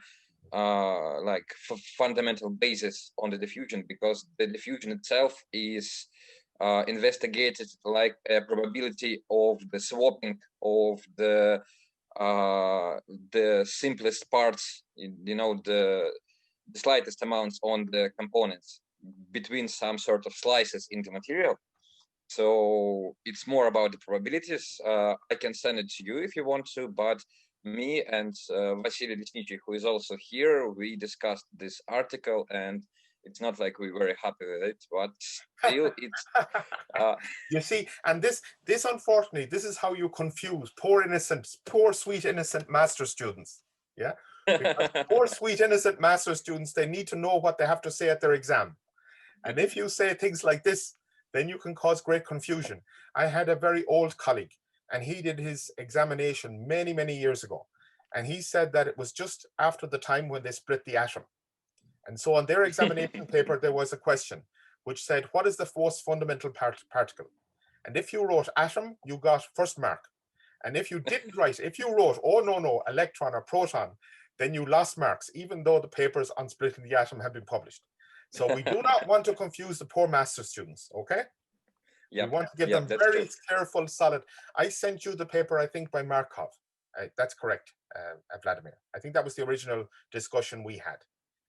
fundamental basis on the diffusion, because the diffusion itself is investigated like a probability of the swapping of the simplest parts, you know, the slightest amounts on the components between some sort of slices in the material. So it's more about the probabilities. I can send it to you if you want to, but me and Vasily Lesnichi, who is also here, we discussed this article, and it's not like we're very happy with it, but still it's... You see, and this unfortunately, this is how you confuse poor sweet innocent master students. Yeah, because poor sweet innocent master students, they need to know what they have to say at their exam. And if you say things like this, then you can cause great confusion. I had a very old colleague, and he did his examination many, many years ago. And he said that it was just after the time when they split the atom. And so on their examination paper, there was a question which said, what is the most fundamental particle? And if you wrote atom, you got first mark. And if you didn't write, if you wrote, oh, no, electron or proton, then you lost marks, even though the papers on splitting the atom have been published. So we do not want to confuse the poor master students, okay? We want to give them very careful, solid. I sent you the paper, I think, by Markov. That's correct, Vladimir. I think that was the original discussion we had.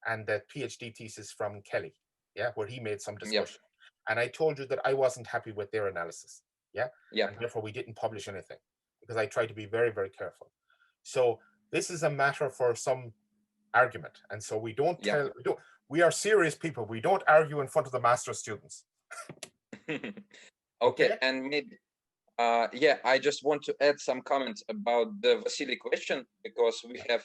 And the PhD thesis from Kelly. yeah, where he made some discussion. And I told you that I wasn't happy with their analysis. Yeah. And therefore we didn't publish anything because I tried to be very, very careful. So this is a matter for some argument. And so we don't tell, we are serious people. We don't argue in front of the master students. Okay. And maybe, I just want to add some comments about the Vasily question, because we have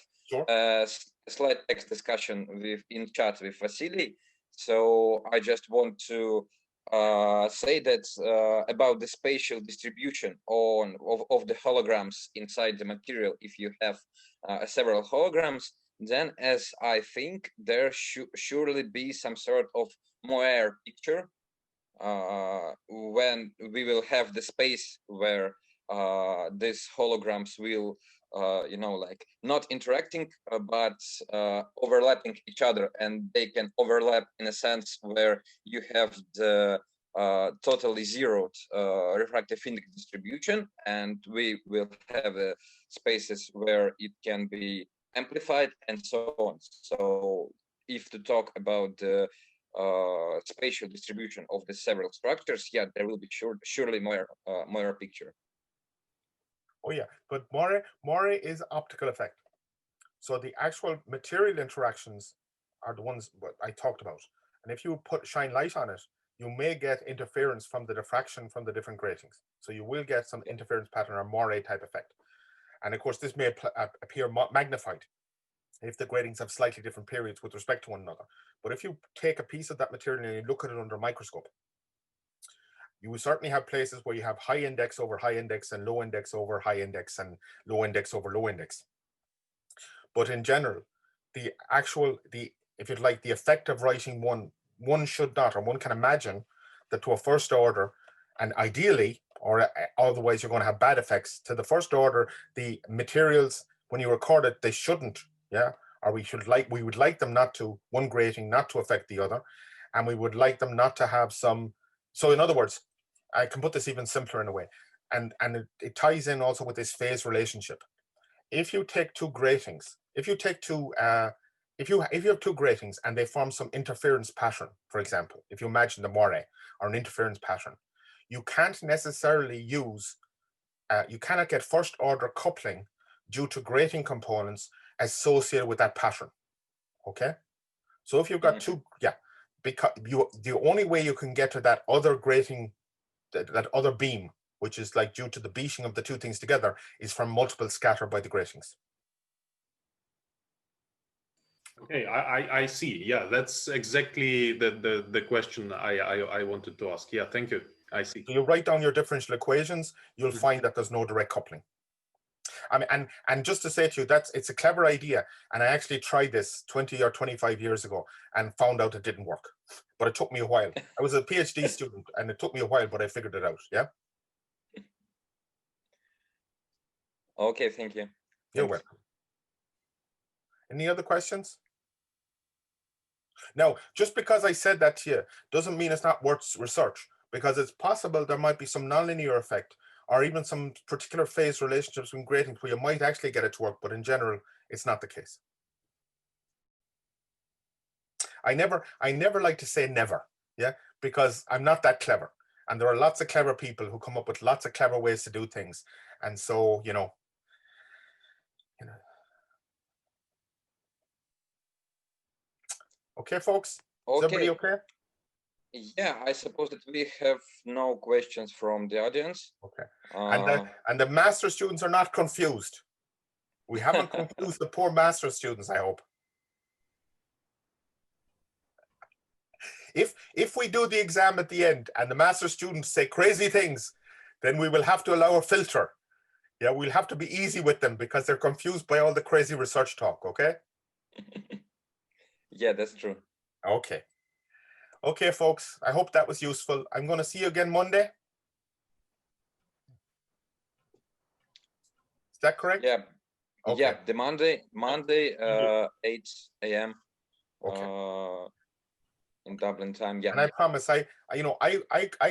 a slight text discussion in chat with Vasily. So I just want to say that about the spatial distribution of the holograms inside the material. If you have several holograms, then as I think there should surely be some sort of Moire picture when we will have the space where these holograms will like not interacting but overlapping each other, and they can overlap in a sense where you have the totally zeroed refractive index distribution, and we will have spaces where it can be amplified and so on. So if to talk about the spatial distribution of the several structures, there will be surely more picture. Oh yeah, but Moire is optical effect. So the actual material interactions are the ones I talked about. And if you shine light on it, you may get interference from the diffraction from the different gratings. So you will get some interference pattern or Moire type effect. And of course, this may appear magnified if the gratings have slightly different periods with respect to one another. But if you take a piece of that material and you look at it under a microscope, you will certainly have places where you have high index over high index and low index over high index and low index over low index. But in general, if you'd like, the effect of writing one should not, or one can imagine that to a first order, and ideally, or otherwise you're going to have bad effects, to the first order, the materials, when you record it, they shouldn't, or we would like them not to, one grating not to affect the other, and we would like them not to have some, so in other words, I can put this even simpler in a way, and it ties in also with this phase relationship. If you take two gratings, if you have two gratings and they form some interference pattern, for example, if you imagine the Moire or an interference pattern, you can't necessarily use, you cannot get first order coupling due to grating components associated with that pattern. Okay, so if you've got two, because the only way you can get to that other grating, that other beam, which is like due to the beating of the two things together, is from multiple scatter by the gratings. Okay, I see. Yeah, that's exactly the question I wanted to ask. Yeah, thank you. I see. So you write down your differential equations, you'll find that there's no direct coupling. I mean, and just to say to you, it's a clever idea. And I actually tried this 20 or 25 years ago and found out it didn't work. But it took me a while. I was a PhD student and it took me a while, but I figured it out. Yeah. Okay, thank you. You're welcome. Any other questions? Now, just because I said that to you doesn't mean it's not worth research, because it's possible there might be some nonlinear effect or even some particular phase relationships between gratings where you might actually get it to work, but in general, it's not the case. I never like to say never, because I'm not that clever. And there are lots of clever people who come up with lots of clever ways to do things. And so, Okay, folks? Okay. Is everybody okay? Yeah, I suppose that we have no questions from the audience. Okay. And the master students are not confused. We haven't confused the poor master students, I hope. If we do the exam at the end and the master students say crazy things, then we will have to allow a filter. Yeah, we'll have to be easy with them because they're confused by all the crazy research talk, okay? Yeah, that's true. Okay. Okay, folks, I hope that was useful. I'm going to see you again Monday. Is that correct? Yeah. Okay. Yeah, the Monday, 8 a.m. Okay. In Dublin time. Yeah. And I promise, I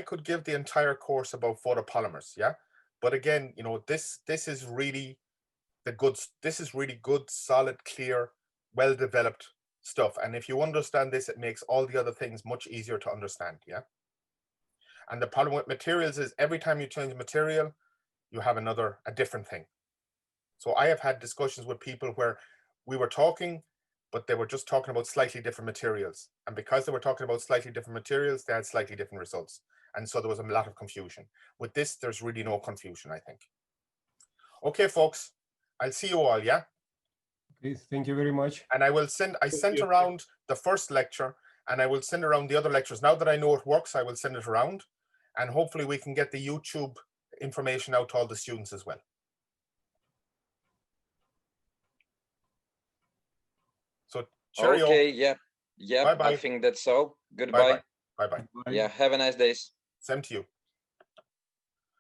could give the entire course about photopolymers, yeah. But again, this is really good, solid, clear, well-developed stuff. And if you understand this, it makes all the other things much easier to understand. Yeah. And the problem with materials is every time you change material, you have a different thing. So I have had discussions with people where we were talking, but they were just talking about slightly different materials. And because they were talking about slightly different materials, they had slightly different results. And so there was a lot of confusion. With this, there's really no confusion, I think. Okay, folks, I'll see you all, yeah? Okay, thank you very much. And I sent around the first lecture, and I will send around the other lectures. Now that I know it works, I will send it around. And hopefully we can get the YouTube information out to all the students as well. So cheerio. Okay, yeah. Bye-bye. I think that's so. Goodbye. Bye-bye. Yeah, have a nice day. Same to you.